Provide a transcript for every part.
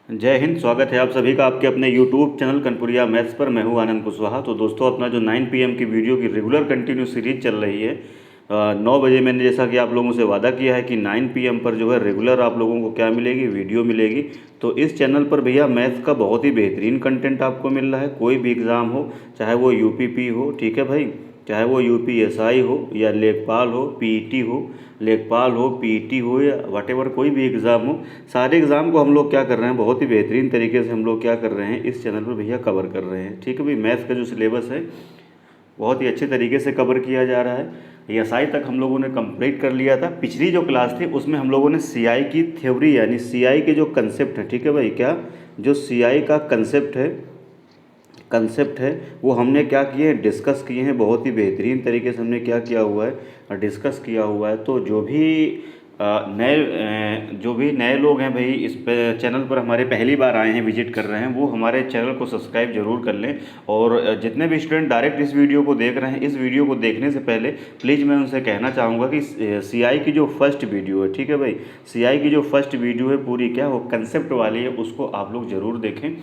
जय हिंद। स्वागत है आप सभी का आपके अपने YouTube चैनल कनपुरिया मैथ्स पर। मैं हूं आनंद कुशवाहा। तो दोस्तों, अपना जो 9 PM की वीडियो की रेगुलर कंटिन्यू सीरीज चल रही है, 9 बजे मैंने जैसा कि आप लोगों से वादा किया है कि 9 PM पर जो है रेगुलर आप लोगों को क्या मिलेगी, वीडियो मिलेगी। तो इस चैनल पर भैया मैथ्स का बहुत ही बेहतरीन कंटेंट आपको मिल रहा है। कोई भी एग्ज़ाम हो, चाहे वो UPP हो, ठीक है भाई, चाहे वो UPSI हो या लेखपाल हो, PET हो, लेखपाल हो, PET हो या वटेवर कोई भी एग्ज़ाम हो, सारे एग्ज़ाम को हम लोग क्या कर रहे हैं, बहुत ही बेहतरीन तरीके से हम लोग क्या कर रहे हैं, इस चैनल पर भैया कवर कर रहे हैं। ठीक है भाई, मैथ्स का जो सिलेबस है बहुत ही अच्छे तरीके से कवर किया जा रहा है। SI तक हम लोगों ने कंप्लीट कर लिया था। पिछली जो क्लास थी उसमें हम लोगों ने CI की थ्योरी यानी CI के जो कंसेप्ट है, ठीक है भाई, क्या जो CI का कंसेप्ट है वो हमने क्या किए हैं, डिस्कस किए हैं। बहुत ही बेहतरीन तरीके से हमने क्या किया हुआ है, डिस्कस किया हुआ है। तो जो भी नए लोग हैं भाई, इस पे चैनल पर हमारे पहली बार आए हैं, विजिट कर रहे हैं, वो हमारे चैनल को सब्सक्राइब जरूर कर लें। और जितने भी स्टूडेंट डायरेक्ट इस वीडियो को देख रहे हैं, इस वीडियो को देखने से पहले प्लीज़ मैं उनसे कहना चाहूँगा कि CI की जो फर्स्ट वीडियो है, ठीक है भाई, CI की जो फर्स्ट वीडियो है पूरी क्या वो कंसेप्ट वाली है, उसको आप लोग ज़रूर देखें।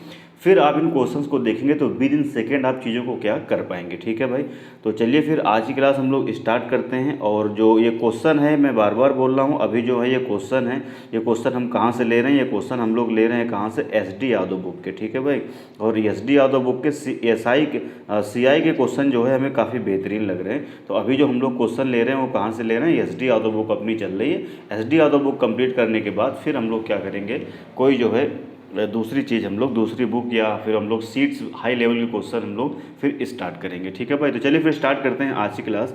फिर आप इन क्वेश्चंस को देखेंगे तो विद इन सेकेंड आप चीज़ों को क्या कर पाएंगे। ठीक है भाई, तो चलिए फिर आज की क्लास हम लोग स्टार्ट करते हैं। और जो ये क्वेश्चन है, मैं बार बार बोल रहा हूँ, अभी जो है ये क्वेश्चन है, ये क्वेश्चन हम कहाँ से ले रहे हैं, ये क्वेश्चन हम लोग ले रहे हैं कहाँ से, SD यादव बुक के। ठीक है भाई, और SD यादव बुक के CI के क्वेश्चन जो है हमें काफ़ी बेहतरीन लग रहे हैं। तो अभी जो हम लोग क्वेश्चन ले रहे हैं वो कहाँ से ले रहे हैं, SD यादव बुक अपनी चल रही है। SD यादव बुक कंप्लीट करने के बाद फिर हम लोग क्या करेंगे, कोई जो है दूसरी चीज़ हम लोग दूसरी बुक या फिर हम लोग सीट्स हाई लेवल के क्वेश्चन हम लोग फिर स्टार्ट करेंगे। ठीक है भाई, तो चलिए फिर स्टार्ट करते हैं आज की क्लास।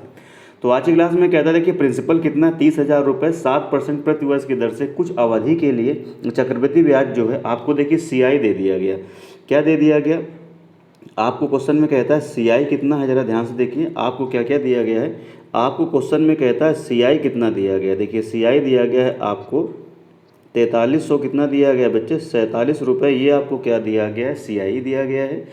तो आज की क्लास में कहता है कि प्रिंसिपल कितना, 30,000 रुपये 7% प्रति वर्ष की दर से कुछ अवधि के लिए चक्रवृद्धि ब्याज जो है आपको देखिए CI दे दिया गया। क्या दे दिया गया आपको, क्वेश्चन में कहता है CI कितना है, ज़रा ध्यान से देखिए आपको क्या क्या दिया गया है। आपको क्वेश्चन में कहता है CI कितना दिया गया, देखिए CI दिया गया है आपको 4300, कितना दिया गया बच्चे, 47 रुपये। ये आपको क्या दिया गया है, CI दिया गया है।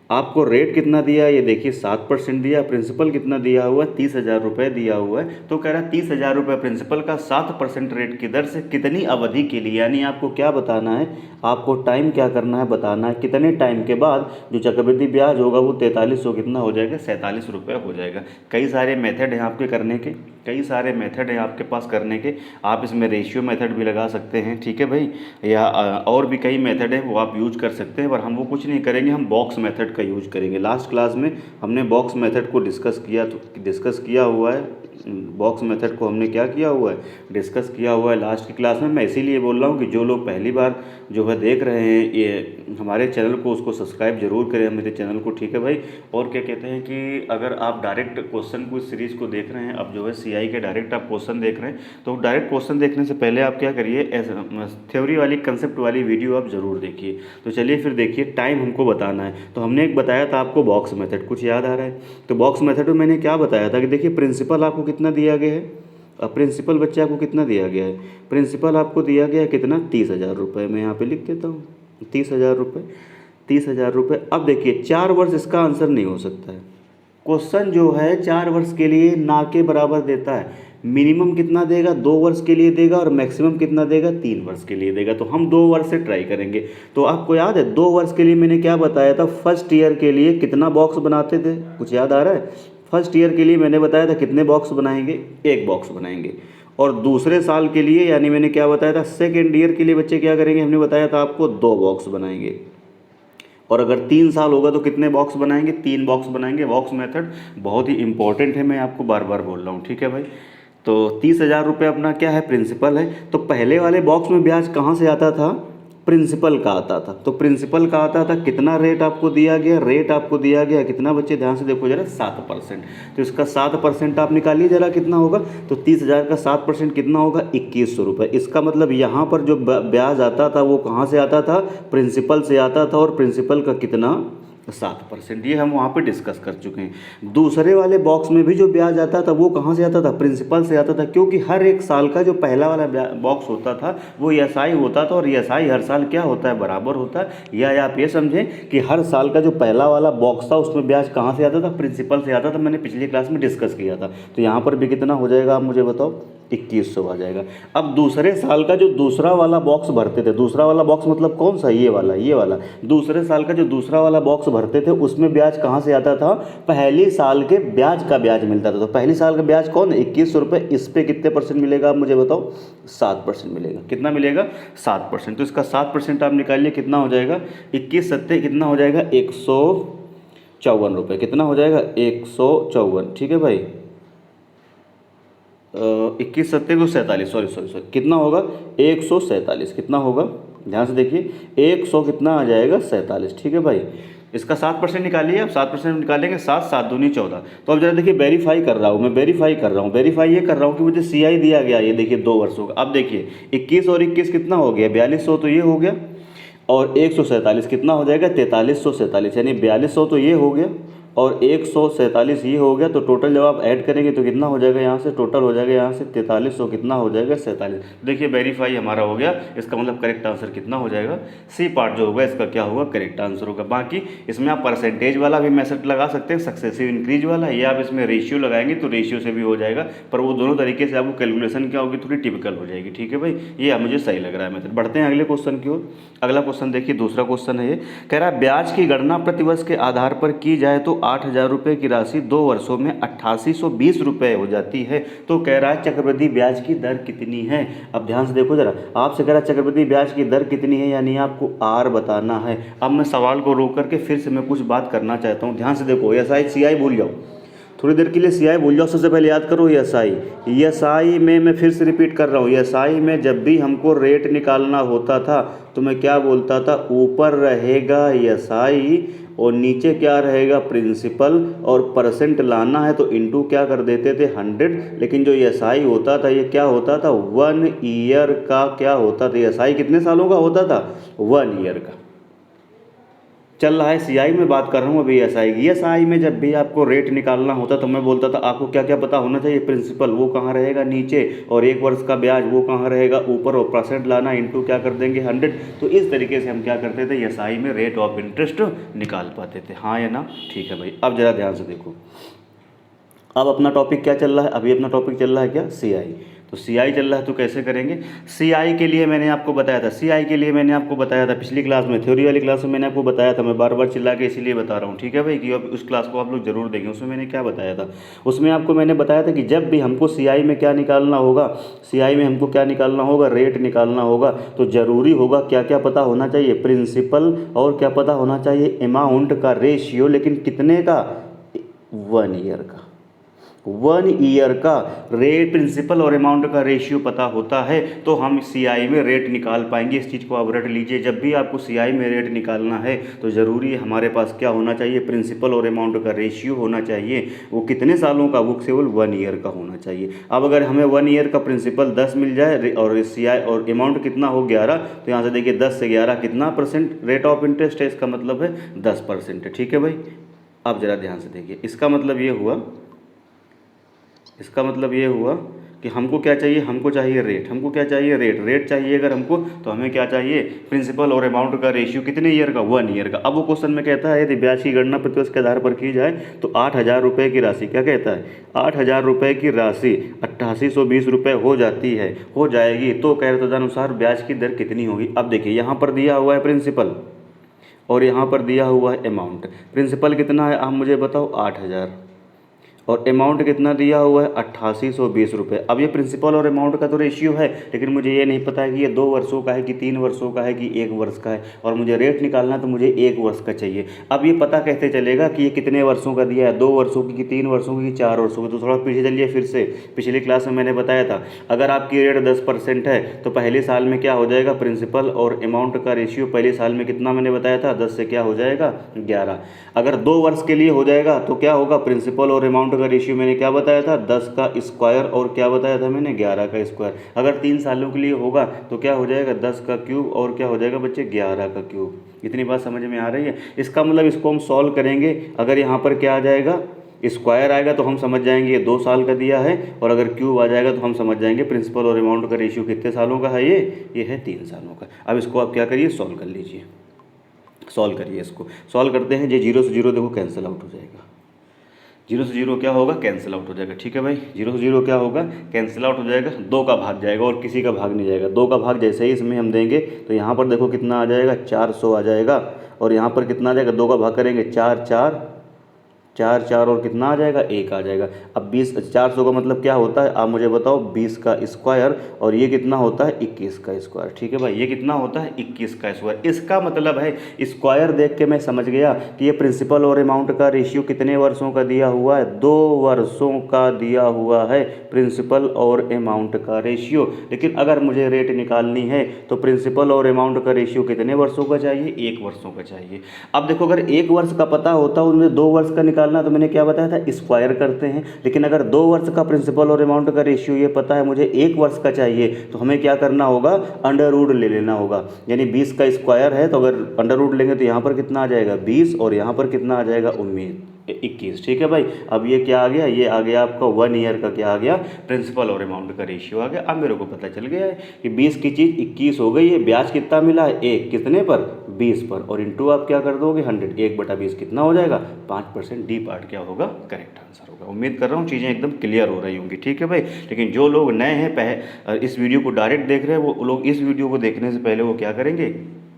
आपको रेट कितना दिया है, ये देखिए 7% दिया। प्रिंसिपल कितना दिया हुआ है, 30,000 रुपये दिया हुआ है। तो कह रहा है 30,000 रुपये प्रिंसिपल का 7% रेट की दर से कितनी अवधि के लिए, यानी आपको क्या बताना है, आपको टाइम क्या करना है, बताना है कितने टाइम के बाद जो चक्रवृद्धि ब्याज होगा वो 4300 कितना हो जाएगा, 47 रुपये हो जाएगा। कई सारे मेथड हैं आपके करने के, कई सारे मेथड हैं आपके पास करने के। आप इसमें रेशियो मेथड भी लगा सकते हैं, ठीक है भाई, या और भी कई मेथड हैं वो आप यूज कर सकते हैं। पर हम वो कुछ नहीं करेंगे, हम बॉक्स मेथड का यूज करेंगे। लास्ट क्लास में हमने बॉक्स मेथड को डिस्कस किया हुआ है। बॉक्स मेथड को हमने क्या किया हुआ है, डिस्कस किया हुआ है लास्ट की क्लास में। मैं इसीलिए बोल रहा हूँ कि जो लोग पहली बार जो है देख रहे हैं ये हमारे चैनल को, उसको सब्सक्राइब जरूर करें मेरे चैनल को। ठीक है भाई, और क्या कहते हैं कि अगर आप डायरेक्ट क्वेश्चन को इस सीरीज़ को देख रहे हैं, अब जो है CI के डायरेक्ट आप क्वेश्चन देख रहे हैं, तो डायरेक्ट क्वेश्चन देखने से पहले आप क्या करिए, थ्योरी वाली कंसेप्ट वाली वीडियो आप ज़रूर देखिए। तो चलिए फिर देखिए, टाइम हमको बताना है। तो हमने एक बताया था आपको बॉक्स मेथड, कुछ याद आ रहा है? तो बॉक्स मेथड में मैंने क्या बताया था कि देखिए प्रिंसिपल आपको कितना दिया गया है, अब प्रिंसिपल बच्चे आपको कितना दिया गया है, प्रिंसिपल आपको दिया गया है कितना, 30,000 रुपये। मैं यहाँ पे लिख देता हूँ 30,000 रुपये, 30,000 रुपये। अब देखिए 4 वर्ष इसका आंसर नहीं हो सकता है। क्वेश्चन जो है 4 वर्ष के लिए ना के बराबर देता है। मिनिमम कितना देगा, 2 वर्ष के लिए देगा, और मैक्सिमम कितना देगा, 3 वर्ष के लिए देगा। तो हम 2 वर्ष से ट्राई करेंगे। तो आपको याद है 2 वर्ष के लिए मैंने क्या बताया था, फर्स्ट ईयर के लिए कितना बॉक्स बनाते थे, कुछ याद आ रहा है? फर्स्ट ईयर के लिए मैंने बताया था कितने बॉक्स बनाएंगे, 1 बॉक्स बनाएंगे। और दूसरे साल के लिए यानी मैंने क्या बताया था, सेकेंड ईयर के लिए बच्चे क्या करेंगे, हमने बताया था आपको 2 बॉक्स बनाएंगे। और अगर 3 साल होगा तो कितने बॉक्स बनाएंगे, 3 बॉक्स बनाएंगे। बॉक्स मेथड बहुत ही इंपॉर्टेंट है, मैं आपको बार बार बोल रहा हूँ। ठीक है भाई, तो 30,000 रुपये अपना क्या है, प्रिंसिपल है। तो पहले वाले बॉक्स में ब्याज कहाँ से आता था, प्रिंसिपल का आता था। तो प्रिंसिपल का आता था, कितना रेट आपको दिया गया, रेट आपको दिया गया कितना बच्चे, ध्यान से देखो जरा, 7%। तो इसका 7% आप निकालिए जरा, कितना होगा। तो 30,000 का 7% कितना होगा, 2100 रुपये। इसका मतलब यहाँ पर जो ब्याज आता था वो कहाँ से आता था, प्रिंसिपल से आता था। और प्रिंसिपल का कितना, 7%। ये हम वहाँ पे डिस्कस कर चुके हैं। दूसरे वाले बॉक्स में भी जो ब्याज आता था वो कहाँ से आता था, प्रिंसिपल से आता था। क्योंकि हर एक साल का जो पहला वाला बॉक्स होता था वो SI होता था, और SI हर साल क्या होता है, बराबर होता है। या आप ये समझें कि हर साल का जो पहला वाला बॉक्स था उसमें ब्याज कहाँ से आता था, प्रिंसिपल से आता था। मैंने पिछली क्लास में डिस्कस किया था। तो यहाँ पर भी कितना हो जाएगा, आप मुझे बताओ, 2100 आ जाएगा। अब दूसरे साल का जो दूसरा वाला बॉक्स भरते थे, दूसरा वाला बॉक्स मतलब कौन सा, ये वाला दूसरे साल का जो दूसरा वाला बॉक्स भरते थे उसमें ब्याज कहाँ से आता था, पहली साल के ब्याज का ब्याज मिलता था। तो पहली साल का ब्याज कौन है, 2100 रुपये। इस पे कितने परसेंट मिलेगा आप मुझे बताओ, 7% मिलेगा। कितना मिलेगा, 7%। तो इसका 7% आप निकालिए, कितना हो जाएगा, 21 सत्ते कितना हो जाएगा, 154 रुपये। कितना हो जाएगा, 154। ठीक है भाई, 21 सत्ते को 47, सॉरी कितना होगा, 147। कितना होगा, ध्यान से देखिए, 100 कितना आ जाएगा, 47। ठीक है भाई, इसका 7% निकालिए आप। 7% निकालेंगे, 7 7 दूनी 14। तो अब जरा देखिए, वेरीफाई कर रहा हूँ मैं, वेरीफाई ये कर रहा हूँ कि मुझे CI दिया गया, ये देखिए 2 वर्षों का। अब देखिए 21 और 21 कितना हो गया, 4200, तो ये हो गया। और 147 कितना हो जाएगा, 4347, यानी 4200 तो ये हो गया और 147 ये हो गया। तो टोटल जब आप ऐड करेंगे तो कितना हो जाएगा, यहाँ से टोटल हो जाएगा यहाँ से 4300, कितना हो जाएगा, 47। देखिए वेरीफाई हमारा हो गया। इसका मतलब करेक्ट आंसर कितना हो जाएगा, सी पार्ट जो होगा इसका क्या होगा, करेक्ट आंसर होगा। बाकी इसमें आप परसेंटेज वाला भी मेथड लगा सकते हैं, सक्सेसिव इंक्रीज वाला, या आप इसमें रेशियो लगाएंगे तो रेशियो से भी हो जाएगा। पर वो दोनों तरीके से आपको कैलकुलेशन क्या होगी, थोड़ी टिपिकल हो जाएगी। ठीक है भाई, ये मुझे सही लग रहा है मेथड। बढ़ते हैं अगले क्वेश्चन की ओर। अगला क्वेश्चन देखिए, दूसरा क्वेश्चन है ये, कह रहा है ब्याज की गणना प्रतिवर्ष के आधार पर की जाए तो 8000 रुपये की राशि 2 वर्षों में 8820 रुपये हो जाती है। तो कह रहा है चक्रवृद्धि ब्याज की दर कितनी है। अब ध्यान से देखो जरा, आपसे कह रहा है चक्रवृद्धि ब्याज की दर कितनी है, यानी आपको आर बताना है। अब मैं सवाल को रोक करके फिर से मैं कुछ बात करना चाहता हूँ, ध्यान से देखो। SI भूल जाओ, थोड़ी देर के लिए CI भूल जाओ, सबसे पहले याद करो SI में मैं फिर से रिपीट कर रहा हूँ, SI में जब भी हमको रेट निकालना होता था तो मैं क्या बोलता था, ऊपर रहेगा SI और नीचे क्या रहेगा, प्रिंसिपल, और परसेंट लाना है तो इनटू क्या कर देते थे, 100। लेकिन जो SI होता था ये क्या होता था, 1 ईयर का क्या होता था, SI कितने सालों का होता था, 1 ईयर का। चल रहा है CI में बात कर रहा हूँ अभी SI की। SI में जब भी आपको रेट निकालना होता तो मैं बोलता था आपको क्या क्या पता होना चाहिए, प्रिंसिपल वो कहाँ रहेगा नीचे, और 1 वर्ष का ब्याज वो कहाँ रहेगा ऊपर, और परसेंट लाना इनटू क्या कर देंगे, 100। तो इस तरीके से हम क्या करते थे, SI में रेट ऑफ इंटरेस्ट निकाल पाते थे। हाँ या ना, ठीक है भाई। अब जरा ध्यान से देखो, अब अपना टॉपिक क्या चल रहा है, अभी अपना टॉपिक चल रहा है क्या, CI। तो CI चल रहा है तो कैसे करेंगे। CI के लिए मैंने आपको बताया था, CI के लिए मैंने आपको बताया था पिछली क्लास में, थ्योरी वाली क्लास में मैंने आपको बताया था। मैं बार बार चिल्ला के इसीलिए बता रहा हूँ, ठीक है भाई, कि अब उस क्लास को आप लोग जरूर देखें। उसमें मैंने क्या बताया था, उसमें आपको मैंने बताया था कि जब भी हमको CI में क्या निकालना होगा, CI में हमको क्या निकालना होगा, रेट निकालना होगा, तो ज़रूरी होगा क्या क्या पता होना चाहिए, प्रिंसिपल, और क्या पता होना चाहिए, अमाउंट का रेशियो। लेकिन कितने का, 1 ईयर का। 1 ईयर का रेट, प्रिंसिपल और अमाउंट का रेशियो पता होता है तो हम CI में रेट निकाल पाएंगे। इस चीज़ को आप रट लीजिए, जब भी आपको CI में रेट निकालना है तो ज़रूरी है हमारे पास क्या होना चाहिए, प्रिंसिपल और अमाउंट का रेशियो होना चाहिए। वो कितने सालों का, वो केवल 1 ईयर का होना चाहिए। अब अगर हमें 1 ईयर का प्रिंसिपल 10 मिल जाए और CI और अमाउंट कितना हो 11, तो यहाँ से देखिए 10 से 11 कितना परसेंट रेट ऑफ इंटरेस्ट है, इसका मतलब है 10% है। ठीक है भाई, अब ज़रा ध्यान से देखिए, इसका मतलब ये हुआ कि हमको क्या चाहिए, हमको चाहिए रेट, हमको क्या चाहिए, रेट चाहिए अगर हमको, तो हमें क्या चाहिए, प्रिंसिपल और अमाउंट का रेशियो कितने ईयर का, 1 ईयर का। अब वो क्वेश्चन में कहता है यदि ब्याज की गणना प्रतिवर्ष के आधार पर की जाए तो 8000 रुपये की राशि, क्या कहता है, 8000 रुपये की राशि 8820 रुपये हो जाएगी। तो कह रहे तदनुसार ब्याज की दर कितनी होगी। अब देखिए यहाँ पर दिया हुआ है प्रिंसिपल और यहाँ पर दिया हुआ है अमाउंट। प्रिंसिपल कितना है आप मुझे बताओ, 8000, और अमाउंट कितना दिया हुआ है, 8820 रुपये। अब ये प्रिंसिपल और अमाउंट का तो रेशियो है, लेकिन मुझे ये नहीं पता है कि ये 2 वर्षों का है कि 3 वर्षों का है कि 1 वर्ष का है, और मुझे रेट निकालना तो मुझे 1 वर्ष का चाहिए। अब ये पता कैसे चलेगा कि ये कितने वर्षों का दिया है, 2 वर्षों की कि 3 वर्षों की कि 4 वर्षों की। तो थोड़ा पीछे चलिए फिर से, पिछली क्लास में मैंने बताया था अगर आपकी रेट 10% है तो पहले साल में क्या हो जाएगा, प्रिंसिपल और अमाउंट का रेशियो पहले साल में कितना मैंने बताया था, 10 से क्या हो जाएगा, 11। अगर 2 वर्ष के लिए हो जाएगा तो क्या होगा, प्रिंसिपल और अमाउंट का रेशियो मैंने क्या बताया था, 10 का स्क्वायर, और क्या बताया था मैंने, 11 का स्क्वायर। अगर 3 सालों के लिए होगा तो क्या हो जाएगा, 10 का क्यूब, और क्या हो जाएगा बच्चे, 11 का क्यूब। इतनी बात समझ में आ रही है। इसका मतलब इसको हम सॉल्व करेंगे, अगर यहाँ पर क्या आ जाएगा, स्क्वायर आएगा तो हम समझ जाएंगे ये 2 साल का दिया है, और अगर क्यूब आ जाएगा तो हम समझ जाएंगे प्रिंसिपल और अमाउंट का रेशियो कितने सालों का है, ये है 3 सालों का। अब इसको आप क्या करिए, सॉल्व कर लीजिए, सॉल्व करिए, इसको सॉल्व करते हैं। ये 0 से 0 देखो कैंसिल आउट हो जाएगा। जीरो से जीरो क्या होगा, कैंसिल आउट हो जाएगा। ठीक है भाई, जीरो से जीरो क्या होगा, कैंसिल आउट हो जाएगा, 2 का भाग जाएगा और किसी का भाग नहीं जाएगा। 2 का भाग जैसे ही इसमें हम देंगे तो यहाँ पर देखो कितना आ जाएगा, 400 आ जाएगा। और यहाँ पर कितना आ जाएगा, 2 का भाग करेंगे, 4 4 4 4 और कितना आ जाएगा, 1 आ जाएगा। अब 20 400 का मतलब क्या होता है, आप मुझे बताओ, 20 का स्क्वायर, और ये कितना होता है, 21 का स्क्वायर। ठीक है भाई, ये कितना होता है, 21 का स्क्वायर। इसका मतलब है स्क्वायर देख के मैं समझ गया कि ये प्रिंसिपल और अमाउंट का रेशियो कितने वर्षों का दिया हुआ है, 2 वर्षों का दिया हुआ है प्रिंसिपल और अमाउंट का रेशियो। लेकिन अगर मुझे रेट निकालनी है तो प्रिंसिपल और अमाउंट का रेशियो कितने वर्षों का चाहिए, 1 वर्षों का चाहिए। अब देखो, अगर 1 वर्ष का पता होता उनमें 2 वर्ष का निकालना, तो मैंने क्या बताया था, स्क्वायर करते हैं। लेकिन अगर 2 वर्ष का प्रिंसिपल और अमाउंट का रेशियो ये पता है, मुझे 1 वर्ष का चाहिए, तो हमें क्या करना होगा, अंडर रूट ले लेना होगा। यानी 20 का स्क्वायर है तो अगर अंडर रूट लेंगे तो यहाँ पर कितना आ जाएगा, 20, और यहाँ पर कितना आ जाएगा, 21। ठीक है भाई, अब ये क्या आ गया, ये आ गया आपका 1 ईयर का क्या आ गया, प्रिंसिपल और अमाउंट का रेशियो आ गया। अब मेरे को पता चल गया है कि 20 की चीज़ 21 हो गई है। ब्याज कितना मिला है, 1, कितने पर, 20 पर, और इंटू आप क्या कर दोगे, 100, 1/20 कितना हो जाएगा, 5%। डी पार्ट क्या होगा, करेक्ट आंसर होगा। उम्मीद कर रहा हूँ चीज़ें एकदम क्लियर हो रही होंगी। ठीक है भाई, लेकिन जो लोग नए हैं, इस वीडियो को डायरेक्ट देख रहे हैं, वो लोग इस वीडियो को देखने से पहले वो क्या करेंगे,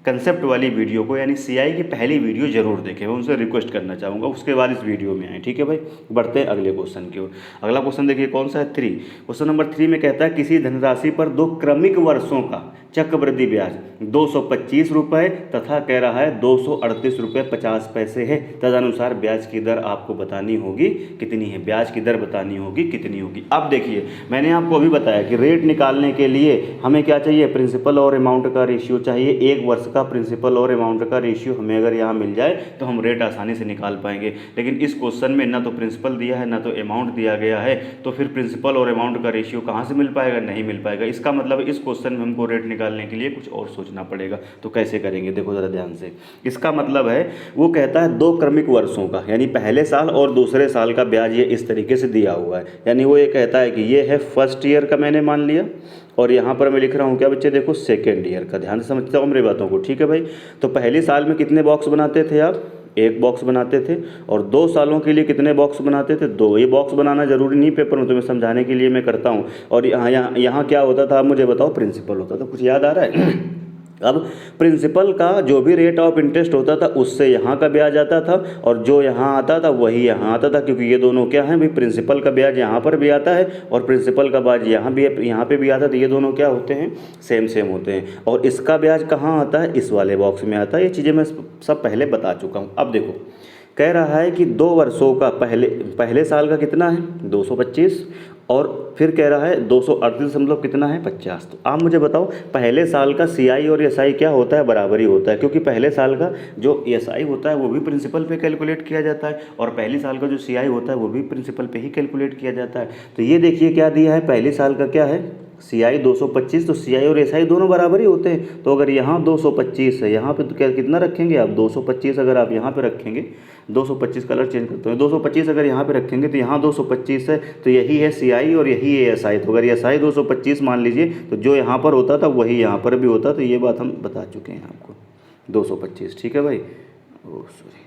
कंसेप्ट वाली वीडियो को, यानी सीआई की पहली वीडियो जरूर देखें। मैं उनसे रिक्वेस्ट करना चाहूँगा, उसके बाद इस वीडियो में आए। ठीक है भाई, बढ़ते हैं अगले क्वेश्चन की ओर। अगला क्वेश्चन देखिए कौन सा है, 3। क्वेश्चन नंबर 3 में कहता है किसी धनराशि पर 2 क्रमिक वर्षों का चक्रवृद्धि ब्याज 225 रुपये तथा कह रहा है 238 रुपये 50 पैसे है। तदनुसार ब्याज की दर आपको बतानी होगी कितनी है, ब्याज की दर बतानी होगी कितनी होगी। अब देखिए, मैंने आपको अभी बताया कि रेट निकालने के लिए हमें क्या चाहिए, प्रिंसिपल और अमाउंट का रेशियो चाहिए। 1 वर्ष का प्रिंसिपल और अमाउंट का रेशियो हमें अगर यहाँ मिल जाए तो हम रेट आसानी से निकाल पाएंगे। लेकिन इस क्वेश्चन में ना तो प्रिंसिपल दिया है ना तो अमाउंट दिया गया है, तो फिर प्रिंसिपल और अमाउंट का रेशियो कहाँ से मिल पाएगा, नहीं मिल पाएगा। इसका मतलब इस क्वेश्चन में हमको रेट निकालने के लिए कुछ और सोचना पड़ेगा। तो कैसे करेंगे, देखो ज़रा ध्यान से। इसका मतलब है, वो कहता है 2 क्रमिक वर्षों का, यानी पहले साल और दूसरे साल का ब्याज ये इस तरीके से दिया हुआ है। यानी वो ये कहता है कि ये है फर्स्ट ईयर का, मैंने मान लिया, और यहाँ पर मैं लिख रहा हूँ क्या बच्चे, देखो सेकेंड ईयर का। ध्यान से समझते हो मेरी बातों को। ठीक है भाई, तो पहले साल में कितने बॉक्स बनाते थे आप, 1 बॉक्स बनाते थे, और 2 सालों के लिए कितने बॉक्स बनाते थे, 2। ये बॉक्स बनाना जरूरी नहीं पेपर में, तुम्हें समझाने के लिए मैं करता हूँ। और यहाँ क्या होता था, आप मुझे बताओ, प्रिंसिपल होता था। कुछ याद आ रहा है? अब प्रिंसिपल का जो भी रेट ऑफ इंटरेस्ट होता था उससे यहाँ का ब्याज आता था, और जो यहाँ आता था वही यहाँ आता था, क्योंकि ये दोनों क्या हैं भाई, प्रिंसिपल का ब्याज यहाँ पर भी आता है और प्रिंसिपल का ब्याज यहाँ पे भी आता है। तो ये दोनों क्या होते हैं, सेम सेम होते हैं। और इसका ब्याज कहाँ आता है, इस वाले बॉक्स में आता है। ये चीज़ें मैं सब पहले बता चुका हूँ। अब देखो, कह रहा है कि 2 वर्षों का पहले साल का कितना है, 225, और फिर कह रहा है 238 मतलब कितना है, 50। तो आप मुझे बताओ, पहले साल का सीआई और एसआई क्या होता है, बराबर ही होता है, क्योंकि पहले साल का जो एसआई होता है वो भी प्रिंसिपल पे कैलकुलेट किया जाता है, और पहले साल का जो सीआई होता है वो भी प्रिंसिपल पे ही कैलकुलेट किया जाता है। तो ये देखिए क्या दिया है, पहले साल का क्या है, सीआई 225, तो सीआई और एसआई दोनों बराबर ही होते हैं। तो अगर यहाँ 225 है, यहाँ पे तो क्या कितना रखेंगे आप, 225 अगर आप यहाँ पे रखेंगे, 225 कलर चेंज करते हैं, 225 अगर यहाँ पे रखेंगे तो यहाँ 225 है, तो यही है सीआई और यही है एसआई। तो अगर एसआई 225 मान लीजिए, तो जो यहाँ पर होता था वही यहाँ पर भी होता। तो ये बात हम बता चुके हैं आपको, 225। ठीक है भाई, ओ सॉरी,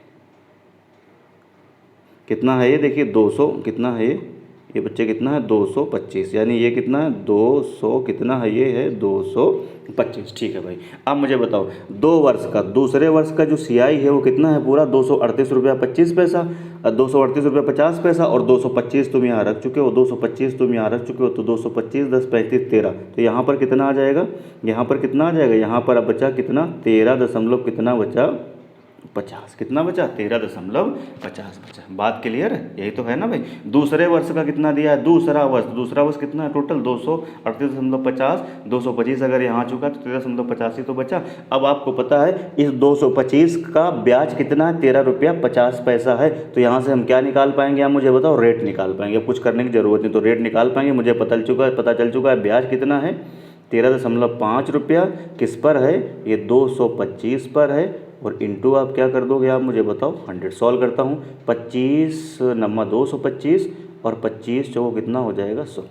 कितना है ये, देखिए 200 कितना है ये बच्चे कितना है, 225, यानी ये कितना है, 200 कितना है, ये है 225। ठीक है भाई, अब मुझे बताओ, 2 वर्ष का, दूसरे वर्ष का जो सीआई है वो कितना है, पूरा 238 रुपया 25 पैसा, 238 रुपया 50 पैसा, और 225 तुम यहाँ रख चुके हो, 225 तुम यहाँ रख चुके हो, तो 225 10 35 13, तो यहाँ पर कितना आ जाएगा, यहाँ पर कितना आ जाएगा, यहाँ पर अब बचा कितना, 13 दशमलव कितना बचा, 50। कितना बचा, 13.50 बचा। बात क्लियर है, यही तो है ना भाई। दूसरे वर्ष का कितना दिया है, दूसरा वर्ष कितना है, टोटल 238.50, 225 अगर यहाँ चुका तो 13.85 तो बचा। अब आपको पता है इस 225 का ब्याज कितना है, 13 रुपया 50 पैसा है। तो यहाँ से हम क्या निकाल पाएंगे, आप मुझे बताओ, रेट निकाल पाएंगे। अब कुछ करने की जरूरत नहीं, तो रेट निकाल पाएंगे। मुझे पता चल चुका है ब्याज कितना है, 13.5 रुपया किस पर है, ये 225 पर है, और इंटू आप क्या कर दोगे, आप मुझे बताओ, 100। सॉल्व करता हूँ, 25 नम्मा 225 और 25 जो कितना हो जाएगा, 100।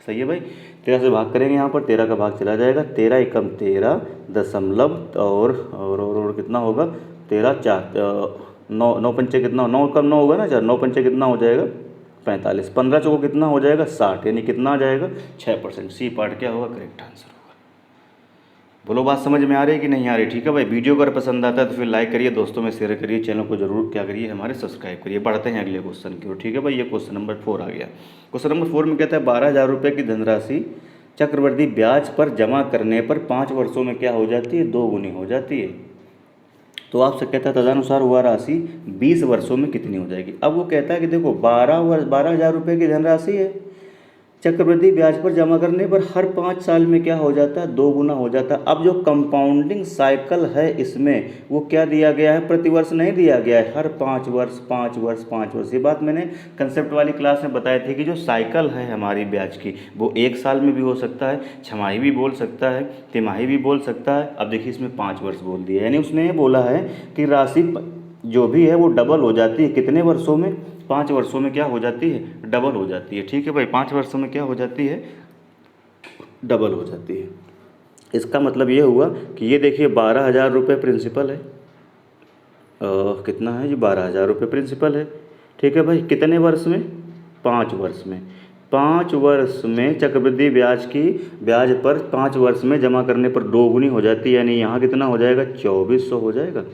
सही है भाई, 13 से भाग करेंगे, यहाँ पर 13 का भाग चला जाएगा, 13 एकम 13 दशमलव और कितना होगा, 13 4 9 पंचे कितना, 9 कम 9 होगा ना, 4 9 पंचे कितना हो जाएगा, 45, 15 चौको कितना हो जाएगा 60, यानी कितना आ जाएगा 6%। सी पार्ट क्या होगा, करेक्ट आंसर होगा। बोलो बात समझ में आ रही है कि नहीं आ रही? ठीक है भाई, वीडियो अगर पसंद आता है तो फिर लाइक करिए, दोस्तों में शेयर करिए, चैनल को जरूर क्या करिए हमारे सब्सक्राइब करिए। बढ़ते हैं अगले क्वेश्चन की ओर। ठीक है भाई, ये क्वेश्चन नंबर 4 आ गया। क्वेश्चन नंबर 4 में कहता है 12,000 रुपये की धनराशि चक्रवृद्धि ब्याज पर जमा करने पर 5 वर्षों में क्या हो जाती है, 2 गुनी हो जाती है। तो आपसे कहता है तदनुसार वह राशि 20 वर्षों में कितनी हो जाएगी। अब वो कहता है कि देखो 12,000 रुपये की धनराशि है, चक्रवृद्धि ब्याज पर जमा करने पर हर 5 साल में क्या हो जाता है, 2 गुना हो जाता है। अब जो कंपाउंडिंग साइकिल है इसमें वो क्या दिया गया है, प्रतिवर्ष नहीं दिया गया है, हर 5 वर्ष 5 वर्ष 5 वर्ष। ये बात मैंने कंसेप्ट वाली क्लास में बताई थी कि जो साइकिल है हमारी ब्याज की वो 1 साल में भी हो सकता है, छमाही भी बोल सकता है, तिमाही भी बोल सकता है। अब देखिए इसमें 5 वर्ष बोल दिया, यानी उसने ये बोला है कि राशि जो भी है वो डबल हो जाती है कितने वर्षों में, 5 वर्षों में क्या हो जाती है, डबल हो जाती है। ठीक है भाई, 5 वर्षों में क्या हो जाती है, डबल हो जाती है। इसका मतलब ये हुआ कि ये देखिए 12,000 रुपये प्रिंसिपल है, कितना है जी, 12,000 रुपये प्रिंसिपल है। ठीक है भाई, कितने वर्ष में, 5 वर्ष में। 5 वर्ष में चक्रवृद्धि ब्याज पर 5 वर्ष में जमा करने पर 2 गुनी हो जाती है, यानी यहाँ कितना हो जाएगा, 2400 हो जाएगा,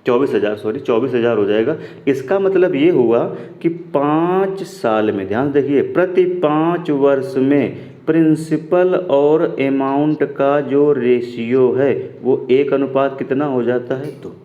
24,000 हो जाएगा। इसका मतलब ये हुआ कि 5 साल में, ध्यान देखिए, प्रति 5 वर्ष में प्रिंसिपल और अमाउंट का जो रेशियो है वो 1 अनुपात कितना हो जाता है, तो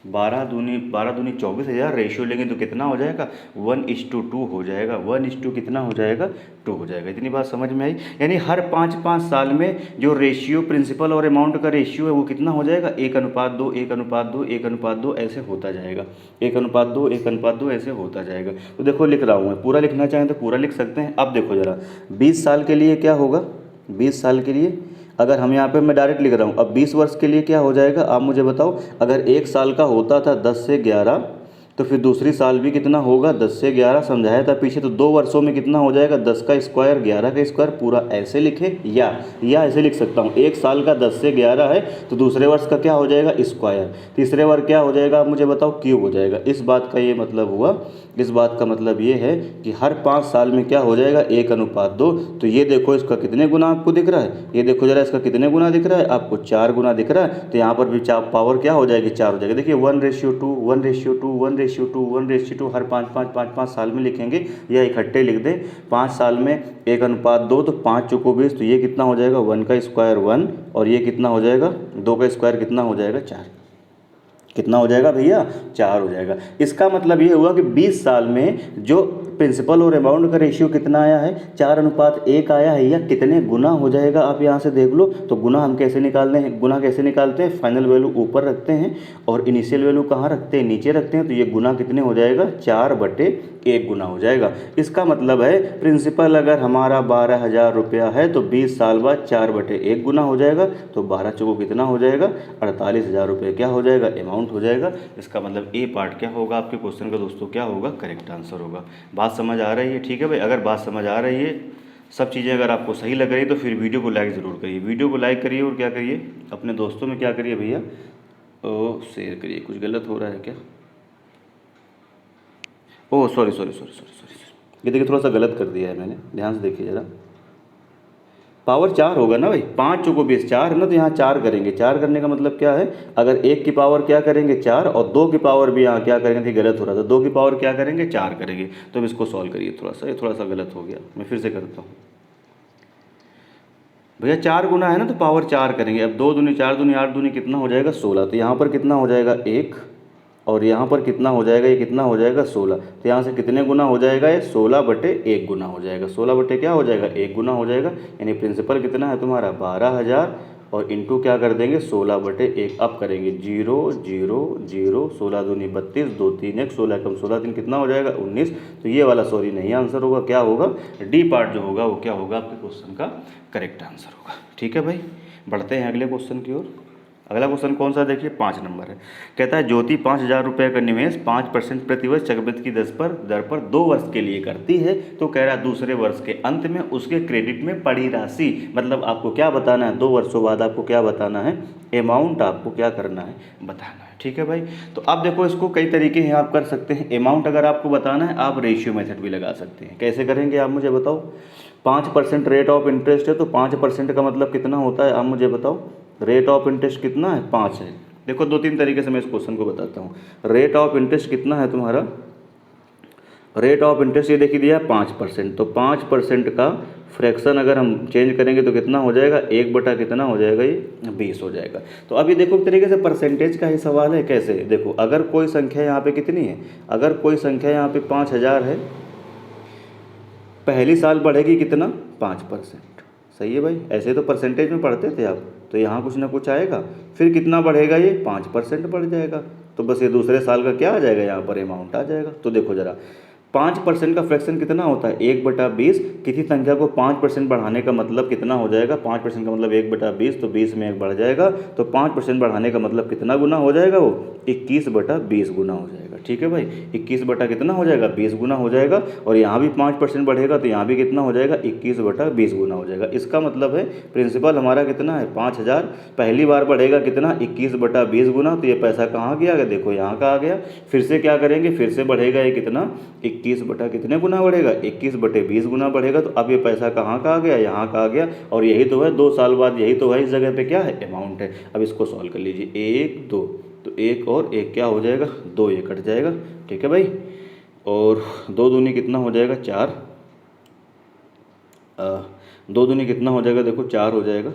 12 दूनी 24,000 रेशियो लेंगे तो कितना हो जाएगा, 1:2 हो जाएगा। 1:2 कितना हो जाएगा, 2 हो जाएगा। इतनी बात समझ में आई। यानी हर 5 साल में जो रेशियो प्रिंसिपल और अमाउंट का रेशियो है वो कितना हो जाएगा, 1:2 1:2 1:2 ऐसे होता जाएगा, 1:2 1:2 ऐसे होता जाएगा। तो देखो लिख रहा हूँ मैं, पूरा लिखना चाहें तो पूरा लिख सकते हैं। अब देखो ज़रा 20 साल के लिए क्या होगा, 20 साल के लिए अगर हम यहाँ पे मैं डायरेक्ट लिख रहा हूँ, अब 20 वर्ष के लिए क्या हो जाएगा, आप मुझे बताओ। अगर 1 साल का होता था 10 से 11, तो फिर दूसरी साल भी कितना होगा, 10 से 11 समझाया था पीछे, तो 2 वर्षों में कितना हो जाएगा, 10 का स्क्वायर 11 का स्क्वायर। पूरा ऐसे लिखें या ऐसे लिख सकता हूँ, 1 साल का 10 से 11 है तो दूसरे वर्ष का क्या हो जाएगा, स्क्वायर, तीसरे वर्ष क्या हो जाएगा, आप मुझे बताओ, क्यूब हो जाएगा। इस बात का ये मतलब हुआ, इस बात का मतलब ये है कि हर 5 साल में क्या हो जाएगा, 1:2। तो ये देखो इसका कितने गुना आपको दिख रहा है, ये देखो जरा इसका कितने गुना दिख रहा है, आपको 4 गुना दिख रहा है। तो यहाँ पर भी पावर क्या हो जाएगी, 4 हो जाएगी। देखिए 1:2 1:2 1:2 1:2 हर 5 साल में लिखेंगे या इकट्ठे लिख दें। 5 साल में 1:2 तो 5 चौको 20, तो ये कितना हो जाएगा, 1 का स्क्वायर 1, और ये कितना हो जाएगा, 2 का स्क्वायर कितना हो जाएगा, 4। कितना हो जाएगा भैया, 4 हो जाएगा। इसका मतलब ये हुआ कि 20 साल में जो प्रिंसिपल और अमाउंट का रेशियो कितना आया है, 4:1 आया है, या कितने गुना हो जाएगा आप यहाँ से देख लो। तो गुना हम कैसे निकालते हैं, गुना कैसे निकालते हैं, फाइनल वैल्यू ऊपर रखते हैं और इनिशियल वैल्यू कहाँ रखते हैं, नीचे रखते हैं। तो ये गुना कितने हो जाएगा, 4/1 गुना हो जाएगा। इसका मतलब है प्रिंसिपल अगर हमारा 12,000 रुपया है तो 20 साल बाद 4/1 गुना हो जाएगा। तो 12 चौको कितना हो जाएगा, 48,000 रुपये क्या हो जाएगा, अमाउंट हो जाएगा। इसका मतलब ए पार्ट क्या होगा आपके क्वेश्चन का दोस्तों, क्या होगा, करेक्ट आंसर होगा। बात समझ आ रही है? ठीक है भाई, अगर बात समझ आ रही है, सब चीज़ें अगर आपको सही लग रही है तो फिर वीडियो को लाइक ज़रूर करिए, वीडियो को लाइक करिए और क्या करिए, अपने दोस्तों में क्या करिए भैया, शेयर करिए। कुछ गलत हो रहा है क्या, ओह सॉरी, ये देखिए थोड़ा सा गलत कर दिया है मैंने, ध्यान से देखिए ज़रा। पावर 4 होगा ना भाई, 5 चौको 20, 4 है ना, तो यहाँ 4 करेंगे। 4 करने का मतलब क्या है, अगर 1 की पावर क्या करेंगे, 4, और 2 की पावर भी यहाँ क्या करेंगे, थी गलत हो रहा था, 2 की पावर क्या करेंगे, 4 करेंगे। तो अब इसको सॉल्व करिए, ये थोड़ा सा गलत हो गया, मैं फिर से करता हूँ भैया। 4 गुना है ना तो पावर 4 करेंगे। अब 2 दूनी 4 दूनी 8 दूनी कितना हो जाएगा, 16। तो यहाँ पर कितना हो जाएगा, 1, और यहाँ पर कितना हो जाएगा, ये कितना हो जाएगा, 16। तो यहाँ से कितने गुना हो जाएगा, ये 16/1 गुना हो जाएगा। 16 बटे क्या हो जाएगा, 1 गुना हो जाएगा। यानी प्रिंसिपल कितना है तुम्हारा, 12,000, और इंटू क्या कर देंगे, 16/1। अब करेंगे 0 0 0, 16 दूनी 32, 2 3 1, 16 कम 16 3 कितना हो जाएगा, 19। तो ये वाला सॉरी नहीं आंसर होगा, क्या होगा, डी पार्ट जो होगा वो क्या होगा, आपके क्वेश्चन का करेक्ट आंसर होगा। ठीक है भाई, बढ़ते हैं अगले क्वेश्चन की ओर। अगला क्वेश्चन कौन सा देखिए 5 नंबर है। कहता है ज्योति 5,000 रुपये का निवेश 5% प्रतिवर्ष चक्रवृद्धि की दर पर 2 वर्ष के लिए करती है। तो कह रहा है दूसरे वर्ष के अंत में उसके क्रेडिट में पड़ी राशि, मतलब आपको क्या बताना है, 2 वर्षों बाद आपको क्या बताना है, अमाउंट आपको क्या करना है, बताना है। ठीक है भाई। तो अब देखो इसको कई तरीके हैं आप कर सकते हैं। अमाउंट अगर आपको बताना है आप रेशियो मेथड भी लगा सकते हैं। कैसे करेंगे आप मुझे बताओ। 5% रेट ऑफ इंटरेस्ट है तो 5% का मतलब कितना होता है आप मुझे बताओ। रेट ऑफ इंटरेस्ट कितना है, 5 है। देखो 2-3 तरीके से मैं इस क्वेश्चन को बताता हूँ। रेट ऑफ इंटरेस्ट कितना है तुम्हारा, रेट ऑफ इंटरेस्ट ये देखिए दिया है 5%, तो 5% का फ्रैक्शन अगर हम चेंज करेंगे तो कितना हो जाएगा, 1 बटा कितना हो जाएगा, ये 20 हो जाएगा। तो अभी देखो एक तरीके से परसेंटेज का ही सवाल है। कैसे देखो, अगर कोई संख्या यहाँ पे कितनी है, अगर कोई संख्या यहाँ पे 5,000 है, पहली साल बढ़ेगी कितना, 5%। सही है भाई, ऐसे तो परसेंटेज में पढ़ते थे आप, तो यहाँ कुछ ना कुछ आएगा, फिर कितना बढ़ेगा, ये 5% बढ़ जाएगा। तो बस ये दूसरे साल का क्या आ जाएगा, यहाँ पर अमाउंट आ जाएगा। तो देखो जरा 5% का फ्रैक्शन कितना होता है, 1/20। किसी संख्या को 5% बढ़ाने का मतलब कितना हो जाएगा, 5% का मतलब 1/20, तो 20 में 1 बढ़ जाएगा, तो 5% बढ़ाने का मतलब कितना गुना हो जाएगा, वो 21/20 गुना हो जाएगा। ठीक है भाई, 21 बटा कितना हो जाएगा, 20 गुना हो जाएगा। और यहाँ भी 5% बढ़ेगा तो यहाँ भी कितना हो जाएगा, 21/20 गुना हो जाएगा। इसका मतलब है प्रिंसिपल हमारा कितना है, 5,000, पहली बार बढ़ेगा कितना, 21/20 गुना। तो ये पैसा कहाँ गया, देखो यहाँ का आ गया। फिर से क्या करेंगे, फिर से बढ़ेगा ये कितना, 21 बटा कितने गुना बढ़ेगा, 21/20 गुना बढ़ेगा। तो अब ये पैसा कहाँ का आ गया, यहाँ का आ गया। और यही तो है 2 साल बाद, यही तो है इस जगह पे क्या है, अमाउंट है। अब इसको सॉल्व कर लीजिए, 1 2, तो 1 और 1 क्या हो जाएगा, 2, ये कट जाएगा। ठीक है भाई, और 2 दूनी कितना हो जाएगा, 4, 2 दूनी कितना हो जाएगा, देखो 4 हो जाएगा।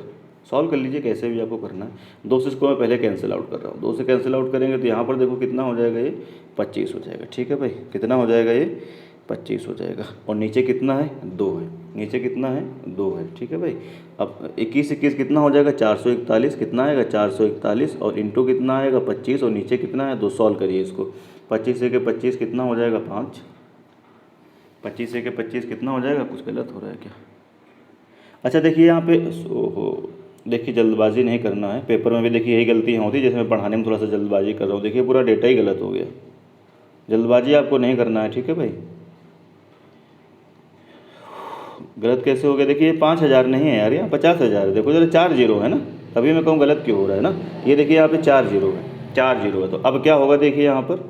सॉल्व कर लीजिए कैसे भी आपको करना है। 2 से इसको मैं पहले कैंसिल आउट कर रहा हूँ, 2 से कैंसिल आउट करेंगे तो यहाँ पर देखो कितना हो जाएगा, ये 25 हो जाएगा। ठीक है भाई, कितना हो जाएगा, ये 25 हो जाएगा। और नीचे कितना है, 2 है, नीचे कितना है, 2 है। ठीक है भाई, अब 21 कितना हो जाएगा, 441, कितना आएगा, 441, और इंटू कितना आएगा, 25, और नीचे कितना है, 2। सॉल्व करिए इसको, 25 से के 25 कितना हो जाएगा, 5, 25 से के 25 कितना हो जाएगा, कुछ गलत हो रहा है क्या। अच्छा देखिए यहाँ पे, ओहो देखिए जल्दबाजी नहीं करना है, पेपर में भी देखिए यही गलतियाँ होती है, जैसे मैं पढ़ाने में थोड़ा सा जल्दबाजी कर रहा हूँ। देखिए पूरा डेटा ही गलत हो गया, जल्दबाजी आपको नहीं करना है। ठीक है भाई, गलत कैसे हो गया, देखिए 5,000 नहीं है यार, यहाँ 50,000 है। देखो जरा 4 जीरो है ना, तभी मैं कहूँ गलत क्यों हो रहा है ना। ये देखिए यहाँ पे 4 जीरो है, 4 जीरो है। तो अब क्या होगा, देखिए यहाँ पर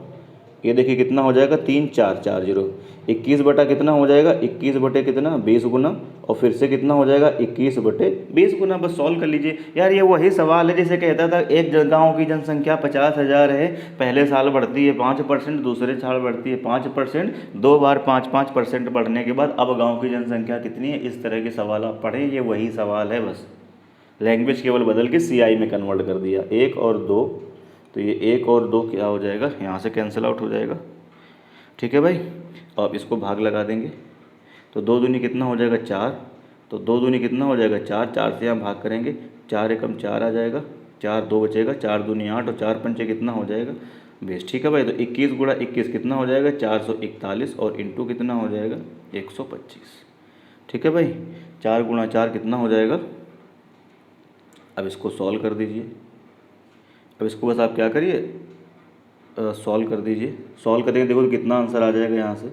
ये देखिए कितना हो जाएगा, 3 4 4 जीरो, 21 बटा कितना हो जाएगा, 21 बटे कितना, 20 गुना, और फिर से कितना हो जाएगा, 21/20 गुना। बस सॉल्व कर लीजिए यार। ये वही सवाल है जैसे कहता था एक गाँव की जनसंख्या 50,000 है, पहले साल बढ़ती है 5%, दूसरे साल बढ़ती है 5%, 2 बार 5-5% बढ़ने के बाद अब गाँव की जनसंख्या कितनी है। इस तरह के सवाल आप पढ़ें, ये वही सवाल है, बस लैंग्वेज केवल बदल के CI में कन्वर्ट कर दिया। 1 और 2, तो ये 1 और 2 क्या हो जाएगा, यहाँ से कैंसिल आउट हो जाएगा। ठीक है भाई, अब इसको भाग लगा देंगे तो 2 दूनी कितना हो जाएगा, 4, तो 2 दूनी कितना हो जाएगा, 4, 4 से हम भाग करेंगे, 4 एकम 4 आ जाएगा, 4 2 बचेगा, 4 दूनी 8, और 4 पंचे कितना हो जाएगा, 20। ठीक है भाई, तो 21 गुणा 21 कितना हो जाएगा, 441, और इंटू कितना हो जाएगा, 125। ठीक है भाई, 4 गुणा 4 कितना हो जाएगा। अब इसको सॉल्व कर दीजिए। अब इसको बस आप क्या करिए, सॉल्व कर दीजिए। सॉल्व करेंगे देखो तो कितना आंसर आ जाएगा यहाँ से,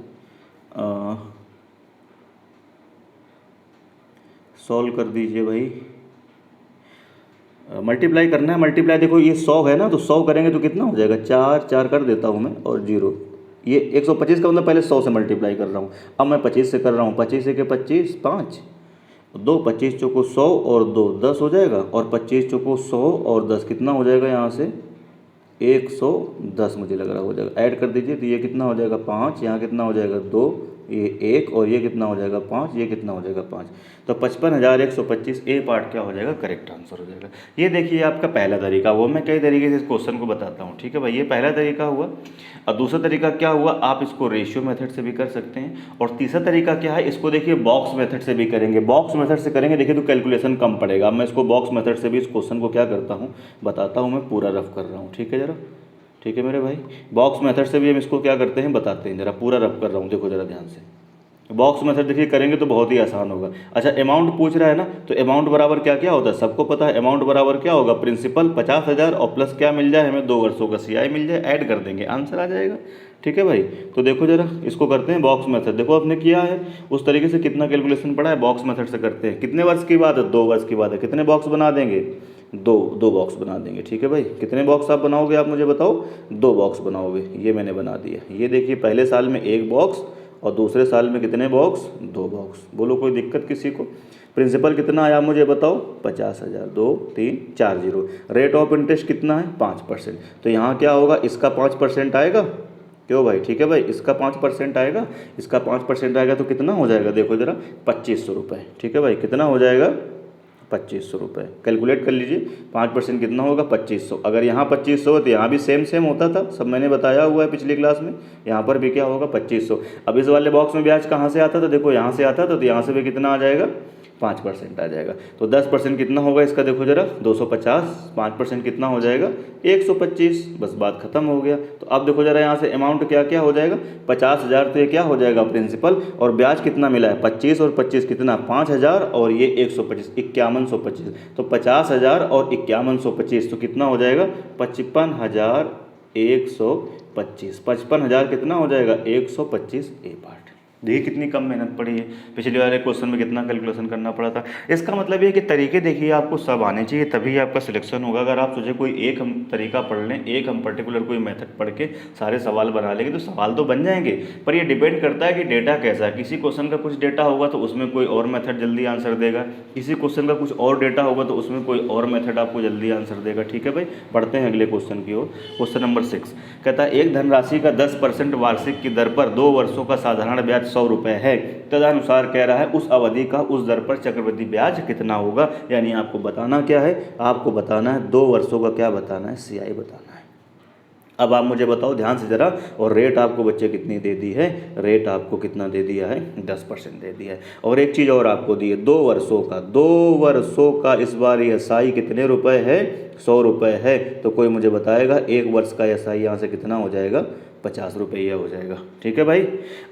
सॉल्व कर दीजिए भाई। मल्टीप्लाई करना है, मल्टीप्लाई देखो ये 100 है ना, तो 100 करेंगे तो कितना हो जाएगा, 4 4 कर देता हूँ मैं, और 0। ये 125 का मतलब पहले 100 से मल्टीप्लाई कर रहा हूँ, अब मैं 25 से कर रहा हूँ। 25 से के 25, 5 2, 25 चौको 100 और 2 10 हो जाएगा, और 25 चौको 100 और 10 कितना हो जाएगा, यहाँ से 110 मुझे लग रहा हो जाएगा। ऐड कर दीजिए तो ये कितना हो जाएगा, 5, यहाँ कितना हो जाएगा, 2, ये 1, और ये कितना हो जाएगा, 5, ये कितना हो जाएगा, 5। तो 55,125 ए पार्ट क्या हो जाएगा, करेक्ट आंसर हो जाएगा। ये देखिए आपका पहला तरीका, वो मैं कई तरीके से इस क्वेश्चन को बताता हूँ। ठीक है भाई, ये पहला तरीका हुआ। और दूसरा तरीका क्या हुआ, आप इसको रेशियो मेथड से भी कर सकते हैं। और तीसरा तरीका क्या है, इसको देखिए बॉक्स मेथड से भी करेंगे। बॉक्स मेथड से करेंगे देखिए तो कैलकुलेशन कम पड़ेगा। अब मैं इसको बॉक्स मेथड से भी इस क्वेश्चन को क्या करता हूँ बताता हूँ, मैं पूरा रफ कर रहा हूँ। ठीक है जरा, ठीक है मेरे भाई, बॉक्स मेथड से भी हम इसको क्या करते हैं बताते हैं। जरा पूरा रफ कर रहा हूँ, देखो जरा ध्यान से। बॉक्स मेथड देखिए करेंगे तो बहुत ही आसान होगा। अच्छा अमाउंट पूछ रहा है ना, तो अमाउंट बराबर क्या क्या होता है सबको पता है। अमाउंट बराबर क्या होगा, प्रिंसिपल 50,000 और प्लस क्या मिल जाए हमें, 2 वर्षों का सीआई मिल जाए, ऐड कर देंगे आंसर आ जाएगा। ठीक है भाई, तो देखो जरा इसको करते हैं बॉक्स मेथड। देखो आपने किया है उस तरीके से, कितना कैलकुलेशन पड़ा है, बॉक्स मेथड से करते हैं। कितने वर्ष की बात है, 2 वर्ष की बात है। कितने बॉक्स बना देंगे, दो दो बॉक्स बना देंगे। ठीक है भाई, कितने बॉक्स आप बनाओगे, आप मुझे बताओ। 2 बॉक्स बनाओगे, ये मैंने बना दिया। ये देखिए पहले साल में 1 बॉक्स और दूसरे साल में कितने बॉक्स, 2 बॉक्स। बोलो कोई दिक्कत किसी को। प्रिंसिपल कितना आया मुझे बताओ, 50,000, 2 3 4 जीरो। रेट ऑफ इंटरेस्ट कितना है, 5%। तो यहाँ क्या होगा, इसका 5% आएगा। क्यों भाई, ठीक है भाई, इसका 5% आएगा, इसका 5% आएगा, तो कितना हो जाएगा देखो जरा, 2500 रुपये। ठीक है भाई, कितना हो जाएगा, 2500 रुपये। कैलकुलेट कर लीजिए 5% कितना होगा, 2500। अगर यहाँ 2500 हो तो यहाँ भी सेम सेम होता था, सब मैंने बताया हुआ है पिछली क्लास में। यहाँ पर भी क्या होगा, 2500। अब इस वाले बॉक्स में ब्याज कहाँ से आता था, देखो यहाँ से आता था, तो यहाँ से भी कितना आ जाएगा, 5% आ जाएगा। तो 10% कितना होगा इसका, देखो जरा 250, 5% कितना हो जाएगा, 125। बस बात खत्म हो गया। तो अब देखो जरा यहाँ से अमाउंट क्या क्या हो जाएगा, 50,000, तो ये क्या हो जाएगा प्रिंसिपल, और ब्याज कितना मिला है, 25 और 25 कितना, 5,000 और ये 125, 5125। तो 50,000 और 5125 तो कितना हो जाएगा, 55,125। 55,000 कितना हो जाएगा, 125 ए पार्ट। देखिए कितनी कम मेहनत पड़ी है। पिछले वाले क्वेश्चन में कितना कैलकुलेशन करना पड़ा था। इसका मतलब ये कि तरीके देखिए आपको सब आने चाहिए, तभी आपका सिलेक्शन होगा। अगर आप सोचे कोई एक हम तरीका पढ़ लें, एक हम पर्टिकुलर कोई मेथड पढ़ के सारे सवाल बना लेंगे, तो सवाल तो बन जाएंगे, पर ये डिपेंड करता है कि डेटा कैसा है। किसी क्वेश्चन का कुछ डेटा होगा तो उसमें कोई और मेथड जल्दी आंसर देगा, किसी क्वेश्चन का कुछ और डेटा होगा तो उसमें कोई और मेथड आपको जल्दी आंसर देगा। ठीक है भाई, पढ़ते हैं अगले क्वेश्चन की ओर। क्वेश्चन नंबर 6 कहता है, एक धनराशि का 10% वार्षिक की दर पर 2 वर्षों का साधारण ब्याज 100 रुपये है, तदनुसार कह रहा है उस अवधि का उस दर पर चक्रवृद्धि ब्याज कितना होगा। यानी आपको बताना क्या है, आपको बताना है 2 वर्षों का क्या बताना है, सीआई बताना है। अब आप मुझे बताओ ध्यान से ज़रा, और रेट आपको बच्चे कितनी दे दी है, रेट आपको कितना दे दिया है, 10% दे दिया है। और एक चीज़ और आपको दी है, 2 वर्षों का, 2 वर्षों का इस बार एसआई कितने रुपए है, 100 रुपये है। तो कोई मुझे बताएगा 1 वर्ष का एसआई यहाँ से कितना हो जाएगा, 50 रुपया हो जाएगा। ठीक है भाई,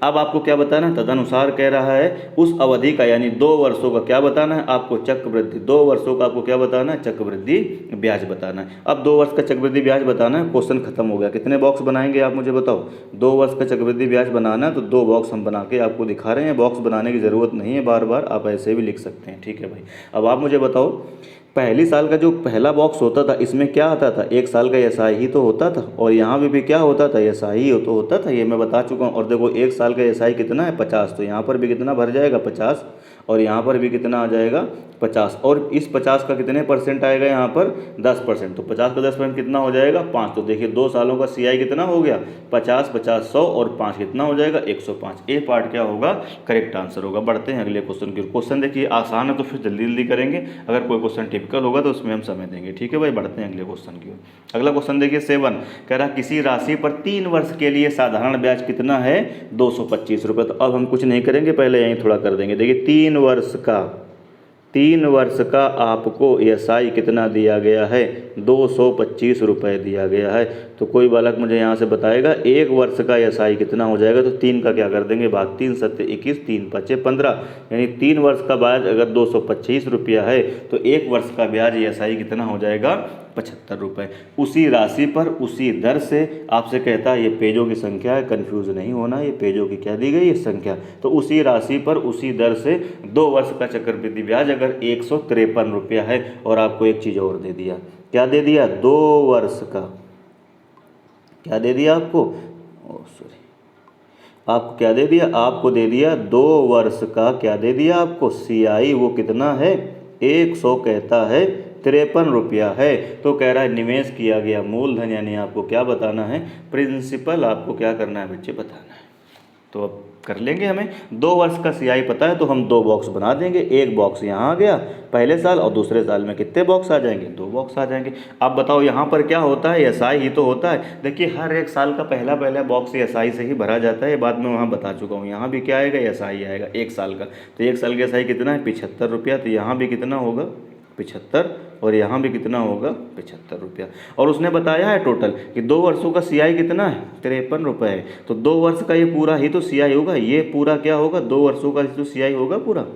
अब आपको क्या बताना है, तदनुसार कह रहा है उस अवधि का, यानी 2 वर्षों का क्या बताना है आपको, चक्रवृद्धि। 2 वर्षों का आपको क्या बताना है, चक्रवृद्धि ब्याज बताना है। अब 2 वर्ष का चक्रवृद्धि ब्याज बताना है, क्वेश्चन खत्म हो गया। कितने बॉक्स बनाएंगे आप मुझे बताओ, 2 वर्ष का चक्रवृद्धि ब्याज बनाना है, तो 2 बॉक्स हम बना के आपको दिखा रहे हैं। बॉक्स बनाने की ज़रूरत नहीं है बार बार, आप ऐसे भी लिख सकते हैं। ठीक है भाई, अब आप मुझे बताओ पहली साल का जो पहला बॉक्स होता था, इसमें क्या आता था, 1 साल का एसआई ही तो होता था, और यहाँ भी क्या होता था, एसआई ही तो होता था, ये मैं बता चुका हूँ। और देखो 1 साल का एसआई कितना है, 50, तो यहाँ पर भी कितना भर जाएगा, 50, और यहाँ पर भी कितना आ जाएगा, 50। और इस 50 का कितने परसेंट आएगा यहाँ पर, 10%। तो 50 का 10% कितना हो जाएगा, 5। तो देखिए 2 सालों का सीआई कितना हो गया, 50, 50, 100 और 5 कितना हो जाएगा, 105। ए पार्ट क्या होगा, करेक्ट आंसर होगा। बढ़ते हैं अगले क्वेश्चन की। क्वेश्चन देखिए आसान है तो फिर जल्दी जल्दी करेंगे, अगर कोई क्वेश्चन टिपिकल होगा तो उसमें हम समय देंगे। ठीक है भाई, बढ़ते हैं अगले क्वेश्चन की ओर। अगला क्वेश्चन देखिए 7 कह रहा किसी राशि पर 3 वर्ष के लिए साधारण ब्याज कितना है, 225 रुपये। तो अब हम कुछ नहीं करेंगे, पहले यहीं थोड़ा कर देंगे। देखिए 3 वर्ष का आपको एसआई कितना दिया गया है, 225 रुपये दिया गया है। तो कोई बालक मुझे यहाँ से बताएगा 1 वर्ष का एसआई कितना हो जाएगा। तो 3 का क्या कर देंगे भाग, 3 सत्ते 21, 3 पचे 15, यानी 3 वर्ष का ब्याज अगर 225 रुपया है तो 1 वर्ष का ब्याज एसआई कितना हो जाएगा, 75 रुपये। उसी राशि पर उसी दर से आपसे कहता है, ये पेजों की संख्या है, कन्फ्यूज़ नहीं होना, ये पेजों की क्या दी गई है, संख्या। तो उसी राशि पर उसी दर से 2 वर्ष का चक्रवृद्धि ब्याज अगर 153 रुपया है। और आपको एक चीज़ और दे दिया, क्या दे दिया, 2 वर्ष का क्या दे दिया आपको, आपको क्या दे दिया, आपको दे दिया 2 वर्ष का क्या दे दिया आपको, सीआई। वो कितना है, 100 कहता है 53 रुपया है। तो कह रहा है निवेश किया गया मूलधन, यानी आपको क्या बताना है, प्रिंसिपल आपको क्या करना है बच्चे, बताना है। तो अब कर लेंगे, हमें 2 वर्ष का सीआई पता है तो हम 2 बॉक्स बना देंगे। 1 बॉक्स यहाँ आ गया पहले साल, और दूसरे साल में कितने बॉक्स आ जाएंगे, 2 बॉक्स आ जाएंगे। अब बताओ यहाँ पर क्या होता है, एसआई ही तो होता है। देखिए हर एक साल का पहला बॉक्स एसआई से ही भरा जाता है, ये बात मैं वहाँ बता चुका हूँ। यहाँ भी क्या आएगा, एसआई आएगा 1 साल का। तो 1 साल का एसआई कितना है, 75 रुपया। तो यहाँ भी कितना होगा, 75 और यहाँ भी कितना होगा 75 रुपया। और उसने बताया है टोटल कि 2 वर्षों का CI कितना है 53 रुपये है। तो 2 वर्ष का ये पूरा ही तो CI होगा, ये पूरा क्या होगा 2 वर्षों का तो CI होगा पूरा।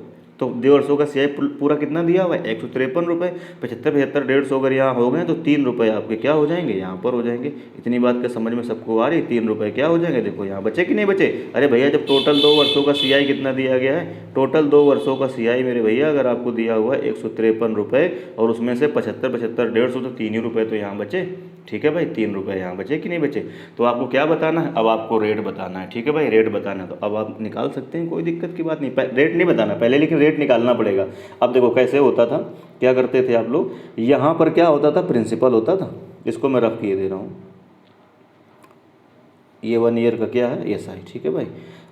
तो 2 वर्षों का CI पूरा कितना दिया हुआ है 153 रुपये। 75 75 150 अगर यहाँ हो गए तो 3 रुपये आपके क्या हो जाएंगे यहाँ पर हो जाएंगे। इतनी बात का समझ में सबको आ रही, 3 रुपये क्या हो जाएंगे, देखो यहाँ बचे कि नहीं बचे। अरे भैया जब टोटल 2 वर्षों का CI कितना दिया गया है, टोटल 2 वर्षों का CI मेरे भैया अगर आपको दिया हुआ है 153 रुपये और उसमें से 75 75 150 तो 3 ही रुपये तो यहाँ बचे। ठीक है भाई, 3 रुपये यहाँ बचे कि नहीं बचे। तो आपको क्या बताना है, अब आपको रेट बताना है। ठीक है भाई, रेट बताना है तो अब आप निकाल सकते हैं, कोई दिक्कत की बात नहीं। रेट नहीं बताना पहले, लेकिन रेट निकालना पड़ेगा। अब देखो कैसे होता था, क्या करते थे आप लोग, यहाँ पर क्या होता था प्रिंसिपल होता था, इसको मैं रफ किए दे रहा हूँ, ये 1 ईयर का क्या है SI। ठीक है भाई,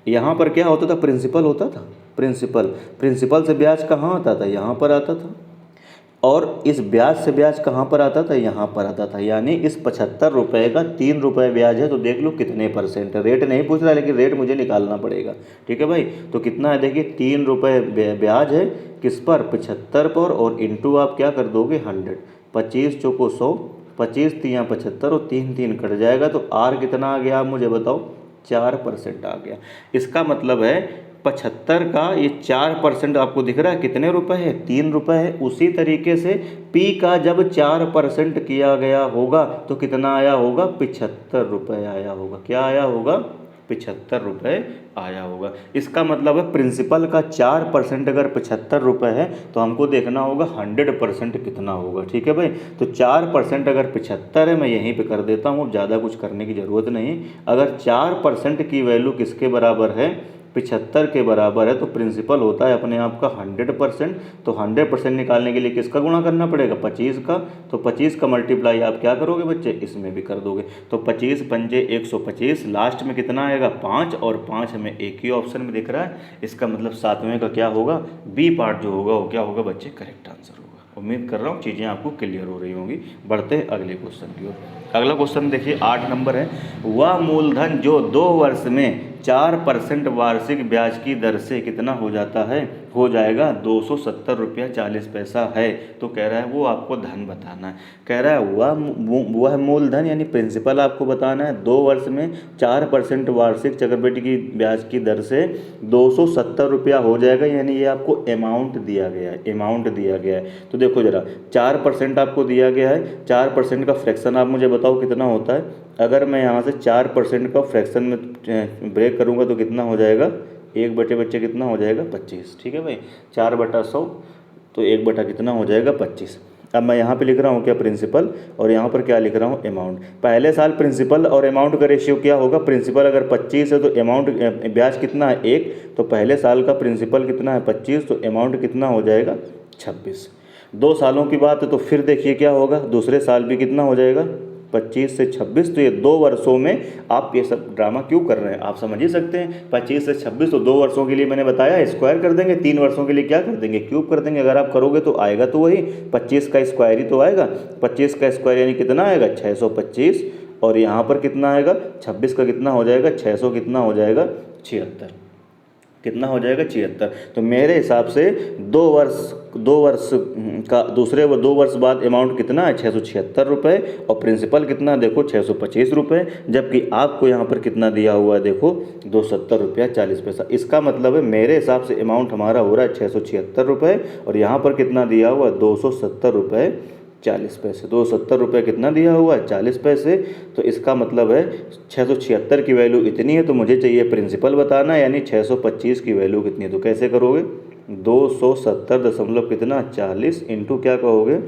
यहाँ पर क्या होता था प्रिंसिपल होता था, प्रिंसिपल से ब्याज कहाँ आता था, यहाँ पर आता था। और इस ब्याज से ब्याज कहाँ पर आता था, यहाँ पर आता था। यानी इस 75 रुपये का 3 रुपये ब्याज है, तो देख लो कितने परसेंट है। रेट नहीं पूछ रहा लेकिन रेट मुझे निकालना पड़ेगा। ठीक है भाई, तो कितना है देखिए 3 रुपये ब्याज है किस पर 75 पर, और इंटू आप क्या कर दोगे 100। 25 चौको 100, 25 तियाँ 75 और 3 3 कट जाएगा, तो R कितना आ गया आप मुझे बताओ 4% आ गया। इसका मतलब है 75 का ये 4% आपको दिख रहा है कितने रुपए है 3 रुपये है। उसी तरीके से P का जब 4% किया गया होगा तो कितना आया होगा 75 रुपये आया होगा। क्या आया होगा 75 रुपये आया होगा। इसका मतलब है प्रिंसिपल का 4% अगर 75 रुपये है तो हमको देखना होगा 100% कितना होगा। ठीक है भाई, तो 4% अगर 75 है, मैं यहीं पे कर देता हूँ, ज़्यादा कुछ करने की ज़रूरत नहीं। अगर 4% की वैल्यू किसके बराबर है 75 के बराबर है, तो प्रिंसिपल होता है अपने आप का 100%। तो 100% निकालने के लिए किसका गुणा करना पड़ेगा 25 का। तो 25 का मल्टीप्लाई आप क्या करोगे बच्चे, इसमें भी कर दोगे। तो 25 पंजे 125, लास्ट में कितना आएगा 5, और 5 हमें एक ही ऑप्शन में दिख रहा है। इसका मतलब 7वें का क्या होगा, B पार्ट जो होगा वो क्या होगा बच्चे, करेक्ट आंसर होगा। उम्मीद कर रहा हूँ चीज़ें आपको क्लियर हो रही होंगी। बढ़ते हैं अगले क्वेश्चन की ओर। अगला क्वेश्चन देखिए 8 नंबर है, वह मूलधन जो 2 वर्ष में 4% वार्षिक ब्याज की दर से कितना हो जाता है, हो जाएगा 270 रुपया 40 पैसा है। तो कह रहा है वो आपको धन बताना है। कह रहा है वह मूलधन यानी प्रिंसिपल आपको बताना है 2 वर्ष में 4% वार्षिक चक्रवृद्धि की ब्याज की दर से 270 रुपया हो जाएगा। यानी ये आपको अमाउंट दिया गया है, अमाउंट दिया गया है। तो देखो जरा 4% आपको दिया गया है, 4% का फ्रैक्शन आप मुझे बताओ कितना होता है। अगर मैं यहाँ से 4% का फ्रैक्शन में ब्रेक करूँगा तो कितना हो जाएगा, 1/बच्चे कितना हो जाएगा 25। ठीक है भाई, 4/100 तो 1/ कितना हो जाएगा 25। अब मैं यहाँ पे लिख रहा हूँ क्या प्रिंसिपल, और यहाँ पर क्या लिख रहा हूँ अमाउंट। पहले साल प्रिंसिपल और अमाउंट का रेशियो क्या होगा, प्रिंसिपल अगर 25 है तो अमाउंट ब्याज कितना है 1, तो पहले साल का प्रिंसिपल कितना है 25, तो अमाउंट कितना हो जाएगा 26। 2 सालों की बात है तो फिर देखिए क्या होगा, दूसरे साल भी कितना हो जाएगा 25 से 26। तो ये 2 वर्षों में आप ये सब ड्रामा क्यों कर रहे हैं, आप समझ ही सकते हैं। 25 से 26 तो 2 वर्षों के लिए मैंने बताया स्क्वायर कर देंगे, 3 वर्षों के लिए क्या कर देंगे क्यूब कर देंगे। अगर आप करोगे तो आएगा तो वही 25 का स्क्वायर ही तो आएगा। 25 का स्क्वायर यानी कितना आएगा 625, और यहाँ पर कितना आएगा 26 का कितना हो जाएगा 600 कितना हो जाएगा 76, कितना हो जाएगा 76। तो मेरे हिसाब से 2 वर्ष का दूसरे 2 वर्ष बाद अमाउंट कितना है 676 रुपये, और प्रिंसिपल कितना देखो 625 रुपये, जबकि आपको यहाँ पर कितना दिया हुआ है देखो 270 रुपया 40 पैसा। इसका मतलब है मेरे हिसाब से अमाउंट हमारा हो रहा है 676 रुपये, और यहाँ पर कितना दिया हुआ है 270 रुपये 40 पैसे। 270 रुपये कितना दिया हुआ है 40 पैसे। तो इसका मतलब है 676 की वैल्यू इतनी है, तो मुझे चाहिए प्रिंसिपल बताना, यानी 625 की वैल्यू कितनी है। तो कैसे करोगे 270 दशमलव कितना 40 इंटू क्या कहोगे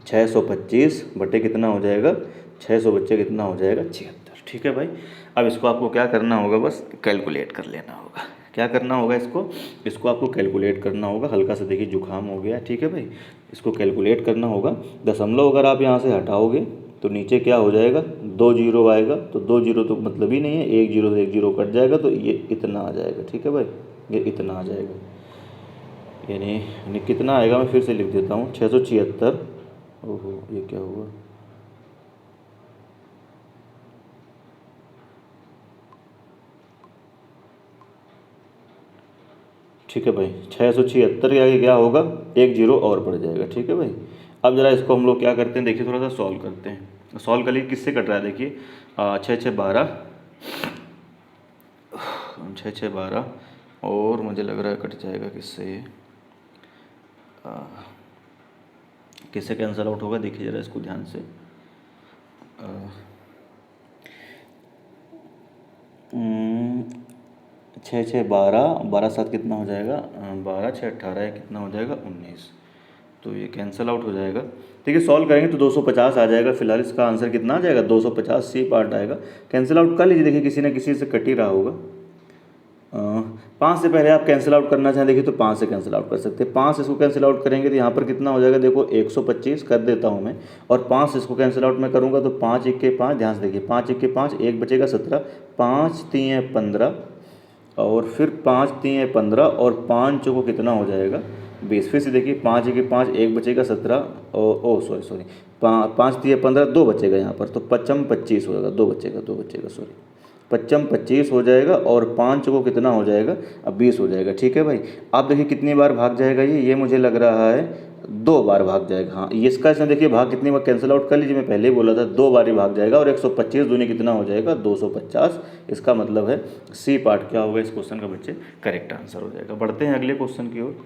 625 बटे कितना हो जाएगा 600 बच्चे कितना हो जाएगा 76। ठीक है भाई, अब इसको आपको क्या करना होगा, बस कैलकुलेट कर लेना होगा। क्या करना होगा इसको आपको कैलकुलेट करना होगा। हल्का सा देखिए जुकाम हो गया, ठीक है भाई, इसको कैलकुलेट करना होगा। दशमलव अगर आप यहाँ से हटाओगे तो नीचे क्या हो जाएगा 2 जीरो आएगा, तो 2 जीरो तो मतलब ही नहीं है, 1 जीरो से 1 जीरो कट जाएगा, तो ये इतना आ जाएगा। ठीक है भाई, ये इतना आ जाएगा, यानी कितना आएगा, मैं फिर से लिख देता हूँ 676। ओहो ये क्या हुआ, ठीक है भाई, 676 के आगे क्या होगा, एक जीरो और बढ़ जाएगा। ठीक है भाई, अब जरा इसको हम लोग क्या करते हैं, देखिए थोड़ा सा सॉल्व करते हैं। सॉल्व कर लिए, किससे कट रहा है देखिए, 6 6 12, 6 6 12, और मुझे लग रहा है कट जाएगा किससे ये, किससे कैंसिल आउट होगा, देखिए ज़रा इसको ध्यान से। 6 6 12, 12 7 कितना हो जाएगा, 12 6 18, कितना हो जाएगा 19, तो ये कैंसिल आउट हो जाएगा। ठीक है, सॉल्व करेंगे तो 250 आ जाएगा। फिलहाल इसका आंसर कितना आ जाएगा, 250 सी पार्ट आएगा। कैंसिल आउट कर लीजिए, देखिए किसी ना किसी से कट ही रहा होगा। 5 से पहले आप कैंसिल आउट करना चाहें देखिए तो 5 से कैंसिल आउट कर सकते हैं। 5 इसको कैंसिल आउट करेंगे तो यहाँ पर कितना हो जाएगा, देखो 125 कर देता हूँ मैं, और 5 इसको कैंसिल आउट मैं करूँगा तो 5 1 5, ध्यान से देखिए 5 1 5, एक बचेगा 17, 5 3 15, और फिर 5 3 15, और 5 को कितना हो जाएगा 20। फिर से देखिए 5 1 5, एक बचेगा 17, सॉरी 5 3 15, 2 बचेगा यहाँ पर, तो 55 25 हो जाएगा, 2 बचेगा सॉरी, 55 25 हो जाएगा, और 5 को कितना हो जाएगा, अब 20 हो जाएगा। ठीक है भाई, आप देखिए कितनी बार भाग जाएगा ये मुझे लग रहा है 2 बार भाग जाएगा। हाँ, इसका इसमें देखिए भाग कितनी बार, कैंसिल आउट कर लीजिए, मैं पहले ही बोला था 2 बार ही भाग जाएगा, और 125 दूनी कितना हो जाएगा 250। इसका मतलब है सी पार्ट क्या होगा इस क्वेश्चन का बच्चे, करेक्ट आंसर हो जाएगा। बढ़ते हैं अगले क्वेश्चन की ओर।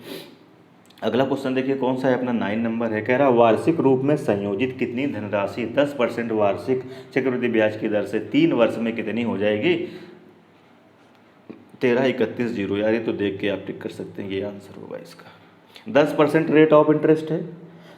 अगला क्वेश्चन देखिए कौन सा है, अपना 9 नंबर है। कह रहा वार्षिक रूप में संयोजित कितनी धनराशि 10% वार्षिक चक्रवृद्धि ब्याज की दर से 3 वर्ष में कितनी हो जाएगी, 1331 यार, ये तो देख के आप टिक कर सकते हैं, ये आंसर होगा इसका। 10% रेट ऑफ इंटरेस्ट है,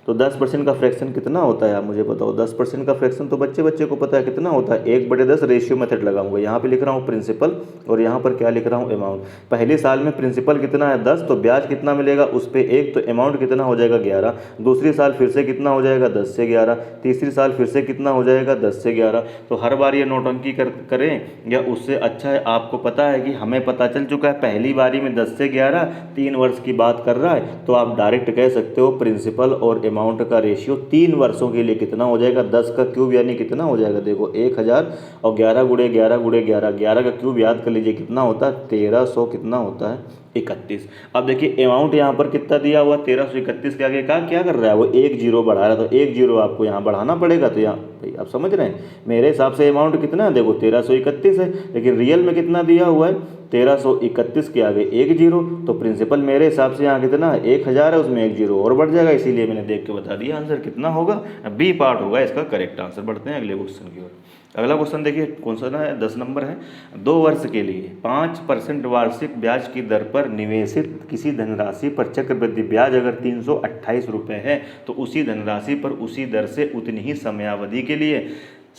तो 10% का फ्रैक्शन कितना होता है आप मुझे बताओ। 10% का फ्रैक्शन तो बच्चे को पता है कितना होता है, 1/10 रेशियो मेथड लगाऊंगा। यहाँ पे लिख रहा हूँ प्रिंसिपल, और यहाँ पर क्या लिख रहा हूँ, अमाउंट। पहले साल में प्रिंसिपल कितना है 10, तो ब्याज कितना मिलेगा उस पर 1, तो अमाउंट कितना हो जाएगा 11। दूसरी साल फिर से कितना हो जाएगा 10 से 11, तीसरी साल फिर से कितना हो जाएगा 10 से 11। तो हर बार ये नोटंकी करें या उससे अच्छा है, आपको पता है कि हमें पता चल चुका है पहली बारी में 10 से 11 3 वर्ष की बात कर रहा है, तो आप डायरेक्ट कह सकते हो प्रिंसिपल और अमाउंट का रेशियो 3 वर्षों के लिए कितना हो जाएगा, 10 का क्यूब यानी कितना हो जाएगा, देखो 1000, और 11 गुणे 11 गुणे 11, 11 का क्यूब याद कर लीजिए कितना होता है 1300, कितना होता है 31। अब देखिए अमाउंट यहाँ पर कितना दिया हुआ 1331 के आगे क्या कर रहा है वो, 1 जीरो बढ़ा रहा है, तो 1 जीरो आपको यहाँ बढ़ाना पड़ेगा। तो यहाँ भाई आप समझ रहे हैं, मेरे हिसाब से अमाउंट कितना है, देखो 1331 है, लेकिन रियल में कितना दिया हुआ है 1331 के आगे 1 जीरो, तो प्रिंसिपल मेरे हिसाब से यहाँ कितना है 1000 है, उसमें 1 जीरो और बढ़ जाएगा, इसीलिए मैंने देख के बता दिया आंसर कितना होगा, बी पार्ट होगा इसका करेक्ट आंसर। बढ़ते हैं अगले क्वेश्चन की ओर। अगला क्वेश्चन देखिए कौन सा है, 10 नंबर है। 2 वर्ष के लिए 5% वार्षिक ब्याज की दर पर निवेशित किसी धनराशि पर चक्रवृद्धि ब्याज अगर 328 रुपये है, तो उसी धनराशि पर उसी दर से उतनी ही समयावधि के लिए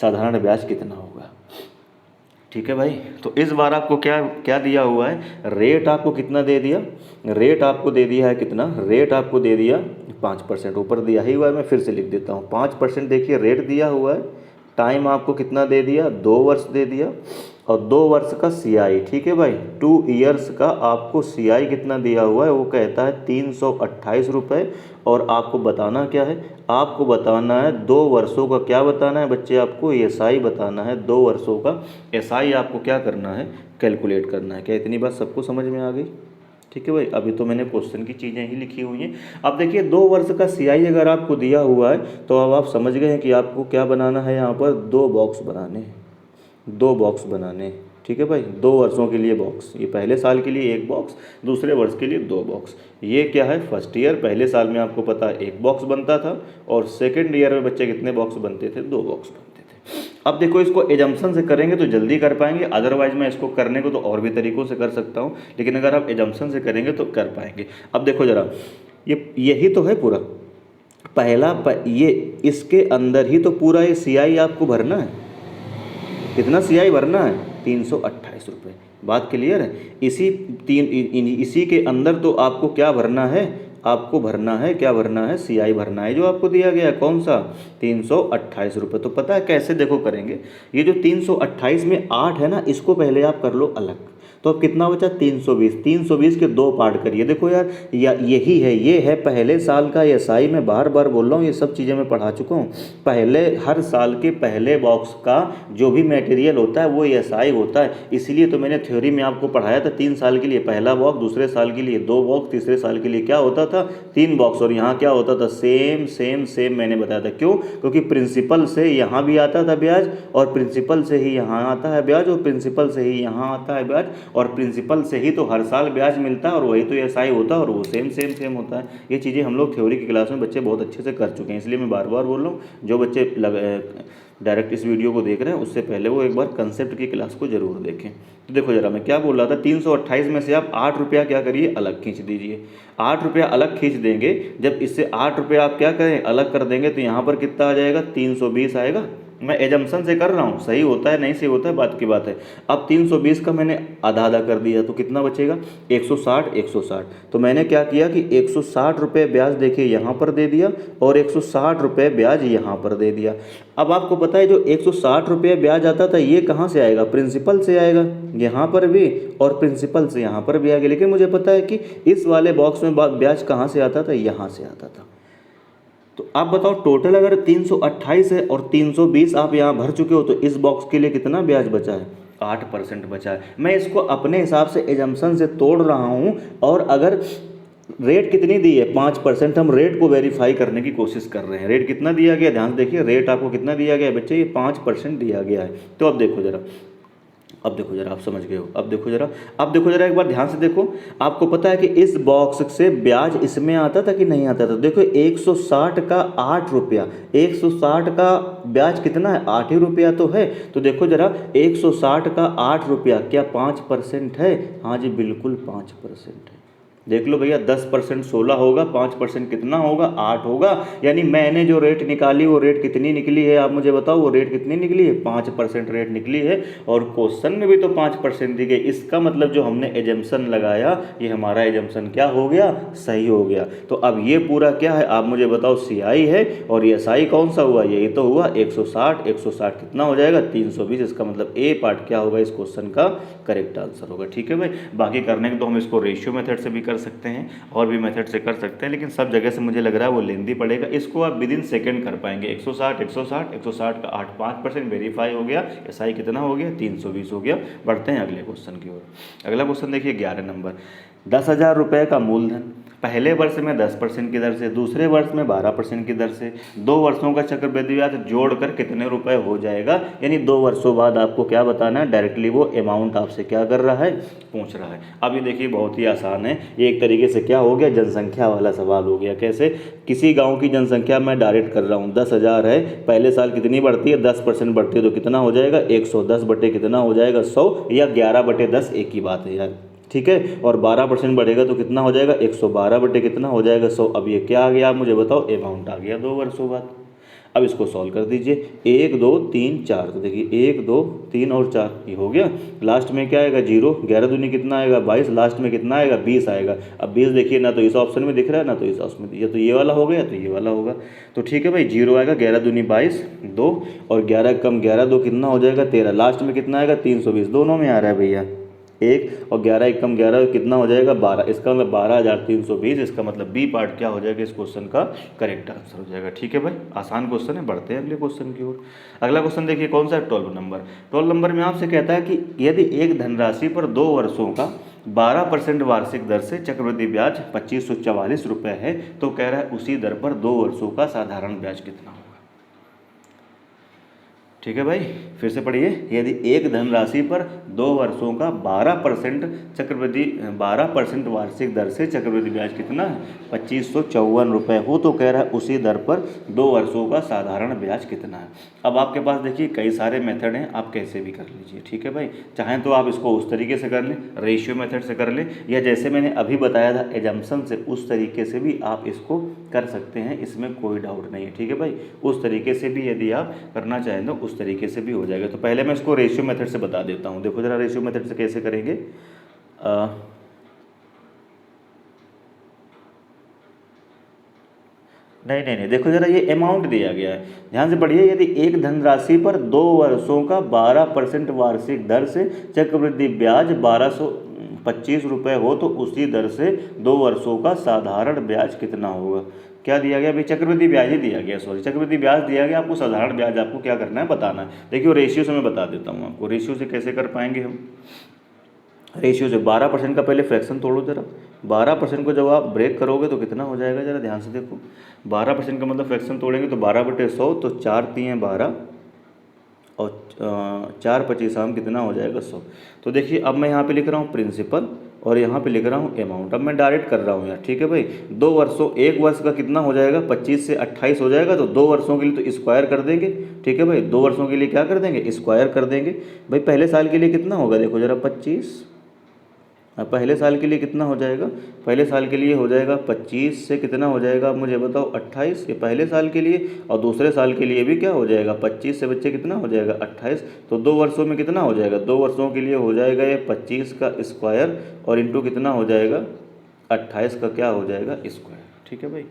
साधारण ब्याज कितना होगा। ठीक है भाई, तो इस बार आपको क्या क्या दिया हुआ है, रेट आपको कितना दे दिया, रेट आपको दे दिया है कितना, रेट आपको दे दिया 5%, ऊपर दिया ही हुआ है, मैं फिर से लिख देता हूँ 5% देखिए रेट दिया हुआ है। टाइम आपको कितना दे दिया 2 वर्ष दे दिया, और 2 वर्ष का CI। ठीक है भाई, 2 ईयर्स का आपको CI कितना दिया हुआ है, वो कहता है 328 रुपये। और आपको बताना क्या है, आपको बताना है 2 वर्षों का क्या बताना है बच्चे, आपको SI बताना है। 2 वर्षों का SI आपको क्या करना है, कैलकुलेट करना है। क्या इतनी बात सबको समझ में आ गई। ठीक है भाई, अभी तो मैंने क्वेश्चन की चीज़ें ही लिखी हुई हैं। अब देखिए 2 वर्ष का CI अगर आपको दिया हुआ है, तो अब आप समझ गए हैं कि आपको क्या बनाना है, यहाँ पर 2 बॉक्स बनाने हैं, 2 बॉक्स बनाने हैं। ठीक है भाई, 2 वर्षों के लिए बॉक्स, ये पहले साल के लिए 1 बॉक्स, दूसरे वर्ष के लिए 2 बॉक्स। ये क्या है फर्स्ट ईयर, पहले साल में आपको पता है 1 बॉक्स बनता था, और सेकेंड ईयर में बच्चे कितने बॉक्स बनते थे, 2 बॉक्स बनते थे। अब देखो इसको एजम्पशन से करेंगे तो जल्दी कर पाएंगे, अदरवाइज मैं इसको करने को तो और भी तरीक़ों से कर सकता हूँ, लेकिन अगर आप एजम्पशन से करेंगे तो कर पाएंगे। अब देखो ज़रा, यही तो है पूरा पहला ये इसके अंदर ही तो पूरा ये CI आपको भरना है। कितना CI भरना है 328 रुपये, बात क्लियर है। इसी के अंदर तो आपको क्या भरना है, आपको भरना है क्या भरना है, CI भरना है, जो आपको दिया गया कौन सा 328 रुपये। तो पता है कैसे देखो करेंगे, ये जो 328 में 8 है ना, इसको पहले आप कर लो अलग। तो तो अब कितना बचा 320। 320 के दो पार्ट करिए। देखो यार यही है, ये है पहले साल का एसआई। मैं बार बार बोल रहा हूँ, ये सब चीज़ें मैं पढ़ा चुका हूँ। पहले हर साल के पहले बॉक्स का जो भी मटेरियल होता है वो एसआई होता है। इसलिए तो मैंने थ्योरी में आपको पढ़ाया था 3 साल के लिए पहला बॉक्स, दूसरे साल के लिए 2 बॉक्स, तीसरे साल के लिए क्या होता था 3 बॉक्स। और यहाँ क्या होता था सेम सेम सेम मैंने बताया था। क्यों? क्योंकि प्रिंसिपल से यहाँ भी आता था ब्याज, और प्रिंसिपल से ही यहाँ आता है ब्याज, और प्रिंसिपल से ही यहाँ आता है ब्याज, और प्रिंसिपल से ही तो हर साल ब्याज मिलता है, और वही तो एसआई होता है, और वो सेम सेम सेम होता है। ये चीज़ें हम लोग थ्योरी की क्लास में बच्चे बहुत अच्छे से कर चुके हैं। इसलिए मैं बार बार बोल रहा हूँ, जो बच्चे डायरेक्ट इस वीडियो को देख रहे हैं उससे पहले वो एक बार कंसेप्ट की क्लास को जरूर देखें। तो देखो जरा मैं क्या बोल रहा था, 328 में से आप 8 रुपया क्या करिए अलग खींच दीजिए। 8 रुपया अलग खींच देंगे, जब इससे 8 रुपया आप क्या करें अलग कर देंगे तो यहाँ पर कितना आ जाएगा 320 आएगा। मैं एजम्पशन से कर रहा हूँ, सही होता है नहीं सही होता है बात की बात है। अब 320 का मैंने आधा आधा कर दिया तो कितना बचेगा 160। 160 तो मैंने क्या किया कि 160 रुपये ब्याज देखिए यहाँ पर दे दिया, और 160 रुपये ब्याज यहाँ पर दे दिया। अब आपको पता है जो 160 रुपये ब्याज आता था ये कहाँ से आएगा, प्रिंसिपल से आएगा यहाँ पर भी, और प्रिंसिपल से यहाँ पर भी आएगा। लेकिन मुझे पता है कि इस वाले बॉक्स में ब्याज कहाँ से आता था, यहाँ से आता था। तो आप बताओ टोटल अगर 328 है और 320 आप यहाँ भर चुके हो, तो इस बॉक्स के लिए कितना ब्याज बचा है 8% बचा है। मैं इसको अपने हिसाब से एजम्पशन से तोड़ रहा हूँ, और अगर रेट कितनी दी है 5%, हम रेट को वेरीफाई करने की कोशिश कर रहे हैं। रेट कितना दिया गया, ध्यान से देखिए, रेट आपको कितना दिया गया है बच्चे, ये 5% दिया गया है। तो अब देखो जरा, अब देखो जरा, आप समझ गए हो। अब देखो जरा एक बार ध्यान से देखो। आपको पता है कि इस बॉक्स से ब्याज इसमें आता था कि नहीं आता था। देखो 160 का 8 रुपया, 160 का ब्याज कितना है 8 ही रुपया तो है। तो देखो जरा 160 का 8 रुपया क्या 5% है? हाँ जी बिल्कुल 5% है। देख लो भैया 10% 16 होगा, 5% कितना होगा 8 होगा। यानी मैंने जो रेट निकाली वो रेट कितनी निकली है, आप मुझे बताओ वो रेट कितनी निकली है 5% रेट निकली है। और क्वेश्चन में भी तो 5% दी गई। इसका मतलब जो हमने एजम्पशन लगाया ये हमारा एजम्पशन क्या हो गया, सही हो गया। तो अब ये पूरा क्या है आप मुझे बताओ, सीआई है, और ये एसआई कौन सा हुआ, यही तो हुआ 160। 160 कितना हो जाएगा 320। इसका मतलब ए पार्ट क्या होगा इस क्वेश्चन का करेक्ट आंसर होगा। ठीक है भाई, बाकी करने के तो हम इसको रेशियो मेथड से भी कर सकते हैं और भी मेथड से कर सकते हैं, लेकिन सब जगह से मुझे लग रहा है वो लेंदी पड़ेगा। इसको आप विद इन सेकेंड कर पाएंगे। 160 160 160 का 8 5% वेरीफाई हो गया। एसआई कितना हो गया 320 हो गया। बढ़ते हैं अगले क्वेश्चन की ओर। अगला क्वेश्चन देखिए 11 नंबर। 10,000 रुपये का मूलधन पहले वर्ष में 10% की दर से, दूसरे वर्ष में 12% की दर से 2 वर्षों का चक्रवृद्धि ब्याज जोड़कर कितने रुपए हो जाएगा। यानी 2 वर्षों बाद आपको क्या बताना है, डायरेक्टली वो अमाउंट आपसे क्या कर रहा है, पूछ रहा है। अब ये देखिए बहुत ही आसान है, ये एक तरीके से क्या हो गया जनसंख्या वाला सवाल हो गया। कैसे, किसी गाँव की जनसंख्या मैं डायरेक्ट कर रहा हूँ, 10,000 है, पहले साल कितनी बढ़ती है 10% बढ़ती है, तो कितना हो जाएगा 110 बटे कितना हो जाएगा 100, या 11/10 एक ही बात है यार। ठीक है, और 12% बढ़ेगा तो कितना हो जाएगा 112 बटे कितना हो जाएगा 100। अब ये क्या आ गया आप मुझे बताओ, अमाउंट आ गया 2 वर्षों बाद। अब इसको सॉल्व कर दीजिए, 1 2 3 4, तो देखिए 1 2 3 और 4 ये हो गया। लास्ट में क्या आएगा 0, 11 दूनी कितना आएगा 22, लास्ट में कितना आएगा 20 आएगा। अब 20 देखिए ना तो इस ऑप्शन में दिख रहा है ना तो इस ऑप्शन में, या तो ये वाला हो गया तो ये वाला होगा। तो ठीक है भाई 0 आएगा, 11 दूनी 22 2, और 11 कम 11 2 कितना हो जाएगा 13, लास्ट में कितना आएगा 320, दोनों में आ रहा है भैया 1, और 11 1 कम 11 कितना हो जाएगा 12, इसका मतलब 12,320। इसका मतलब बी पार्ट क्या हो जाएगा इस क्वेश्चन का करेक्ट आंसर हो जाएगा। ठीक है भाई, आसान क्वेश्चन है। बढ़ते हैं अगले क्वेश्चन की ओर। अगला क्वेश्चन देखिए कौन सा है 12 नंबर। 12 नंबर में आपसे कहता है कि यदि एक धनराशि पर 2 वर्षों का 12% वार्षिक दर से चक्रवृद्धि ब्याज 2544 रुपये है, तो कह रहा है उसी दर पर 2 वर्षों का साधारण ब्याज कितना होगा। ठीक है भाई, फिर से पढ़िए। यदि एक धनराशि पर 2 वर्षों का 12% वार्षिक दर से चक्रवृद्धि ब्याज कितना है 2554 रुपये हो, तो कह रहा है उसी दर पर 2 वर्षों का साधारण ब्याज कितना है। अब आपके पास देखिए कई सारे मेथड हैं, आप कैसे भी कर लीजिए। ठीक है भाई, चाहें तो आप इसको उस तरीके से कर लें, रेशियो मेथड से कर लें, या जैसे मैंने अभी बताया था एजम्पशन से, उस तरीके से भी आप इसको कर सकते हैं, इसमें कोई डाउट नहीं है। ठीक है भाई, उस तरीके से भी यदि आप करना चाहें तो उस तरीके से भी हो जाएगा। तो पहले मैं इसको रेशियो मेथड से बता देता हूँ। देखो जरा रेशियो मेथड से कैसे करेंगे। नहीं नहीं नहीं, देखो जरा, ये अमाउंट दिया गया है, ध्यान से पढ़िए। यदि एक धनराशि पर 2 वर्षों का 12% वार्षिक दर से चक्रवृद्धि ब्याज 1225 रुपये हो तो उसी दर से 2 वर्षों का साधारण ब्याज कितना होगा। क्या दिया गया भाई, चक्रवृद्धि ब्याज ही दिया गया, सॉरी चक्रवृद्धि ब्याज दिया गया, आपको साधारण ब्याज आपको क्या करना है, बताना है। देखिए रेशियो से मैं बता देता हूँ आपको, रेशियो से कैसे कर पाएंगे हम। रेशियो से 12% का पहले फ्रैक्शन तोड़ो जरा, 12% को जब आप ब्रेक करोगे तो कितना हो जाएगा, जरा ध्यान से देखो। 12% का मतलब फ्रैक्शन तोड़ेंगे तो 12/100, तो 4 3 12 और 4 25 आम कितना हो जाएगा 100। तो देखिए अब मैं यहाँ पे लिख रहा हूँ प्रिंसिपल और यहाँ पे लिख रहा हूँ अमाउंट। अब मैं डायरेक्ट कर रहा हूँ यार, ठीक है भाई। 2 वर्षों, 1 वर्ष का कितना हो जाएगा, 25 से 28 हो जाएगा, तो 2 वर्षों के लिए तो स्क्वायर कर देंगे, ठीक है भाई। 2 वर्षों के लिए क्या कर देंगे, स्क्वायर कर देंगे भाई। पहले साल के लिए कितना होगा, देखो जरा 25, पहले साल के लिए कितना हो जाएगा, पहले साल के लिए हो जाएगा 25 से कितना हो जाएगा, आप मुझे बताओ 28, ये पहले साल के लिए। और दूसरे साल के लिए भी क्या हो जाएगा, 25 से बच्चे कितना हो जाएगा 28, तो 2 वर्षों में कितना हो जाएगा, 2 वर्षों के लिए हो जाएगा ये 25 का स्क्वायर और इंटू कितना हो जाएगा 28 का क्या हो जाएगा स्क्वायर, ठीक है भाई।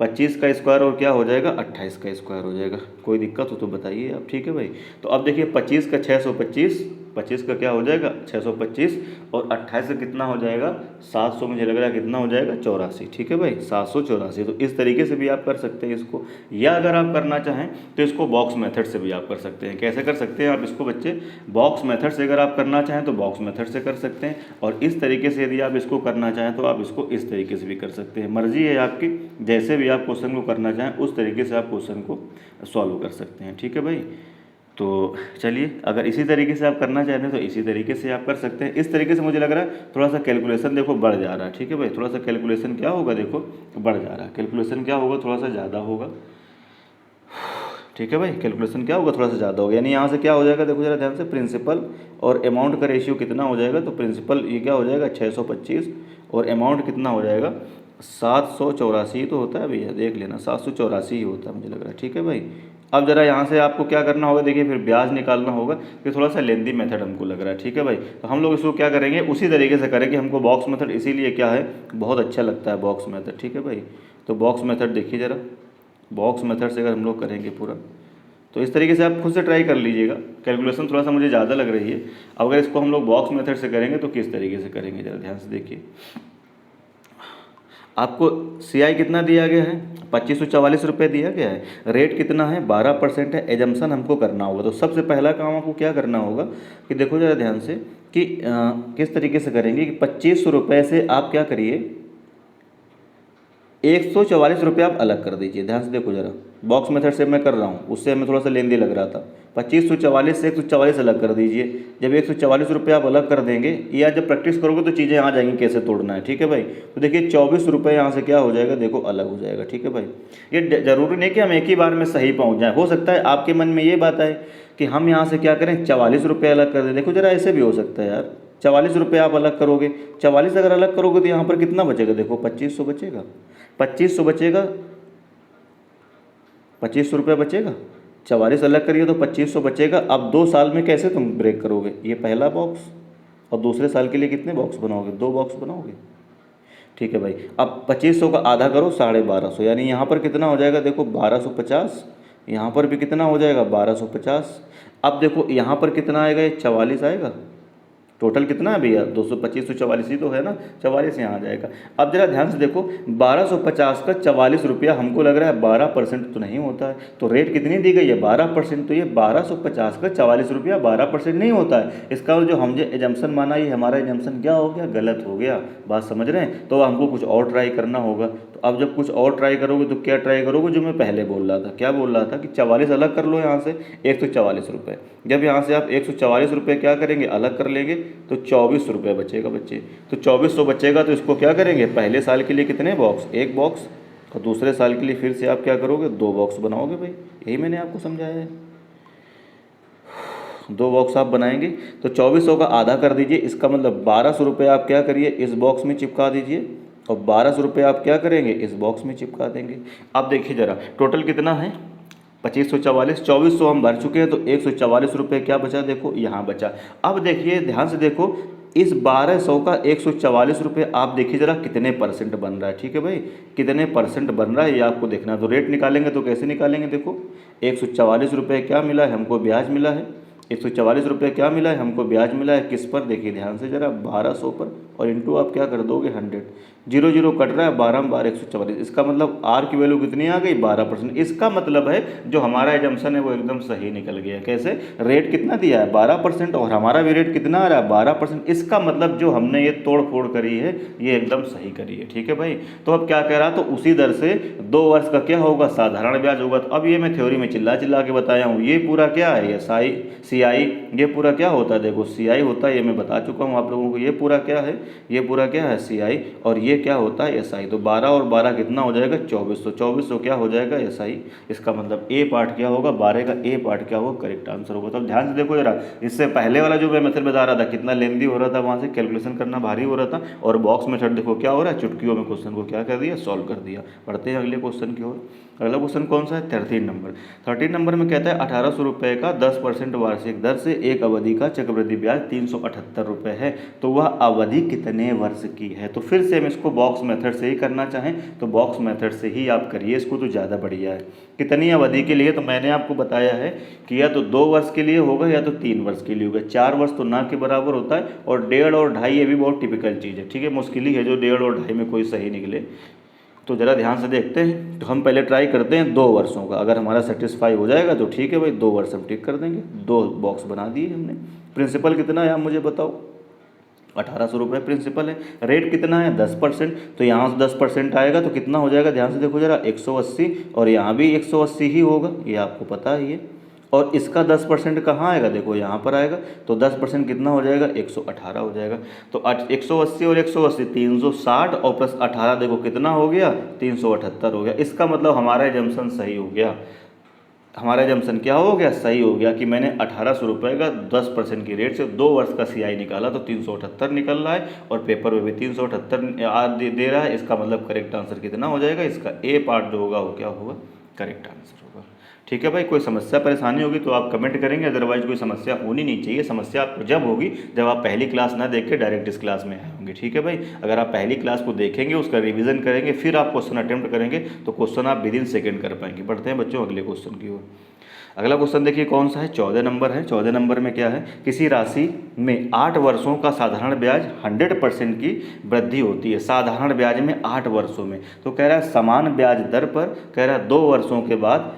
25 का स्क्वायर और क्या हो जाएगा 28 का स्क्वायर हो जाएगा। कोई दिक्कत हो तो बताइए आप, ठीक है भाई। तो अब देखिए 25 का 625, 25 का क्या हो जाएगा 625 और 28 का कितना हो जाएगा 700, मुझे लग रहा है कितना हो जाएगा 84, ठीक है भाई 784। तो इस तरीके से भी आप कर सकते हैं इसको, या अगर आप करना चाहें तो इसको बॉक्स मेथड से भी आप कर सकते हैं। कैसे कर सकते हैं आप इसको बच्चे, बॉक्स मेथड से अगर आप करना चाहें तो बॉक्स मेथड से कर सकते हैं, और इस तरीके से यदि आप इसको करना चाहें तो आप इसको इस तरीके से भी कर सकते हैं। मर्जी है आपकी, जैसे भी आप क्वेश्चन को करना चाहें उस तरीके से आप क्वेश्चन को सॉल्व कर सकते हैं, ठीक है भाई। तो चलिए, अगर इसी तरीके से आप करना चाहते हैं तो इसी तरीके से आप कर सकते हैं। इस तरीके से मुझे लग रहा है थोड़ा सा कैलकुलेशन देखो बढ़ जा रहा है, ठीक है भाई। थोड़ा सा कैलकुलेशन क्या होगा, देखो बढ़ जा रहा है, कैलकुलेशन क्या होगा थोड़ा सा ज़्यादा होगा, ठीक है भाई। कैलकुलेशन क्या होगा थोड़ा सा ज़्यादा होगा, यानी यहाँ से क्या हो जाएगा, देखो जरा ध्यान से, प्रिंसिपल और अमाउंट का रेशियो कितना हो जाएगा, तो प्रिंसिपल ये क्या हो जाएगा 625 और अमाउंट कितना हो जाएगा 784 तो होता है भैया, देख लेना 784 ही होता है मुझे लग रहा है, ठीक है भाई। अब जरा यहाँ से आपको क्या करना होगा, देखिए फिर ब्याज निकालना होगा, ये थोड़ा सा लेंदी मेथड हमको लग रहा है, ठीक है भाई। तो हम लोग इसको क्या करेंगे, उसी तरीके से करेंगे। हमको बॉक्स मेथड इसीलिए क्या है, बहुत अच्छा लगता है बॉक्स मेथड, ठीक है भाई। तो बॉक्स मेथड देखिए जरा, बॉक्स मेथड से अगर हम लोग करेंगे पूरा, तो इस तरीके से आप खुद से ट्राई कर लीजिएगा। कैलकुलेशन थोड़ा सा मुझे ज़्यादा लग रही है। अब अगर इसको हम लोग बॉक्स मेथड से करेंगे तो किस तरीके से करेंगे, जरा ध्यान से देखिए। आपको CI कितना दिया गया है, 2544 रुपये दिया गया है। रेट कितना है, 12% है। एजम्पशन हमको करना होगा, तो सबसे पहला काम आपको क्या करना होगा कि देखो जरा ध्यान से कि किस तरीके से करेंगे कि 2500 रुपये से आप क्या करिए, 144 रुपये आप अलग कर दीजिए। ध्यान से देखो जरा, बॉक्स मेथड से मैं कर रहा हूँ, उससे हमें थोड़ा सा लेंदी लग रहा था। 2544 से 144 अलग कर दीजिए। जब 144 रुपये आप अलग कर देंगे, या जब प्रैक्टिस करोगे तो चीज़ें आ जाएंगी कैसे तोड़ना है, ठीक है भाई। तो देखिए 24 रुपये यहाँ से क्या हो जाएगा, देखो अलग हो जाएगा, ठीक है भाई। ये ज़रूरी नहीं कि हम एक ही बार में सही पहुँच जाएँ, हो सकता है आपके मन में ये बात आए कि हम यहाँ से क्या करें 44 रुपये अलग कर दें। देखो जरा ऐसे भी हो सकता है यार, 44 रुपये आप अलग करोगे, 44 अगर अलग करोगे तो यहाँ पर कितना बचेगा, देखो 2500 बचेगा, 2500 बचेगा, 2500 रुपये बचेगा। 44 अलग करिए तो 2500 बचेगा। अब 2 साल में कैसे तुम ब्रेक करोगे, ये पहला बॉक्स, और दूसरे साल के लिए कितने बॉक्स बनाओगे, 2 बॉक्स बनाओगे, ठीक है भाई। अब 2500 का आधा करो 1250, यानी यहाँ पर कितना हो जाएगा, देखो 1250, यहाँ पर भी कितना हो जाएगा 1250। अब देखो यहाँ पर कितना आएगा, ये 44 आएगा। टोटल कितना है भैया 225 तो 44 ही तो है ना, 44 यहाँ आ जाएगा। अब जरा ध्यान से देखो, 1250 का 44 रुपया हमको लग रहा है 12% तो नहीं होता है। तो रेट कितनी दी गई है 12%, तो ये 1250 का 44 रुपया 12% नहीं होता है। इसका जो हमने एजम्पशन माना, ये हमारा एजम्पशन क्या हो गया, गलत हो गया। बात समझ रहे हैं। तो हमको कुछ और ट्राई करना होगा। तो अब जब कुछ और ट्राई करोगे तो क्या ट्राई करोगे, जो मैं पहले बोल रहा था, क्या बोल रहा था कि 44 अलग कर लो यहाँ से 144 रुपये। जब यहाँ से आप 144 रुपये क्या करेंगे, अलग कर लेंगे, तो 24 रुपये बचेगा बच्चे। तो 2400 बचेगा, तो इसको क्या करेंगे, पहले साल के लिए कितने बॉक्स, 1 बॉक्स, और दूसरे साल के लिए फिर से आप क्या करोगे, 2 बॉक्स बनाओगे भाई। यही मैंने आपको समझाया है, 2 बॉक्स आप बनाएंगे। तो 2400 का आधा कर दीजिए, इसका मतलब 1200 रुपये आप क्या करिए, इस बॉक्स में चिपका दीजिए, और 1200 रुपये आप क्या करेंगे, इस बॉक्स में चिपका देंगे। अब देखिए ज़रा, टोटल कितना है 2544, 2400 हम भर चुके हैं, तो 144 रुपये क्या बचा, देखो यहाँ बचा। अब देखिए ध्यान से देखो, इस 1200 का 144 रुपये आप देखिए ज़रा कितने परसेंट बन रहा है। ठीक है भाई, कितने परसेंट बन रहा है ये आपको देखना है। तो रेट निकालेंगे तो कैसे निकालेंगे, देखो 144 रुपये क्या मिला है हमको, ब्याज मिला है। 144 रुपये क्या मिला है हमको, ब्याज मिला है। किस पर, देखिए ध्यान से ज़रा, 1200 पर, और इंटू आप क्या कर दोगे 100, 0 0 कट रहा है, 12 12 144। इसका मतलब आर की वैल्यू कितनी आ गई, 12%। इसका मतलब है जो हमारा एजम्पशन है वो एकदम सही निकल गया। कैसे, रेट कितना दिया है 12% और हमारा भी रेट कितना आ रहा है 12%। इसका मतलब जो हमने ये तोड़ फोड़ करी है ये एकदम सही करी है। ठीक है भाई, तो अब क्या कह रहा, तो उसी दर से 2 वर्ष का क्या होगा, साधारण ब्याज होगा। तो अब ये मैं थ्योरी में चिल्ला चिल्ला के बताया हूँ, ये पूरा क्या है, ये सी आई, ये पूरा क्या होता है, देखो सी आई होता है, ये मैं बता चुका हूँ आप लोगों को। ये पूरा क्या है, ये पूरा क्या है सी आई, और ये क्या होता है एस आई। तो 12 और 12 कितना हो जाएगा 24, तो 24 क्या हो जाएगा एस आई। इसका मतलब ए पार्ट क्या होगा, 12 का ए पार्ट क्या होगा, करेक्ट आंसर होगा। तो ध्यान से देखो जरा, इससे पहले वाला जो मैं मेथड बता रहा था कितना लेंदी हो रहा था, वहाँ से कैलकुलेशन करना भारी हो रहा था, और बॉक्स मेथड देखो क्या हो रहा है, चुटकियों में क्वेश्चन को क्या कर दिया, सॉल्व कर दिया। पढ़ते हैं अगले क्वेश्चन की ओर। अगला क्वेश्चन कौन सा है, 13 नंबर। 13 नंबर में कहता है 1800 रुपये का 10% वार्षिक दर से एक अवधि का चक्रवृद्धि ब्याज 378 रुपये है, तो वह अवधि कितने वर्ष की है। तो फिर से हम इसको बॉक्स मेथड से ही करना चाहें तो बॉक्स मेथड से ही आप करिए इसको, तो ज़्यादा बढ़िया है। कितनी अवधि के लिए, तो मैंने आपको बताया है कि या तो 2 वर्ष के लिए होगा या तो 3 वर्ष के लिए होगा। 4 वर्ष तो ना के बराबर होता है, और 1.5 और 2.5 ये भी बहुत टिपिकल चीज़ है। ठीक है, मुश्किल ही है जो 1.5 और 2.5 में कोई सही निकले। तो ज़रा ध्यान से देखते हैं। तो हम पहले ट्राई करते हैं 2 वर्षों का, अगर हमारा सेटिस्फाई हो जाएगा तो ठीक है भाई, 2 वर्ष हम टिक कर देंगे। 2 बॉक्स बना दिए हमने। प्रिंसिपल कितना है आप मुझे बताओ, 1800 रुपये प्रिंसिपल है। रेट कितना है 10%, तो यहाँ से 10% आएगा तो कितना हो जाएगा, ध्यान से देखो जरा, 180, और यहाँ भी 180 ही होगा, ये आपको पता ही है। और इसका 10% कहाँ आएगा, देखो यहाँ पर आएगा, तो 10% कितना हो जाएगा, 118 हो जाएगा। तो 180 और 180 360, और प्लस 18 देखो कितना हो गया, 378 हो गया। इसका मतलब हमारा एजम्पशन सही हो गया। हमारा एजम्पशन क्या हो गया, सही हो गया, कि मैंने 1800 रुपये का 10% की रेट से 2 वर्ष का सीआई निकाला तो 378 निकल रहा है, और पेपर में भी 378 दे रहा है। इसका मतलब करेक्ट आंसर कितना हो जाएगा, इसका ए पार्ट जो होगा वो क्या होगा, करेक्ट आंसर होगा। ठीक है भाई, कोई समस्या परेशानी होगी तो आप कमेंट करेंगे, अदरवाइज कोई समस्या होनी नहीं चाहिए। समस्या आपको जब होगी जब आप पहली क्लास ना देख के डायरेक्ट इस क्लास में आए होंगे। ठीक है भाई, अगर आप पहली क्लास को देखेंगे, उसका रिवीजन करेंगे, फिर आप क्वेश्चन अटेम्प्ट करेंगे तो क्वेश्चन आप विदिन सेकंड कर पाएंगे। बढ़ते हैं बच्चों अगले क्वेश्चन की ओर। अगला क्वेश्चन देखिए कौन सा है, 14 नंबर है। 14 नंबर में क्या है, किसी राशि में 8 वर्षों का साधारण ब्याज 100% की वृद्धि होती है। साधारण ब्याज में 8 वर्षों में, तो कह रहा है समान ब्याज दर पर, कह रहा है 2 वर्षों के बाद।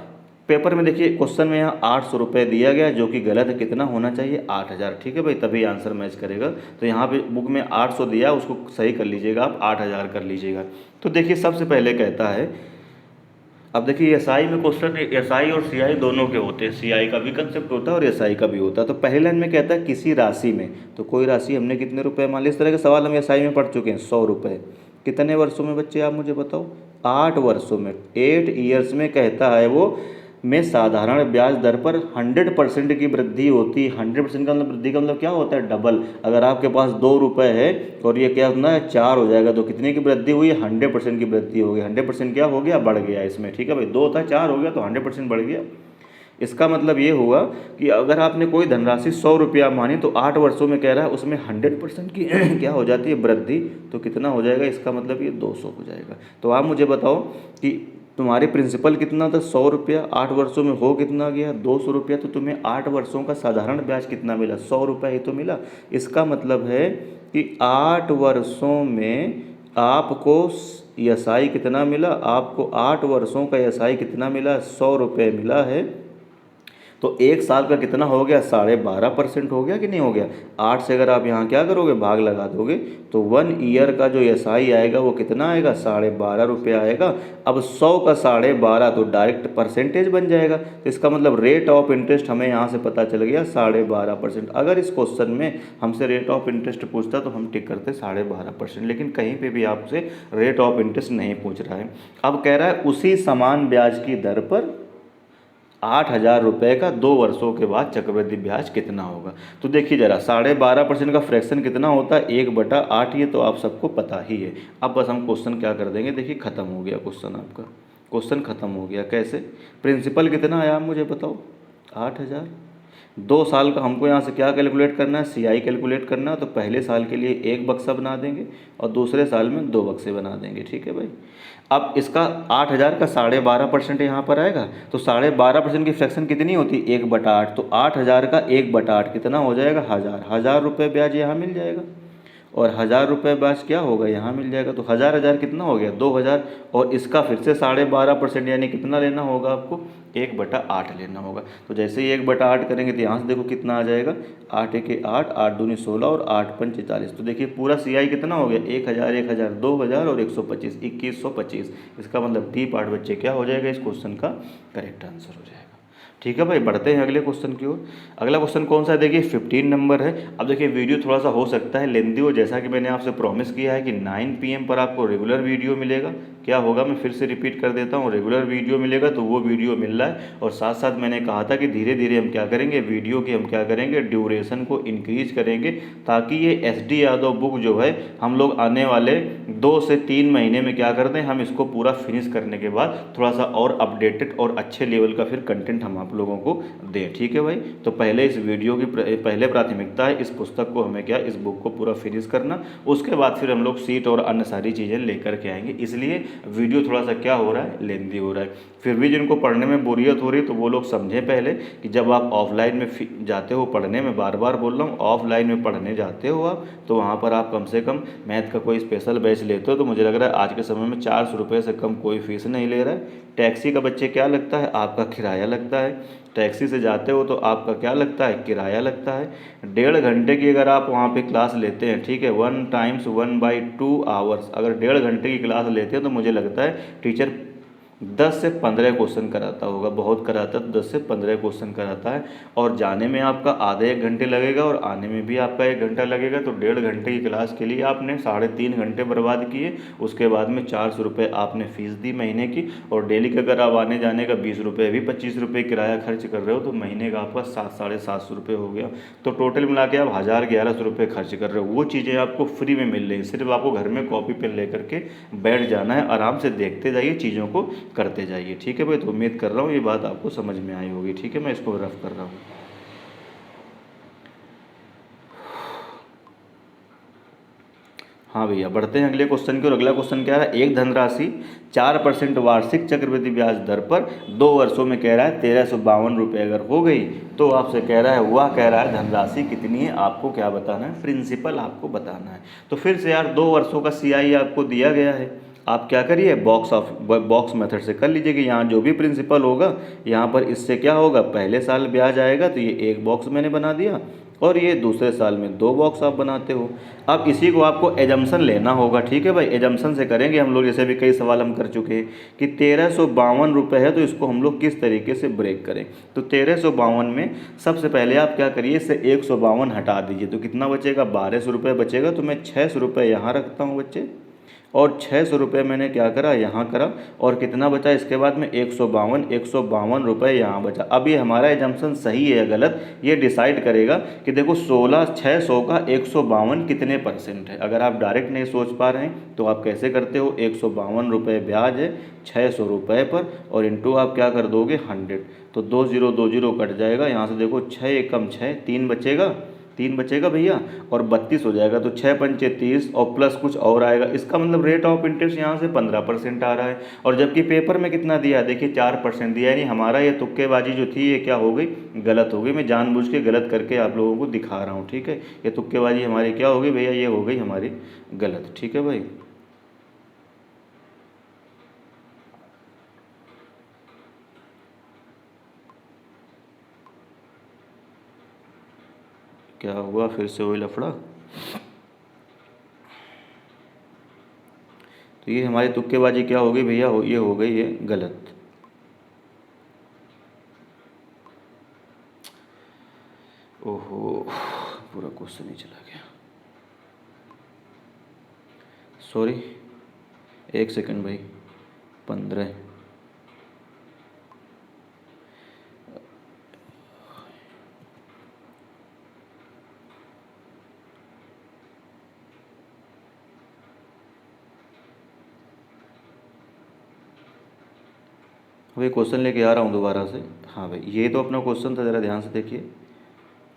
पेपर में देखिए क्वेश्चन में यहाँ 800 रुपये दिया गया, जो कि गलत है। कितना होना चाहिए, 8000। ठीक है भाई, तभी आंसर मैच करेगा। तो यहाँ पे बुक में 800 दिया, उसको सही कर लीजिएगा आप, 8000 कर लीजिएगा। तो देखिए सबसे पहले कहता है, अब देखिए एसआई में क्वेश्चन, एसआई और सीआई दोनों के होते हैं। सीआई का भी कंसेप्ट होता है और एसआई का भी होता है। तो पहले लाइन में कहता है किसी राशि में, तो कोई राशि हमने कितने रुपए मान लिया। इस तरह के सवाल हम एसआई में पढ़ चुके हैं। 100 रुपये कितने वर्षों में बच्चे आप मुझे बताओ, 8 वर्षों में, 8 ईयर्स में कहता है वो, में साधारण ब्याज दर पर 100% की वृद्धि होती है। 100% का मतलब, वृद्धि का मतलब क्या होता है, डबल। अगर आपके पास 2 रुपये है और ये क्या होना है 4 हो जाएगा, तो कितने की वृद्धि हुई है, 100% की वृद्धि हो गई। 100% क्या हो गया, बढ़ गया इसमें। ठीक है भाई, 2 था 4 हो गया, तो 100% बढ़ गया। इसका मतलब ये हुआ कि अगर आपने कोई धनराशि 100 रुपया मानी, तो 8 वर्षों में कह रहा है उसमें 100% की क्या हो जाती है, वृद्धि। तो कितना हो जाएगा, इसका मतलब ये 200 हो जाएगा। तो आप मुझे बताओ कि तुम्हारी प्रिंसिपल कितना था, 100 रुपया, 8 वर्षों में हो कितना गया, 200 रुपया। तो तुम्हें 8 वर्षों का साधारण ब्याज कितना मिला, 100 रुपया ही तो मिला। इसका मतलब है कि 8 वर्षों में आपको एसआई कितना मिला, आपको 8 वर्षों का एसआई कितना मिला, 100 रुपये मिला है। तो 1 साल का कितना हो गया, 12.5% हो गया कि नहीं हो गया। 8 से अगर आप यहाँ क्या करोगे, भाग लगा दोगे, तो 1 ईयर का जो एसआई आएगा वो कितना आएगा, 12.5 रुपये आएगा। अब 100 का 12.5 तो डायरेक्ट परसेंटेज बन जाएगा। तो इसका मतलब रेट ऑफ इंटरेस्ट हमें यहाँ से पता चल गया 12.5%। अगर इस क्वेश्चन में हमसे रेट ऑफ इंटरेस्ट पूछता तो हम टिक करते 12.5%, लेकिन कहीं पर भी आपसे रेट ऑफ इंटरेस्ट नहीं पूछ रहा है। अब कह रहा है उसी समान ब्याज की दर पर 8000 रुपये का 2 वर्षों के बाद चक्रवृद्धि ब्याज कितना होगा। तो देखिए जरा, 12.5% का फ्रैक्शन कितना होता है, 1/8। ये तो आप सबको पता ही है। अब बस हम क्वेश्चन क्या कर देंगे, देखिए खत्म हो गया क्वेश्चन, आपका क्वेश्चन खत्म हो गया। कैसे, प्रिंसिपल कितना आया आप मुझे बताओ, 8000, 2 साल का हमको यहाँ से क्या कैलकुलेट करना है, CI कैलकुलेट करना है। तो पहले साल के लिए एक बक्सा बना देंगे और दूसरे साल में 2 बक्से बना देंगे, ठीक है भाई। अब इसका 8,000 का 12.5% यहाँ पर आएगा, तो 12.5% की फ्रैक्शन कितनी होती है, 1/8। तो 8,000 का 1/8 कितना हो जाएगा, 1,000 रुपये ब्याज यहाँ मिल जाएगा। और 1,000 रुपये ब्याज क्या होगा, यहाँ मिल जाएगा। तो हज़ार हज़ार कितना हो गया, 2,000। और इसका फिर से 12.5% यानी कितना लेना होगा आपको, 1/8 लेना होगा। तो जैसे ही 1/8 करेंगे तो यहाँ से देखो कितना आ जाएगा, 8 एके 8, 8 दूनी 16 और 8 पंच 40। तो देखिए पूरा CI कितना हो गया, 1,000 1,000 2,000 और 125, 2,125। इसका मतलब डी पार्ट बच्चे क्या हो जाएगा, इस क्वेश्चन का करेक्ट आंसर हो जाएगा। ठीक है भाई, बढ़ते हैं अगले क्वेश्चन की ओर। अगला क्वेश्चन कौन सा है, देखिए 15 नंबर है। अब देखिए वीडियो थोड़ा सा हो सकता है लेंदी हो, जैसा कि मैंने आपसे प्रॉमिस किया है कि 9 PM पर आपको रेगुलर वीडियो मिलेगा। क्या होगा, मैं फिर से रिपीट कर देता हूँ, रेगुलर वीडियो मिलेगा। तो वो वीडियो मिल रहा है और साथ साथ मैंने कहा था कि धीरे धीरे हम क्या करेंगे, वीडियो की हम क्या करेंगे, ड्यूरेशन को इंक्रीज करेंगे, ताकि ये SD यादव बुक जो है हम लोग आने वाले 2 से 3 महीने में क्या करते हैं, हम इसको पूरा फिनिश करने के बाद थोड़ा सा और अपडेटेड और अच्छे लेवल का फिर कंटेंट हम आप लोगों को दें। ठीक है भाई, तो पहले इस वीडियो की पहले प्राथमिकता है इस पुस्तक को हमें क्या, इस बुक को पूरा फिनिश करना। उसके बाद फिर हम लोग सीट और अन्य सारी चीज़ें लेकर के आएंगे। इसलिए वीडियो थोड़ा सा क्या हो रहा है, लेंदी हो रहा है। फिर भी जिनको पढ़ने में बोरियत हो रही है तो वो लोग समझें पहले कि जब आप ऑफलाइन में जाते हो पढ़ने में, बार बार बोल रहा हूँ, ऑफलाइन में पढ़ने जाते हो आप, तो वहाँ पर आप कम से कम मैथ का कोई स्पेशल बैच लेते हो तो मुझे लग रहा है आज के समय में 400 रुपये से कम कोई फीस नहीं ले रहा है। टैक्सी का बच्चे क्या लगता है, आपका किराया लगता है। टैक्सी से जाते हो तो आपका क्या लगता है, किराया लगता है। 1.5 घंटे की अगर आप वहाँ पे क्लास लेते हैं, ठीक है, 1 × 1/2 आवर्स, अगर 1.5 घंटे की क्लास लेते हैं तो मुझे लगता है टीचर 10 से 15 क्वेश्चन कराता होगा, बहुत कराता है तो 10 से 15 क्वेश्चन कराता है। और जाने में आपका आधे 1 घंटे लगेगा और आने में भी आपका 1 घंटा लगेगा। तो 1.5 घंटे की क्लास के लिए आपने 3.5 घंटे बर्बाद किए। उसके बाद में 400 रुपये आपने फीस दी महीने की, और डेली का अगर आप आने जाने का 20 रुपये भी 25 रुपये किराया खर्च कर रहे हो तो महीने का आपका 700-750 रुपये हो गया। तो टोटल मिला के आप 1,000-1,100 रुपये खर्च कर रहे हो। वो चीज़ें आपको फ्री में मिल रही हैं, सिर्फ आपको घर में कॉपी पेन लेकर के बैठ जाना है, आराम से देखते जाइए, चीज़ों को करते जाइए। ठीक है भाई, तो उम्मीद कर रहा हूँ ये बात आपको समझ में आई होगी। ठीक है, मैं इसको रफ कर रहा हूँ। हाँ भैया, बढ़ते हैं अगले क्वेश्चन की ओर। अगला क्वेश्चन क्या है, एक धनराशि 4% वार्षिक चक्रवृद्धि ब्याज दर पर 2 वर्षों में कह रहा है 1,352 रुपये अगर हो गई तो आपसे कह रहा है, वह कह रहा है धनराशि कितनी है, आपको क्या बताना है, प्रिंसिपल आपको बताना है। तो फिर से यार 2 वर्षों का CI आपको दिया गया है, आप क्या करिए, बॉक्स मेथड से कर लीजिए कि यहाँ जो भी प्रिंसिपल होगा यहाँ पर इससे क्या होगा, पहले साल ब्याज आएगा तो ये एक बॉक्स मैंने बना दिया और ये दूसरे साल में 2 बॉक्स आप बनाते हो। अब इसी को आपको एजम्पशन लेना होगा। ठीक है भाई, एजम्पशन से करेंगे हम लोग, जैसे भी कई सवाल हम कर चुके हैं कि 1,352 रुपये है तो इसको हम लोग किस तरीके से ब्रेक करें। तो 1,352 में सबसे पहले आप क्या करिए, इससे 152 हटा दीजिए तो कितना बचेगा, 1,200 रुपये बचेगा। तो मैं 600 रुपये यहाँ रखता हूँ बच्चे, और 600 रुपये मैंने क्या करा, यहाँ करा, और कितना बचा इसके बाद में 152 रुपये यहाँ बचा। अब ये हमारा एजम्पशन सही है या गलत, ये डिसाइड करेगा कि देखो 600 का 152 कितने % है। अगर आप डायरेक्ट नहीं सोच पा रहे हैं तो आप कैसे करते हो, 152 रुपये ब्याज है 600 रुपये पर, और इंटू आप क्या कर दोगे 100, तो 2020 कट जाएगा। यहाँ से देखो 6 एकम 6, 3 बचेगा भैया, और 32 हो जाएगा। तो 6 पंचे 30 और प्लस कुछ और आएगा। इसका मतलब रेट ऑफ इंटरेस्ट यहाँ से 15% आ रहा है। और जबकि पेपर में कितना दिया है, देखिए 4% दिया है। यानी हमारा ये तुक्केबाजी जो थी ये क्या हो गई, गलत हो गई। मैं जानबूझ के गलत करके आप लोगों को दिखा रहा हूँ। ठीक है, ये तुक्केबाजी हमारी क्या हो गई भैया, ये हो गई हमारी गलत। ठीक है भाई, क्या हुआ, फिर से वही लफड़ा। तो ये हमारी तुक्केबाजी क्या हो गई भैया, ये हो गई है गलत। ओहो, पूरा क्वेश्चन ही चला गया, सॉरी। 1 सेकंड भाई, 15, वही क्वेश्चन लेके आ रहा हूँ दोबारा से। हाँ भाई, ये तो अपना क्वेश्चन था, ज़रा ध्यान से देखिए।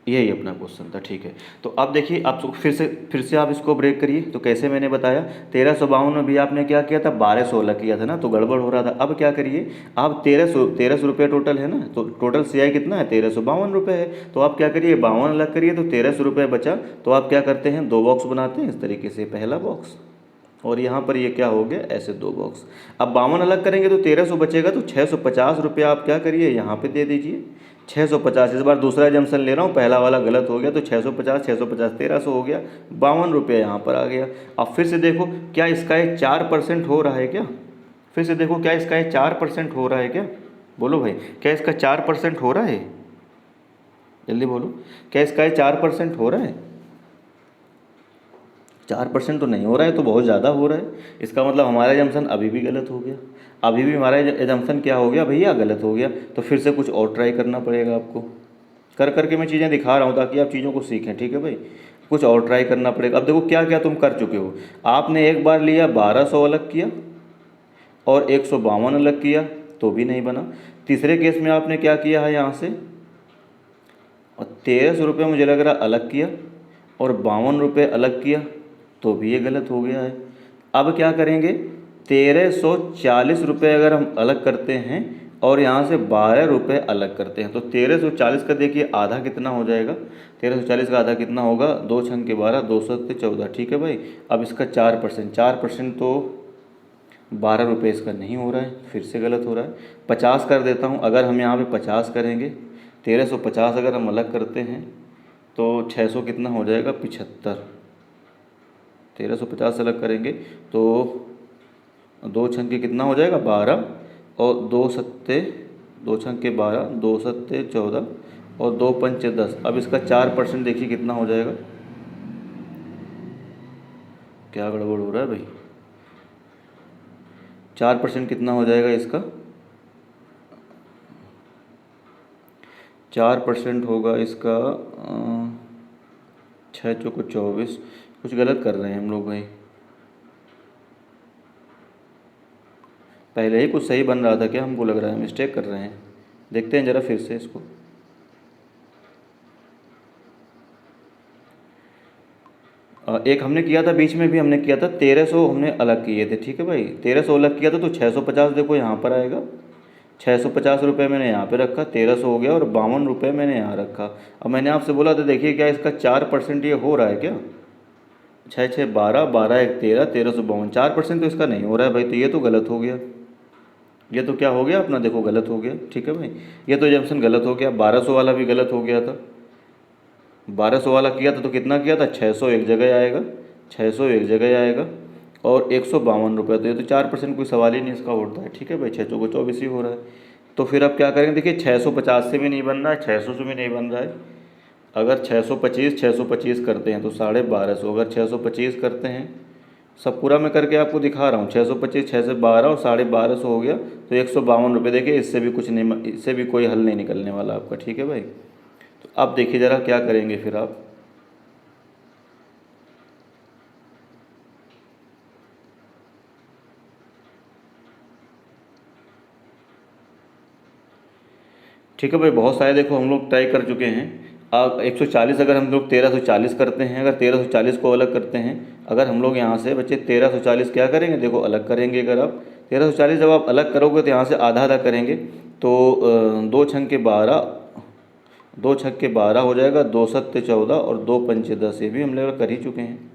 यही अपना क्वेश्चन था, ठीक है। तो अब देखिए, आप फिर से आप इसको ब्रेक करिए। तो कैसे मैंने बताया, 1352 में भी आपने क्या किया था, 1216 किया था ना, तो गड़बड़ हो रहा था। अब क्या करिए, आप 1300 रुपये टोटल है ना, तो टोटल CI कितना है, 1352 है। तो आप क्या करिए, 52 अलग करिए, तो 1300 रुपये बचा। तो आप क्या करते हैं, 2 बॉक्स बनाते हैं इस तरीके से, पहला बॉक्स और यहाँ पर ये क्या हो गया, ऐसे 2 बॉक्स। अब 52 अलग करेंगे तो 1300 बचेगा, तो 650 रुपये आप क्या करिए, यहाँ पे दे दीजिए। 650, इस बार दूसरा जमसन ले रहा हूँ, पहला वाला गलत हो गया, तो 650 650 1300 हो गया, 52 रुपये यहाँ पर आ गया। अब फिर से देखो, क्या इसका ये 4% हो रहा है क्या, फिर से देखो, क्या इसका ये 4% हो रहा है क्या, बोलो भाई, क्या इसका 4% हो रहा है, जल्दी बोलो, क्या इसका ये 4% हो रहा है। 4% तो नहीं हो रहा है, तो बहुत ज़्यादा हो रहा है। इसका मतलब हमारा जमसन अभी भी गलत हो गया, अभी भी हमारा जमसन क्या हो गया भैया, गलत हो गया। तो फिर से कुछ और ट्राई करना पड़ेगा आपको, कर करके मैं चीज़ें दिखा रहा हूँ ताकि आप चीज़ों को सीखें, ठीक है भाई। कुछ और ट्राई करना पड़ेगा। अब देखो क्या क्या तुम कर चुके हो, आपने एक बार लिया 1200 अलग किया और 152 अलग किया, तो भी नहीं बना। तीसरे केस में आपने क्या किया है, यहाँ से और 1300 रुपये मुझे लग रहा अलग किया और 52 रुपये अलग किया, तो भी ये गलत हो गया है। अब क्या करेंगे, 1340 रुपये अगर हम अलग करते हैं और यहाँ से 12 रुपये अलग करते हैं, तो 1340 का देखिए आधा कितना हो जाएगा, 1340 का आधा कितना होगा, 2×12 2 7 14, ठीक है भाई। अब इसका 4% तो 12 रुपये इसका नहीं हो रहा है, फिर से गलत हो रहा है। 50 कर देता हूँ, अगर हम यहाँ पे 50 करेंगे, 1350 अगर हम अलग करते हैं तो 600 कितना हो जाएगा, 75। 1350 अलग करेंगे तो 2×6 कितना हो जाएगा, 12 और 2×6 2 7 14 और 2×5 10। अब इसका 4% देखिए कितना हो जाएगा, क्या गड़बड़ हो रहा है भाई, 4% कितना हो जाएगा इसका, 4% होगा इसका 6×4 = 24। कुछ गलत कर रहे हैं हम लोग भाई, पहले ही कुछ सही बन रहा था क्या, हमको लग रहा है मिस्टेक कर रहे हैं। देखते हैं ज़रा फिर से इसको। एक हमने किया था बीच में भी, हमने किया था 1300 हमने अलग किए थे, ठीक है भाई, 1300 अलग किया था, तो 650 देखो यहाँ पर आएगा, 650 रुपये मैंने यहाँ पे रखा, 1300 हो गया और 52 रुपये मैंने यहाँ रखा। अब मैंने आपसे बोला था देखिए क्या इसका 4% ये हो रहा है क्या, 6×6 = 12 12×1 13 1352, 4% तो इसका नहीं हो रहा है भाई, तो ये तो गलत हो गया, ये तो क्या हो गया अपना, देखो गलत हो गया, ठीक है भाई। ये तो जमसन गलत हो गया, 1200 वाला भी गलत हो गया था, 1200 वाला किया था तो कितना किया था, 600 एक जगह आएगा, 600 एक जगह आएगा और 152 रुपये, तो ये तो 4% कोई सवाल ही नहीं इसका उठता है, ठीक है भाई। 6×4 = 24 ही हो रहा है। तो फिर अब क्या करेंगे, देखिए 650 से भी नहीं बन रहा है, 600 से भी नहीं बन रहा है। अगर 625 करते हैं तो 1250, अगर 625 करते हैं, सब पूरा मैं करके आपको दिखा रहा हूँ, 625 6 से 12 और 1250 हो गया, तो 152 रुपये। देखिए इससे भी कुछ नहीं, इससे भी कोई हल नहीं निकलने वाला आपका, ठीक है भाई। तो अब देखिए ज़रा क्या करेंगे फिर आप, ठीक है भाई। बहुत सारे देखो हम लोग ट्राई कर चुके हैं। अब 140 अगर हम लोग 1340 करते हैं, अगर 1340 को अलग करते हैं, अगर हम लोग यहाँ से बच्चे 1340 क्या करेंगे, देखो अलग करेंगे। अगर आप 1340 जब आप अलग करोगे तो यहाँ से आधा आधा करेंगे, तो 2×12 2×12 हो जाएगा, 2×7 14 और 2×5 10, ये भी हम लोग कर ही चुके हैं।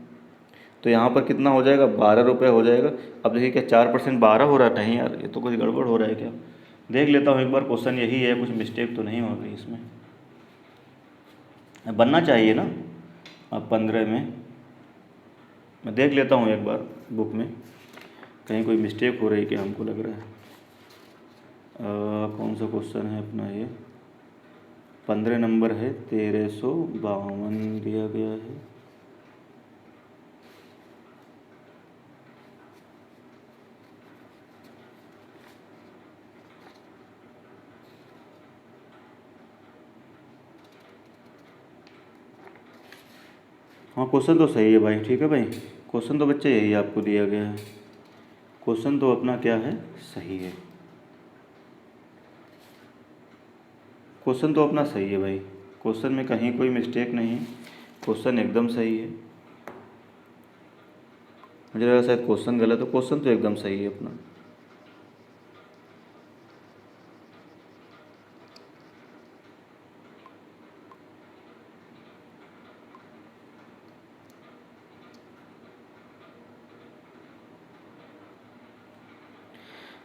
तो यहाँ पर कितना हो जाएगा, 12 रुपये हो जाएगा। अब देखिए क्या 4% 12 हो रहा है, नहीं यार ये तो कुछ गड़बड़ हो रहा है क्या, देख लेता हूँ एक बार, क्वेश्चन यही है, कुछ मिस्टेक तो नहीं हो गई इसमें, बनना चाहिए ना। अब 15 में मैं देख लेता हूँ एक बार बुक में, कहीं कोई मिस्टेक हो रही है क्या, हमको लग रहा है। कौन सा क्वेश्चन है अपना ये, 15 नंबर है, 1352 दिया गया है। हाँ क्वेश्चन तो सही है भाई, ठीक है भाई, क्वेश्चन तो बच्चे यही आपको दिया गया है, क्वेश्चन तो अपना क्या है, सही है, क्वेश्चन तो अपना सही है भाई। क्वेश्चन में कहीं कोई मिस्टेक नहीं है, क्वेश्चन एकदम सही है। मुझे लगा शायद क्वेश्चन गलत हो, क्वेश्चन तो एकदम सही है अपना।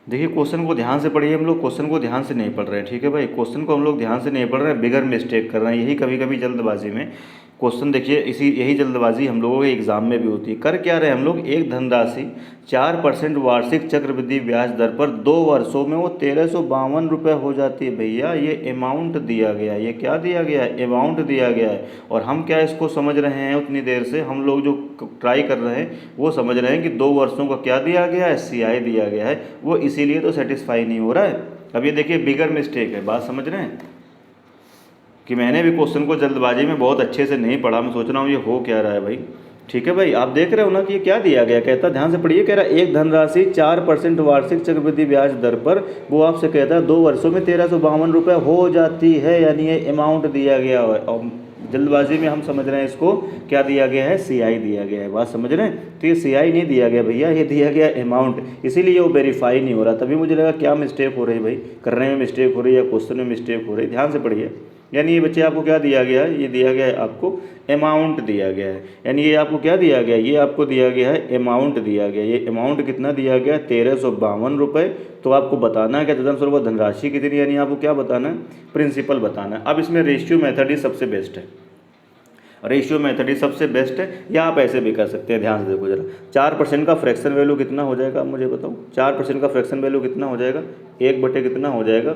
देखिए क्वेश्चन को ध्यान से पढ़िए, हम लोग क्वेश्चन को ध्यान से नहीं पढ़ रहे हैं, ठीक है भाई। क्वेश्चन को हम लोग ध्यान से नहीं पढ़ रहे हैं, बिगर मिस्टेक कर रहे हैं। यही कभी कभी जल्दबाजी में क्वेश्चन, देखिए यही जल्दबाजी हम लोगों के एग्जाम में भी होती है। कर क्या रहे हैं हम लोग, एक धनराशि 4% वार्षिक चक्रवृद्धि ब्याज दर पर 2 वर्षों में वो 1352 रुपये हो जाती है। भैया ये अमाउंट दिया गया है, ये क्या दिया गया है, अमाउंट दिया गया है। और हम क्या इसको समझ रहे हैं, उतनी देर से हम लोग जो ट्राई कर रहे हैं वो समझ रहे हैं कि 2 वर्षों का क्या दिया गया है, CI दिया गया है, वो इसीलिए तो सेटिस्फाई नहीं हो रहा है। अब ये देखिए बिगर मिस्टेक है, बात समझ रहे हैं कि मैंने भी क्वेश्चन को जल्दबाजी में बहुत अच्छे से नहीं पढ़ा। मैं सोच रहा हूँ ये हो क्या रहा है भाई, ठीक है भाई। आप देख रहे हो ना कि ये क्या दिया गया, कहता ध्यान से पढ़िए, कह रहा एक धनराशि 4% वार्षिक चक्रवृद्धि ब्याज दर पर वो आपसे कहता है 2 वर्षों में 1352 रुपये हो जाती है, यानी ये अमाउंट दिया गया है। और जल्दबाजी में हम समझ रहे हैं इसको क्या दिया गया है, CI दिया गया है, बात समझ रहे हैं। तो ये CI नहीं दिया गया भैया, ये दिया गया अमाउंट, इसीलिए वो वेरीफाई नहीं हो रहा। तभी मुझे लगा क्या मिस्टेक हो रही है भाई, करने में मिस्टेक हो रही है या क्वेश्चन में मिस्टेक हो रही है। ध्यान से पढ़िए, यानी ये बच्चे आपको क्या दिया गया है, ये दिया गया है आपको अमाउंट दिया गया है। यानी ये आपको क्या दिया गया है, ये आपको दिया गया है अमाउंट दिया गया है। ये अमाउंट कितना दिया गया है, 1352 रुपये। तो आपको बताना है क्या तदनुसार धनराशि कितनी, यानी आपको क्या बताना है, प्रिंसिपल बताना है। अब इसमें रेशियो मेथड ही सबसे बेस्ट है, रेशियो मेथड ही सबसे बेस्ट है, या आप ऐसे भी कर सकते हैं। ध्यान से देखो जरा, 4% का फ्रैक्शन वैल्यू कितना हो जाएगा, आप मुझे बताओ। 4% का फ्रैक्शन वैल्यू कितना हो जाएगा, 1/, कितना हो जाएगा,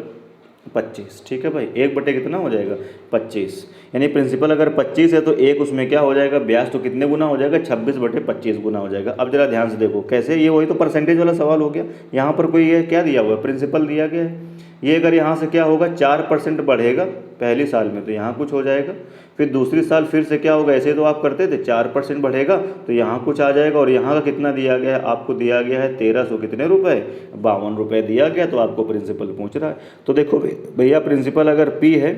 25, ठीक है भाई। 1/, कितना हो जाएगा, 25। यानी प्रिंसिपल अगर 25 है तो एक उसमें क्या हो जाएगा, ब्याज तो कितने गुना हो जाएगा, 26/25 गुना हो जाएगा। अब जरा ध्यान से देखो कैसे, ये वही तो परसेंटेज वाला सवाल हो गया। यहाँ पर कोई ये क्या दिया हुआ है, प्रिंसिपल दिया गया है। ये अगर यहाँ से क्या होगा, 4% बढ़ेगा पहली साल में तो यहाँ कुछ हो जाएगा, फिर दूसरी साल फिर से क्या होगा, ऐसे तो आप करते थे, 4% बढ़ेगा तो यहाँ कुछ आ जाएगा। और यहाँ का कितना दिया गया है, आपको दिया गया है 1300 कितने रुपए, 52 रुपये दिया गया। तो आपको प्रिंसिपल पूछ रहा है, तो देखो भैया प्रिंसिपल अगर P है,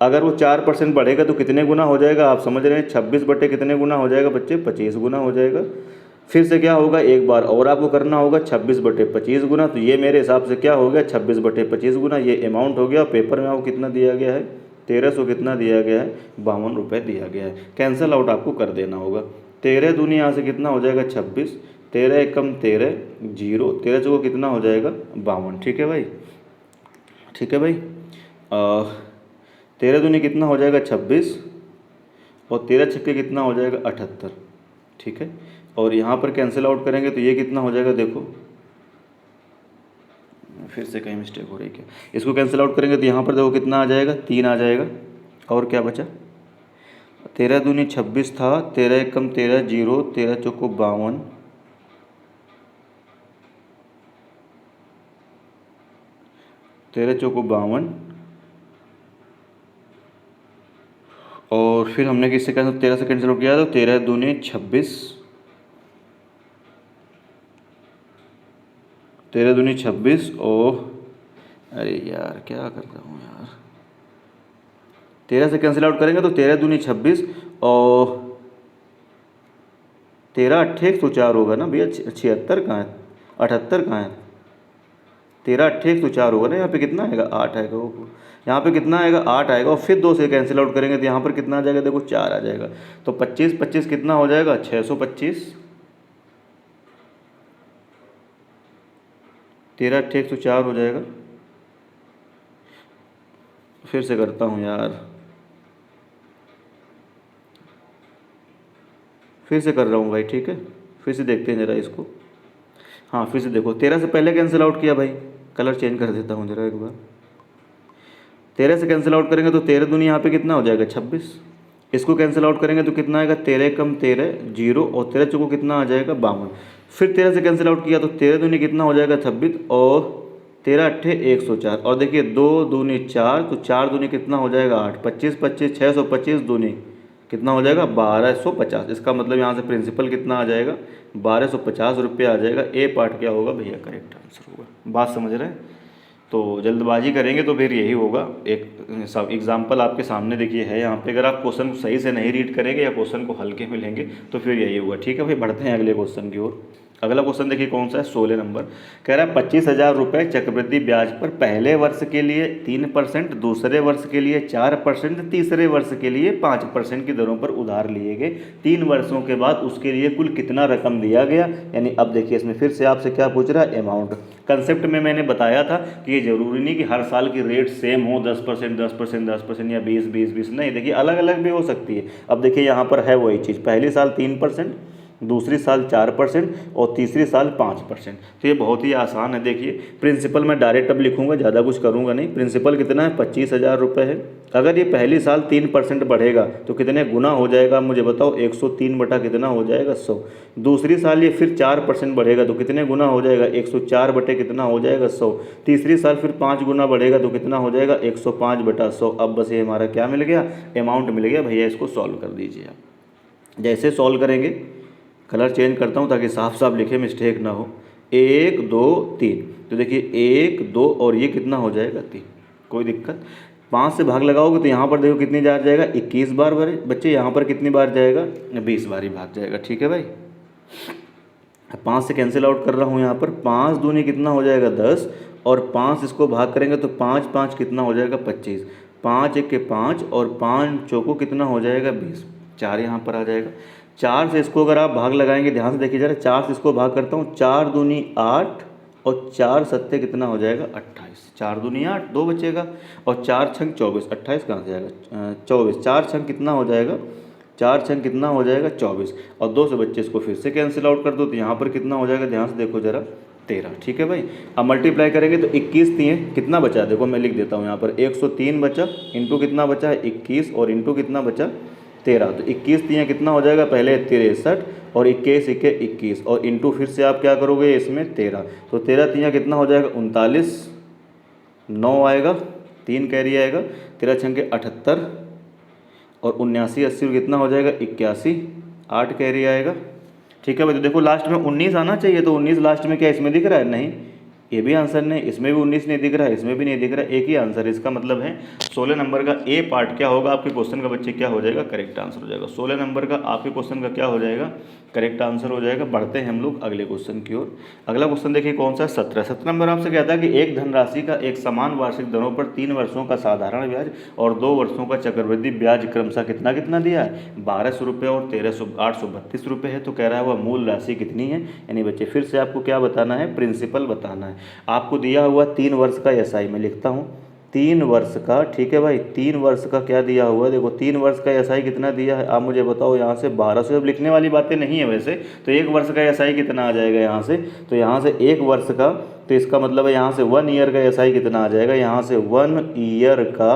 अगर वो 4% बढ़ेगा तो कितने गुना हो जाएगा, आप समझ रहे हैं, 26/, कितने गुना हो जाएगा बच्चे, 25 गुना हो जाएगा। फिर से क्या होगा, एक बार और आपको करना होगा 26/25 गुना। तो ये मेरे हिसाब से क्या हो गया, 26/25 गुना, ये अमाउंट हो गया। पेपर में आपको कितना दिया गया है, 1300 कितना दिया गया है, 52 रुपये दिया गया है। कैंसिल आउट आपको कर देना होगा। 13 दूनी यहाँ से कितना हो जाएगा, 26, 13 एकम 13, 0, 13 चौको कितना हो जाएगा, 52, ठीक है भाई, ठीक है भाई। 13 दूनी कितना हो जाएगा, 26, और 13 छक्के कितना हो जाएगा, 78, ठीक है। और यहाँ पर कैंसिल आउट करेंगे तो ये कितना हो जाएगा, देखो फिर से कहीं मिस्टेक हो रही है क्या, इसको कैंसिल आउट करेंगे तो यहाँ पर देखो कितना आ जाएगा, 3 आ जाएगा। और क्या बचा, 13 दूनी 26 था, 13 एकम 13, 0, 13 चौको 52, 13 चौको 52, और फिर हमने किससे कैंसिल, 13 से कैंसिल आउट किया तो 13 दूनी 26, 13 दूनी 26, और अरे यार क्या कर रहा हूँ यार, 13 से कैंसिल आउट करेंगे तो 13 दूनी 26, और 13 अट्ठे 104 होगा ना भैया, 76 कहाँ है, 78 कहाँ है, 13 अट्ठे 104 होगा ना। यहाँ पे कितना आएगा, 8 आएगा, वो यहाँ पे कितना आएगा, 8 आएगा। और फिर 2 से कैंसिल आउट करेंगे तो यहाँ पर कितना आ जाएगा, देखो 4 आ जाएगा। तो 25/25 कितना हो जाएगा, 625, 13 अट्ठे 104 हो जाएगा। फिर से करता हूँ यार, फिर से कर रहा हूँ भाई, ठीक है। फिर से देखते हैं ज़रा इसको, हाँ फिर से देखो, 13 से पहले कैंसिल आउट किया भाई, कलर चेंज कर देता हूँ ज़रा एक बार। 13 से कैंसिल आउट करेंगे तो 13 दूनी यहाँ पे कितना हो जाएगा, 26। इसको कैंसिल आउट करेंगे तो कितना आएगा, 13 एकम 13, 0, और 13 चौको कितना आ जाएगा, 52। फिर 13 से कैंसिल आउट किया तो 13 दूनी कितना हो जाएगा, 26, और 13 अट्ठे 104, और देखिए 2 दूनी 4, तो 4 दूनी कितना हो जाएगा, 8, 25/25, 625 दूनी कितना हो जाएगा, 1250। इसका मतलब यहाँ से प्रिंसिपल कितना आ जाएगा, 1250 रुपये आ जाएगा। ए पार्ट क्या होगा भैया, करेक्ट आंसर होगा। बात समझ रहे हैं, तो जल्दबाजी करेंगे तो फिर यही होगा। एक सब एग्जाम्पल आपके सामने देखिए है यहाँ पे, अगर आप क्वेश्चन को सही से नहीं रीड करेंगे या क्वेश्चन को हल्के में लेंगे तो फिर यही होगा। ठीक है भाई, बढ़ते हैं अगले क्वेश्चन की ओर। अगला क्वेश्चन देखिए कौन सा है, 16 नंबर। कह रहा है 25,000 रुपये चक्रवृद्धि ब्याज पर पहले वर्ष के लिए 3%, दूसरे वर्ष के लिए 4%, तीसरे वर्ष के लिए 5% की दरों पर उधार लिए गए। 3 वर्षों के बाद उसके लिए कुल कितना रकम दिया गया। यानी अब देखिए इसमें फिर से आपसे क्या पूछ रहा है, अमाउंट। कंसेप्ट में मैंने बताया था कि ये जरूरी नहीं कि हर साल की रेट सेम हो, 10%, 10%, 10% या 20, नहीं, देखिए अलग अलग भी हो सकती है। अब देखिए यहाँ पर है वही चीज़, पहली साल 3%, दूसरी साल 4% और तीसरी साल 5%। तो ये बहुत ही आसान है। देखिए प्रिंसिपल मैं डायरेक्ट अब लिखूंगा, ज़्यादा कुछ करूंगा नहीं। प्रिंसिपल कितना है, 25,000 रुपये है। अगर ये पहली साल 3% बढ़ेगा तो कितने गुना हो जाएगा मुझे बताओ, 103 बटा कितना हो जाएगा, 100। दूसरी साल ये फिर 4% बढ़ेगा तो कितने गुना हो जाएगा, 104 बटे कितना हो जाएगा, 100। तीसरी साल फिर 5 गुना बढ़ेगा तो कितना हो जाएगा, 105 बटा 100। अब बस ये हमारा क्या मिल गया, अमाउंट मिल गया। भैया इसको सॉल्व कर दीजिए आप। जैसे सॉल्व करेंगे, कलर चेंज करता हूँ ताकि साफ साफ लिखे, मिस्टेक ना हो। 1 2 3, तो देखिए 1 2 और ये कितना हो जाएगा, 3। कोई दिक्कत। 5 से भाग लगाओगे तो यहाँ पर देखो कितनी बार जाएगा, 21 बार बच्चे। यहाँ पर कितनी बार जाएगा, 20 बार ही भाग जाएगा। ठीक है भाई, 5 से कैंसिल आउट कर रहा हूँ यहाँ पर। 5 दूनी कितना हो जाएगा, 10, और 5 इसको भाग करेंगे तो 5 5 कितना हो जाएगा, 25। 5 1 के 5 और 5 चौको कितना हो जाएगा, 20। 4 यहाँ पर आ जाएगा। 4 से इसको अगर आप भाग लगाएंगे, ध्यान से देखिए जरा, 4 से इसको भाग करता हूँ, 4 दूनी 8 और 4 सत्ते कितना हो जाएगा, 28। 4 दूनी 8, 2 बचेगा, और 4 छंग 24। 28 कहाँ से आएगा, 24। 4 छंग कितना हो जाएगा, 4 छंग कितना हो जाएगा, 24। और 2 से बच्चे इसको फिर से कैंसिल आउट कर दो तो यहाँ पर कितना हो जाएगा, ध्यान से देखो जरा, 13। ठीक है भाई, अब मल्टीप्लाई करेंगे तो 21 3 कितना बचा, देखो मैं लिख देता हूँ यहाँ पर, 103 बचा, इंटू कितना बचा है, 21, और इंटू कितना बचा, 13। तो 21 3 कितना हो जाएगा, पहले 63 और 21 1 21, और इंटू फिर से आप क्या करोगे इसमें, 13। तो 13 3 कितना हो जाएगा, 39, 9 आएगा, 3 कैरी आएगा, 13 छंगे 78, और 79 80 कितना हो जाएगा, 81, 8 कैरी आएगा। ठीक है भाई, तो देखो लास्ट में 19 आना चाहिए, तो 19 लास्ट में क्या इसमें दिख रहा है, नहीं, ये भी आंसर नहीं, इसमें भी 19 नहीं दिख रहा है, इसमें भी नहीं दिख रहा है, एक ही आंसर है। इसका मतलब है 16 नंबर का ए पार्ट क्या होगा आपके क्वेश्चन का, बच्चे क्या हो जाएगा, करेक्ट आंसर हो जाएगा। 16 नंबर का आपके क्वेश्चन का क्या हो जाएगा, करेक्ट आंसर हो जाएगा। बढ़ते हैं हम लोग अगले क्वेश्चन की ओर। अगला क्वेश्चन देखिए कौन सा, 17 नंबर आपसे कहता है कि एक धनराशि का एक समान वार्षिक दरों पर 3 वर्षों का साधारण ब्याज और 2 वर्षों का चक्रवृद्धि ब्याज क्रमशः कितना कितना दिया है, 1200 रुपये और 832 रुपये है। तो कह रहा है वह मूल राशि कितनी है। यानी बच्चे फिर से आपको क्या बताना है, प्रिंसिपल बताना है। आपको दिया हुआ 3 वर्ष का एसआई, मैं लिखता हूँ 3 वर्ष का। ठीक है भाई, 3 वर्ष का क्या दिया हुआ है, देखो 3 वर्ष का एसआई कितना दिया है, आप मुझे बताओ। यहाँ से 1200, अब लिखने वाली बातें नहीं है वैसे तो। 1 वर्ष का एसआई कितना आ जाएगा यहाँ से, तो यहाँ से 1 वर्ष का, तो इसका मतलब है यहाँ से 1 ईयर का एसआई कितना आ जाएगा, यहाँ से 1 ईयर का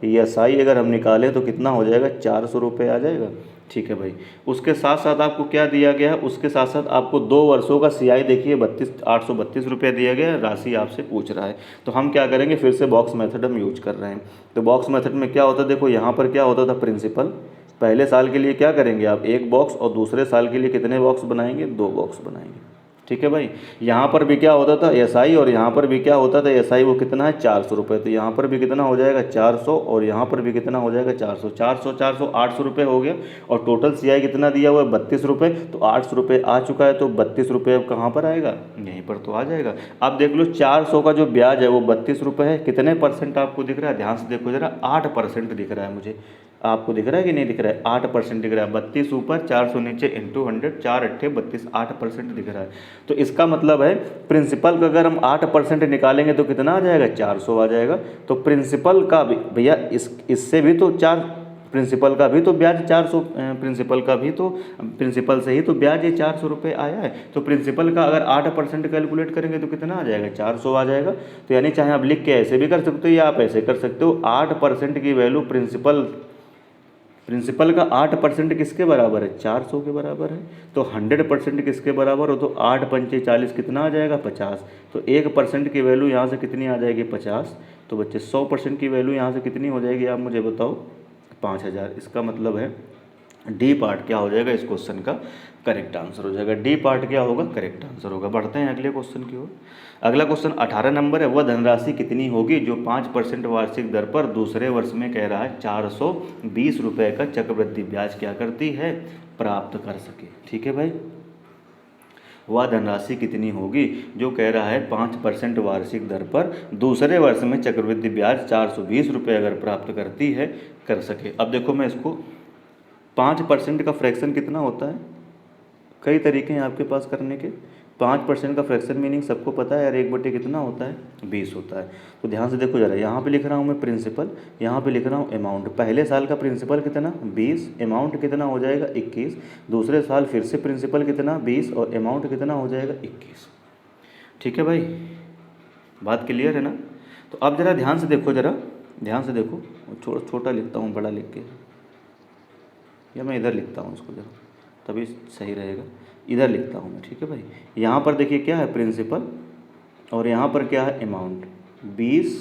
एसआई अगर हम निकालें तो कितना हो जाएगा, 400 रुपये आ जाएगा। ठीक है भाई, उसके साथ साथ आपको क्या दिया गया है, उसके साथ साथ आपको 2 वर्षों का सीआई देखिए 832 रुपये दिया गया है, राशि आपसे पूछ रहा है। तो हम क्या करेंगे, फिर से बॉक्स मेथड हम यूज कर रहे हैं। तो बॉक्स मेथड में क्या होता है, देखो यहाँ पर क्या होता था, प्रिंसिपल पहले साल के लिए क्या करेंगे आप, 1 बॉक्स, और दूसरे साल के लिए कितने बॉक्स बनाएंगे, 2 बॉक्स बनाएंगे। ठीक है भाई, यहाँ पर भी क्या होता था एसआई, और यहाँ पर भी क्या होता था एसआई, वो कितना है 400 रुपये। तो यहाँ पर भी कितना हो जाएगा 400, और यहाँ पर भी कितना हो जाएगा 400, 400 400 800 रुपये हो गया। और टोटल सीआई कितना दिया हुआ है 32 रुपये, तो 800 रुपये आ चुका है। तो 32 रुपये अब कहाँ पर आएगा, यहीं पर तो आ जाएगा। आप देख लो 400 का जो ब्याज है वो 32 रुपये है, कितने परसेंट आपको दिख रहा है, ध्यान से देखो जरा, 8% दिख रहा है मुझे। आपको दिख रहा है कि नहीं दिख रहा है, 8% दिख रहा है। 32 ऊपर 400 नीचे इंटू 100, 4 8 32, 8% दिख रहा है। तो इसका मतलब है प्रिंसिपल का अगर हम 8% निकालेंगे तो कितना आ जाएगा, 400 आ जाएगा। तो प्रिंसिपल का भी भैया इससे भी तो प्रिंसिपल का भी तो ब्याज 400, प्रिंसिपल से ही तो ब्याज ये 400 रुपये आया है। तो प्रिंसिपल का अगर 8% कैलकुलेट करेंगे तो कितना आ जाएगा, 400 आ जाएगा। तो यानी चाहे आप लिख के ऐसे भी कर सकते हो या आप ऐसे कर सकते हो। 8% की वैल्यू प्रिंसिपल का 8% किसके बराबर है, 400 के बराबर है। तो 100% किसके बराबर हो, तो 8 पंचे 40 कितना आ जाएगा, 50। तो 1% की वैल्यू यहाँ से कितनी आ जाएगी, 50। तो बच्चे 100% की वैल्यू यहाँ से कितनी हो जाएगी, आप मुझे बताओ, 5000। इसका मतलब है डी पार्ट क्या हो जाएगा इस क्वेश्चन का करेक्ट आंसर हो जाएगा। डी पार्ट क्या होगा, करेक्ट आंसर होगा। बढ़ते हैं अगले क्वेश्चन की ओर। अगला क्वेश्चन 18 नंबर है, वह धनराशि कितनी होगी जो 5% वार्षिक दर पर दूसरे वर्ष में कह रहा है 420 रुपये का चक्रवृद्धि ब्याज क्या करती है, प्राप्त कर सके। ठीक है भाई, वह धनराशि कितनी होगी जो कह रहा है 5% वार्षिक दर पर दूसरे वर्ष में चक्रवृद्धि ब्याज 420 रुपये अगर प्राप्त करती है, कर सके। अब देखो मैं इसको 5% का फ्रैक्शन कितना होता है, कई तरीके हैं आपके पास करने के। 5% का फ्रैक्शन मीनिंग सबको पता है यार, 1/, कितना होता है, 20 होता है। तो ध्यान से देखो जरा, यहाँ पे लिख रहा हूँ मैं प्रिंसिपल, यहाँ पे लिख रहा हूँ अमाउंट। पहले साल का प्रिंसिपल कितना 20, अमाउंट कितना हो जाएगा 21। दूसरे साल फिर से प्रिंसिपल कितना 20 और अमाउंट कितना हो जाएगा 21। ठीक है भाई, बात क्लियर है ना। तो अब ज़रा ध्यान से देखो, ज़रा ध्यान से देखो, छोटा लिखता हूँ बड़ा लिख के, या मैं इधर लिखता हूँ इसको जरा, तभी सही रहेगा। इधर लिखता हूँ मैं, ठीक है भाई। यहाँ पर देखिए क्या है प्रिंसिपल और यहाँ पर क्या है अमाउंट। 20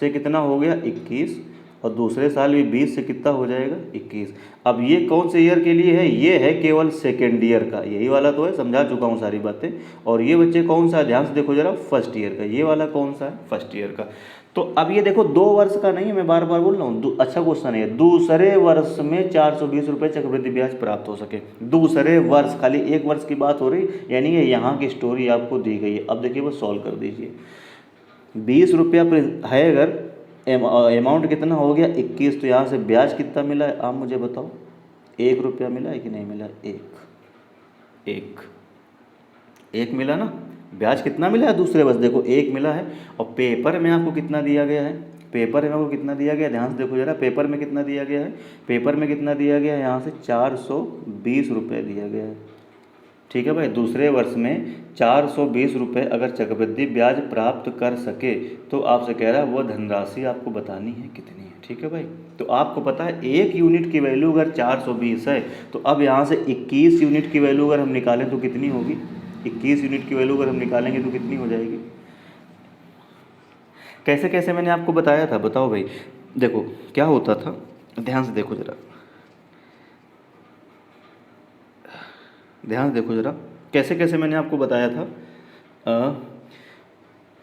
से कितना हो गया 21 और दूसरे साल भी 20 से कितना हो जाएगा 21। अब ये कौन से ईयर के लिए है, ये है केवल सेकेंड ईयर का, यही वाला तो है, समझा चुका हूँ सारी बातें। और ये बच्चे कौन सा है, ध्यान से देखो जरा, फर्स्ट ईयर का, ये वाला कौन सा है, फर्स्ट ईयर का। तो अब ये देखो 2 वर्ष का नहीं है, मैं बार बार बोल रहा हूँ, अच्छा क्वेश्चन है। दूसरे वर्ष में 420 रुपये चक्रवृद्धि ब्याज प्राप्त हो सके, दूसरे वर्ष, खाली एक वर्ष की बात हो रही, यानी ये यहाँ की स्टोरी आपको दी गई है। अब देखिए वो सॉल्व कर दीजिए। 20 रुपया है, अगर अमाउंट कितना हो गया 21, तो यहाँ से ब्याज कितना मिला है आप मुझे बताओ। 1 रुपया मिला है कि नहीं मिला, एक मिला ना। ब्याज कितना मिला है दूसरे वर्ष, देखो 1 मिला है। और पेपर में आपको कितना दिया गया है, पेपर में आपको कितना दिया गया है, ध्यान से देखो जरा, पेपर में कितना दिया गया है, पेपर में कितना दिया गया है, यहाँ से 420 रुपये दिया गया है। ठीक है भाई, दूसरे वर्ष में 420 रुपये अगर चक्रवृद्धि ब्याज प्राप्त कर सके, तो आपसे कह रहा है वह धनराशि आपको बतानी है कितनी है। ठीक है भाई, तो आपको पता है 1 यूनिट की वैल्यू अगर 420 है, तो अब यहाँ से 21 यूनिट की वैल्यू अगर हम निकालें तो कितनी होगी, 21 यूनिट की वैल्यू अगर हम निकालेंगे तो कितनी हो जाएगी। कैसे कैसे मैंने आपको बताया था, बताओ भाई। देखो क्या होता था, ध्यान से देखो जरा, ध्यान से देखो जरा, कैसे कैसे मैंने आपको बताया था।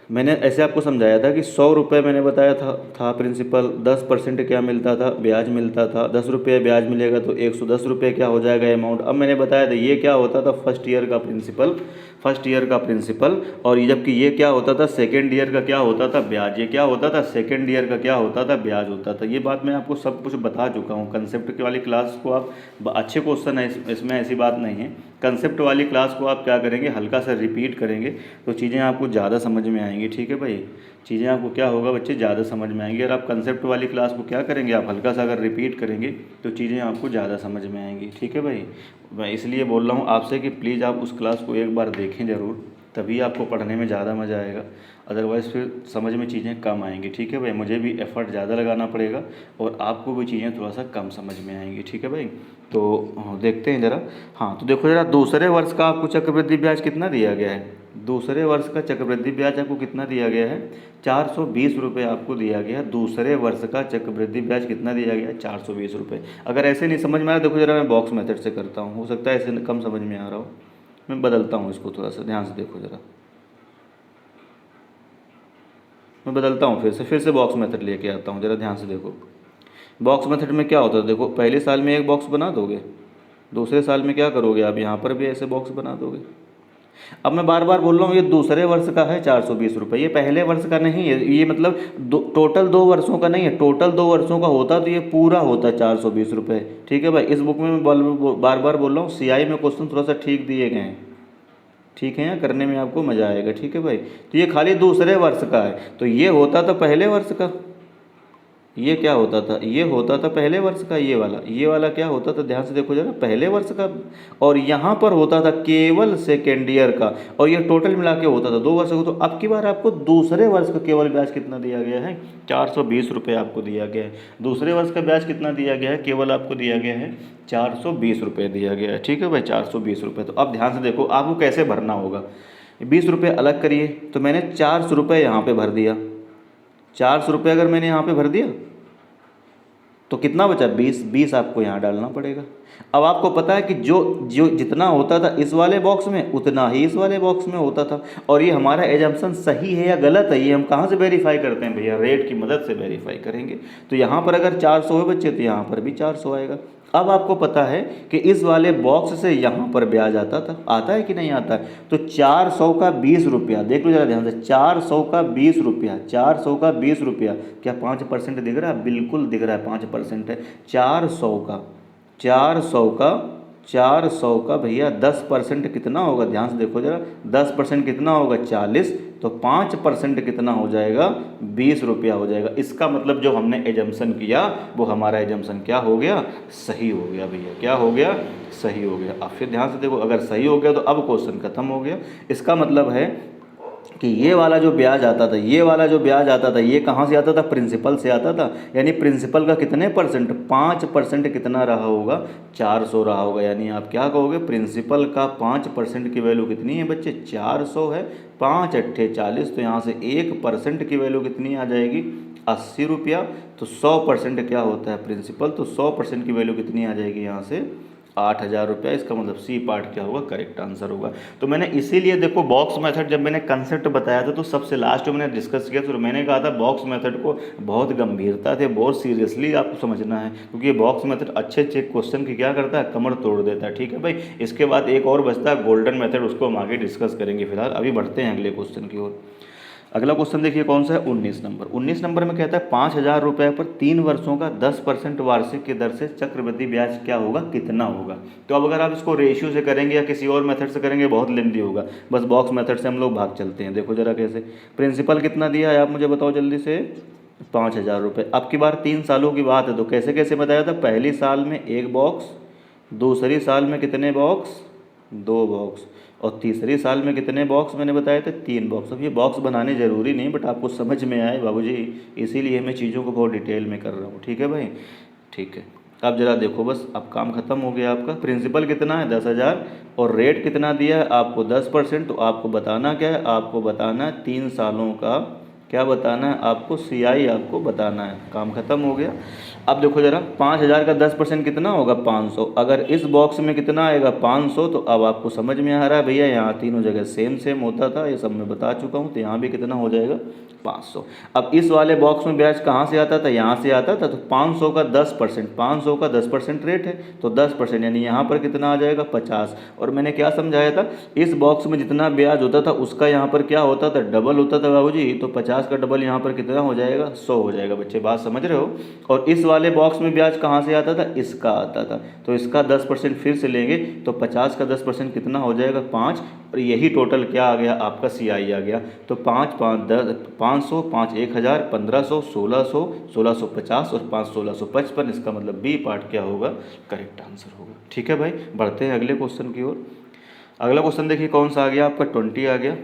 मैंने ऐसे आपको समझाया था कि 100 रुपये मैंने बताया था प्रिंसिपल, 10% क्या मिलता था, ब्याज मिलता था। 10 रुपये ब्याज मिलेगा तो 110 रुपये क्या हो जाएगा अमाउंट। अब मैंने बताया था ये क्या होता था फर्स्ट ईयर का प्रिंसिपल, और जबकि ये क्या होता था सेकेंड ईयर का क्या होता था ब्याज। ये क्या होता था सेकेंड ईयर का क्या होता था ब्याज होता था। ये बात मैं आपको सब कुछ बता चुका हूँ। कंसेप्ट वाली क्लास को आप, अच्छे क्वेश्चन है इसमें, ऐसी बात नहीं है। कंसेप्ट वाली क्लास को आप क्या करेंगे, हल्का सा रिपीट करेंगे तो चीज़ें आपको ज़्यादा समझ में आएंगी। ठीक है भाई, चीज़ें आपको क्या होगा बच्चे, ज़्यादा समझ में आएंगी। और आप कंसेप्ट वाली क्लास को क्या करेंगे, आप हल्का सा अगर रिपीट करेंगे तो चीज़ें आपको ज़्यादा समझ में आएंगी। ठीक है भाई, मैं इसलिए बोल रहा हूँ आपसे कि प्लीज़ आप उस क्लास को एक बार देखें ज़रूर, तभी आपको पढ़ने में ज़्यादा मज़ा आएगा। अदरवाइज़ फिर समझ में चीज़ें कम आएंगी। ठीक है भाई, मुझे भी एफ़र्ट ज़्यादा लगाना पड़ेगा और आपको भी चीज़ें थोड़ा सा कम समझ में आएंगी। ठीक है भाई, तो देखते हैं ज़रा। हाँ, तो देखो ज़रा, दूसरे वर्ष का आपको चक्रवृद्धि ब्याज कितना दिया गया है, दूसरे वर्ष का चक्रवृद्धि ब्याज आपको कितना दिया गया है, 420 रुपये आपको दिया गया। दूसरे वर्ष का चक्रवृद्धि ब्याज कितना दिया गया है, 420 रुपये। अगर ऐसे नहीं समझ में आ रहा, देखो ज़रा मैं बॉक्स मेथड से करता हूँ, हो सकता है ऐसे कम समझ में आ रहा हो, मैं बदलता हूँ इसको थोड़ा सा, ध्यान से देखो ज़रा, मैं बदलता हूँ फिर से बॉक्स मेथड लेके आता हूँ। ज़रा ध्यान से देखो, बॉक्स मेथड में क्या होता है, देखो पहले साल में एक बॉक्स बना दोगे, दूसरे साल में क्या करोगे आप, यहाँ पर भी ऐसे बॉक्स बना दोगे। अब मैं बार बार बोल रहा हूँ ये दूसरे वर्ष का है 420 रुपये, ये पहले वर्ष का नहीं है। ये मतलब टोटल 2 वर्षों का नहीं है, टोटल 2 वर्षों का होता तो ये पूरा होता 420 रुपये। ठीक है भाई, इस बुक में मैं बार बार बोल रहा हूँ, CI में क्वेश्चन थोड़ा सा ठीक दिए गए हैं, ठीक है, यहाँ करने में आपको मज़ा आएगा। ठीक है भाई, तो ये खाली दूसरे वर्ष का है, तो ये होता था पहले वर्ष का, ये क्या होता था, ये होता था पहले वर्ष का, ये वाला क्या होता था, ध्यान से देखो जरा, पहले वर्ष का। और यहाँ पर होता था केवल सेकेंड ईयर का, और ये टोटल मिला के होता था 2 वर्ष का। तो अब की बार आपको दूसरे वर्ष का केवल ब्याज कितना दिया गया है, 420 रुपये आपको दिया गया है। दूसरे वर्ष का ब्याज कितना दिया गया है, केवल आपको दिया गया है 420 रुपये दिया गया है। ठीक है भाई, 420 रुपये। तो अब ध्यान से देखो आपको कैसे भरना होगा, 20 रुपये अलग करिए, तो मैंने 400 रुपये यहाँ पर भर दिया, 400 रुपये अगर मैंने यहाँ पे भर दिया, तो कितना बचा 20, 20 आपको यहाँ डालना पड़ेगा। अब आपको पता है कि जो जो जितना होता था इस वाले बॉक्स में उतना ही इस वाले बॉक्स में होता था। और ये हमारा एजम्पशन सही है या गलत है ये हम कहाँ से वेरीफाई करते हैं भैया, रेट की मदद से वेरीफाई करेंगे। तो यहाँ पर अगर 400 है बच्चे तो यहाँ पर भी 400 आएगा। अब आपको पता है कि इस वाले बॉक्स से यहाँ पर ब्याज आता है कि नहीं आता है। तो 400 का 20 रुपया, देख लो जरा ध्यान से, 400 का 20 रुपया, 400 का 20 रुपया, क्या 5% दिख रहा है? बिल्कुल दिख रहा है 5% है। 400 का भैया 10% कितना होगा, ध्यान से देखो जरा, 10% कितना होगा 40, तो 5% कितना हो जाएगा 20 रुपया हो जाएगा। इसका मतलब जो हमने एजम्पशन किया वो हमारा एजम्पशन क्या हो गया, सही हो गया भैया। क्या हो गया, सही हो गया। अब फिर ध्यान से देखो, अगर सही हो गया तो अब क्वेश्चन खत्म हो गया। इसका मतलब है कि ये वाला जो ब्याज आता था, ये वाला जो ब्याज आता था, ये कहाँ से आता था, प्रिंसिपल से आता था। यानी प्रिंसिपल का कितने परसेंट, 5% कितना रहा होगा, 400 रहा होगा। यानी आप क्या कहोगे, प्रिंसिपल का 5% की वैल्यू कितनी है बच्चे, 400 है। 5 अट्ठे 40, तो यहाँ से 1% की वैल्यू कितनी आ जाएगी, 80 रुपया। तो 100% क्या होता है प्रिंसिपल, तो 100% की वैल्यू कितनी आ जाएगी यहाँ से, 8,000 रुपया। इसका मतलब सी पार्ट क्या होगा, करेक्ट आंसर होगा। तो मैंने इसीलिए देखो बॉक्स मेथड जब मैंने कंसेप्ट बताया था तो सबसे लास्ट में मैंने डिस्कस किया, तो मैंने कहा था बॉक्स मेथड को बहुत गंभीरता से, बहुत सीरियसली आपको समझना है, क्योंकि ये बॉक्स मेथड अच्छे अच्छे क्वेश्चन की क्या करता है, कमर तोड़ देता है। ठीक है भाई, इसके बाद एक और बचता है गोल्डन मेथड, उसको हम आगे डिस्कस करेंगे। फिलहाल अभी बढ़ते हैं अगले क्वेश्चन की ओर। अगला क्वेश्चन देखिए कौन सा है, 19 नंबर। 19 नंबर में कहता है 5,000 रुपये पर 3 वर्षों का 10% वार्षिक की दर से चक्रवृद्धि ब्याज क्या होगा, कितना होगा। तो अब अगर आप इसको रेशियो से करेंगे या किसी और मेथड से करेंगे बहुत लेंदी होगा, बस बॉक्स मेथड से हम लोग भाग चलते हैं। देखो जरा कैसे, प्रिंसिपल कितना दिया है आप मुझे बताओ जल्दी से, 5,000 रुपये। अब की बार 3 सालों की बात है, तो कैसे कैसे बताया था, पहली साल में 1 बॉक्स, दूसरी साल में कितने बॉक्स, 2 बॉक्स, और तीसरी साल में कितने बॉक्स मैंने बताए थे, 3 बॉक्स। अब ये बॉक्स बनाने ज़रूरी नहीं, बट आपको समझ में आए बाबूजी, इसीलिए मैं चीज़ों को बहुत डिटेल में कर रहा हूँ। ठीक है भाई, ठीक है। अब जरा देखो, बस अब काम खत्म हो गया आपका। प्रिंसिपल कितना है 10,000, और रेट कितना दिया है आपको 10%। तो आपको बताना क्या है, आपको बताना है 3 सालों का, क्या बताना है आपको, CI आपको बताना है। काम खत्म हो गया। अब देखो जरा, 5,000 का 10% कितना होगा, 500। अगर इस बॉक्स में कितना आएगा, 500, तो अब आपको समझ में आ रहा है भैया, यहाँ तीनों जगह सेम सेम होता था, ये सब मैं बता चुका हूँ। तो यहाँ भी कितना हो जाएगा, 500। अब इस वाले बॉक्स में ब्याज कहाँ से आता था, यहाँ से आता था। तो 500 का 10%, 500 का 10% रेट है, तो 10% यानी यहाँ पर कितना आ जाएगा, 50। और मैंने क्या समझाया था, इस बॉक्स में जितना ब्याज होता था उसका यहाँ पर क्या होता था, डबल होता था बाबूजी। तो 50 का डबल यहाँ पर कितना हो जाएगा, 100 हो जाएगा। बच्चे बात समझ रहे हो। और इस वाले बॉक्स में ब्याज कहाँ से आता था, इसका आता था। तो इसका 10% फिर से लेंगे, तो 50 का 10% कितना हो जाएगा, 5। और यही टोटल क्या आ गया आपका, CI आ गया। तो 5 5 10, 500, 5 1,000, 1,500, 1,600, 1,650 और 5 1,655। इसका मतलब बी पार्ट क्या होगा, करेक्ट आंसर होगा। ठीक है भाई, बढ़ते हैं अगले क्वेश्चन की ओर। अगला क्वेश्चन देखिए कौन सा आ गया आपका, 20 आ गया।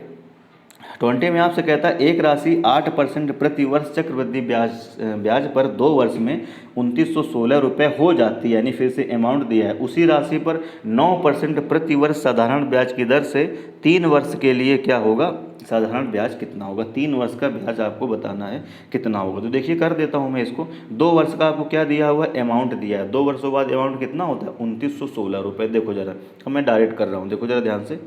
20 में आपसे कहता है एक राशि 8% प्रति वर्ष चक्रवृद्धि ब्याज पर 2 वर्ष में 2,916 रुपये हो जाती है। यानी फिर से अमाउंट दिया है, उसी राशि पर 9% प्रति वर्ष साधारण ब्याज की दर से 3 वर्ष के लिए क्या होगा, साधारण ब्याज कितना होगा। 3 वर्ष का ब्याज आपको बताना है कितना होगा। तो देखिए कर देता हूँ मैं इसको। 2 वर्ष का आपको क्या दिया हुआ है, अमाउंट दिया है। 2 वर्षों बाद अमाउंट कितना होता है, 2,916 रुपये। देखो जरा, अब मैं डायरेक्ट कर रहा हूँ, देखो जरा ध्यान से।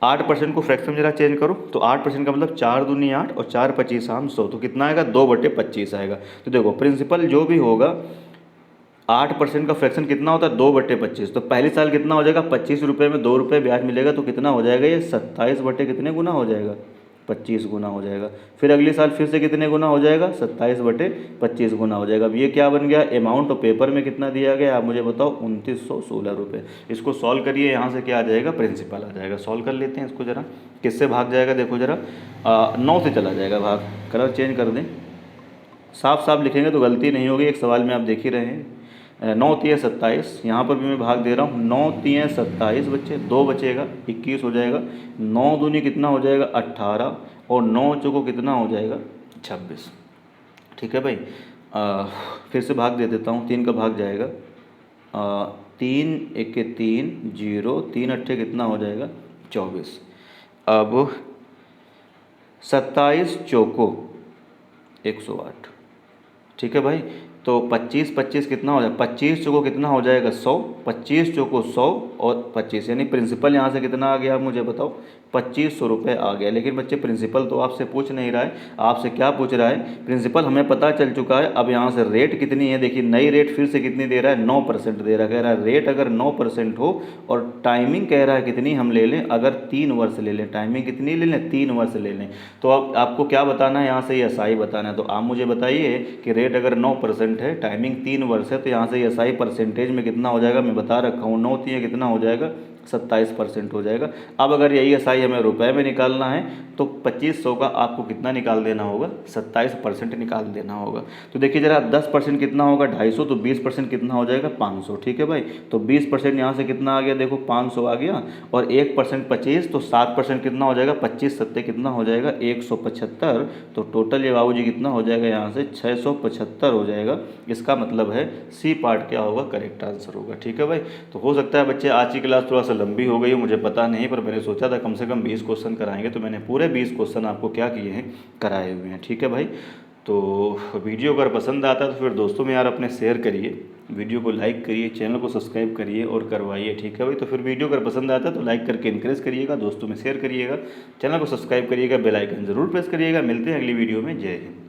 8% को फ्रैक्शन में जरा चेंज करो, तो 8% का मतलब 4 दूनी 8 और 4 25 हम 100, तो कितना आएगा, 2/25 आएगा। तो देखो प्रिंसिपल जो भी होगा, 8% का फ्रैक्शन कितना होता है, 2/25। तो पहली साल कितना हो जाएगा, 25 रुपये में 2 रुपये ब्याज मिलेगा, तो कितना हो जाएगा, ये 27 बटे कितने गुना हो जाएगा, 25 गुना हो जाएगा। फिर अगले साल फिर से कितने गुना हो जाएगा, 27 बटे 25 गुना हो जाएगा। अब ये क्या बन गया, अमाउंट। तो पेपर में कितना दिया गया आप मुझे बताओ, 2,916 रुपये। इसको सॉल्व करिए, यहाँ से क्या आ जाएगा, प्रिंसिपल आ जाएगा। सॉल्व कर लेते हैं इसको जरा, किससे भाग जाएगा, देखो जरा 9 से चला जाएगा भाग। कलर चेंज कर दें, साफ साफ लिखेंगे तो गलती नहीं होगी। एक सवाल में आप देख ही रहे हैं, 9 3 27, यहाँ पर भी मैं भाग दे रहा हूँ। 9 3 27 बच्चे, 2 बचेगा, 21 हो जाएगा। 9 दूनी कितना हो जाएगा, 18, और 9 चौको कितना हो जाएगा, 26। ठीक है भाई, फिर से भाग दे देता हूँ। 3 का भाग जाएगा, 3 1 3 0, 3 अट्ठे कितना हो जाएगा, 24। अब 27 चौको 108। ठीक है भाई, तो 25 25 कितना हो जाएगा, 25 चौको कितना हो जाएगा 100, 25 चौको 100 और 25, यानी प्रिंसिपल यहाँ से कितना आ गया आप मुझे बताओ, 2500 रुपये आ गया। लेकिन बच्चे प्रिंसिपल तो आपसे पूछ नहीं रहा है, आपसे क्या पूछ रहा है, प्रिंसिपल हमें पता चल चुका है, अब यहाँ से रेट कितनी है, देखिए नई रेट फिर से कितनी दे रहा है, 9% दे रहा है। कह रहा है रेट अगर 9% हो और टाइमिंग कह रहा है कितनी हम ले लें, अगर 3 वर्ष ले लें, टाइमिंग कितनी ले लें, 3 वर्ष ले लें। तो अब आपको क्या बताना है, यहाँ से एस आई बताना है। तो आप मुझे बताइए कि रेट अगर 9% है, टाइमिंग 3 वर्ष है, तो यहाँ से एस आई परसेंटेज में कितना हो जाएगा, मैं बता रखा हूँ, 9 3 कितना हो जाएगा, 27% हो जाएगा। अब अगर यही एस आई हमें रुपए में निकालना है तो 2500 का आपको कितना निकाल देना होगा, 27% निकाल देना होगा। तो देखिए जरा 10% कितना होगा 250, तो 20% कितना हो जाएगा 500। ठीक है भाई, तो 20% यहाँ से कितना आ गया, देखो 500 आ गया, और 1% 25, तो 7% कितना हो जाएगा, 25 सत्ते कितना हो जाएगा 175। तो टोटल ये बाबू जी कितना हो जाएगा, यहाँ से 675 हो जाएगा। इसका मतलब है सी पार्ट क्या होगा, करेक्ट आंसर होगा। ठीक है भाई, तो हो सकता है बच्चे आज की क्लास थोड़ा सा लंबी हो गई है, मुझे पता नहीं, पर मैंने सोचा था कम से कम 20 क्वेश्चन कराएंगे, तो मैंने पूरे 20 क्वेश्चन आपको क्या किए हैं, कराए हुए हैं। ठीक है भाई, तो वीडियो अगर पसंद आता है तो फिर दोस्तों में यार अपने शेयर करिए, वीडियो को लाइक करिए, चैनल को सब्सक्राइब करिए और करवाइए। ठीक है भाई, तो फिर वीडियो अगर पसंद आता है तो लाइक करके इनकरेज करिएगा, दोस्तों में शेयर करिएगा, चैनल को सब्सक्राइब करिएगा, बेल आइकन ज़रूर प्रेस करिएगा। मिलते हैं अगली वीडियो में, जय हिंद।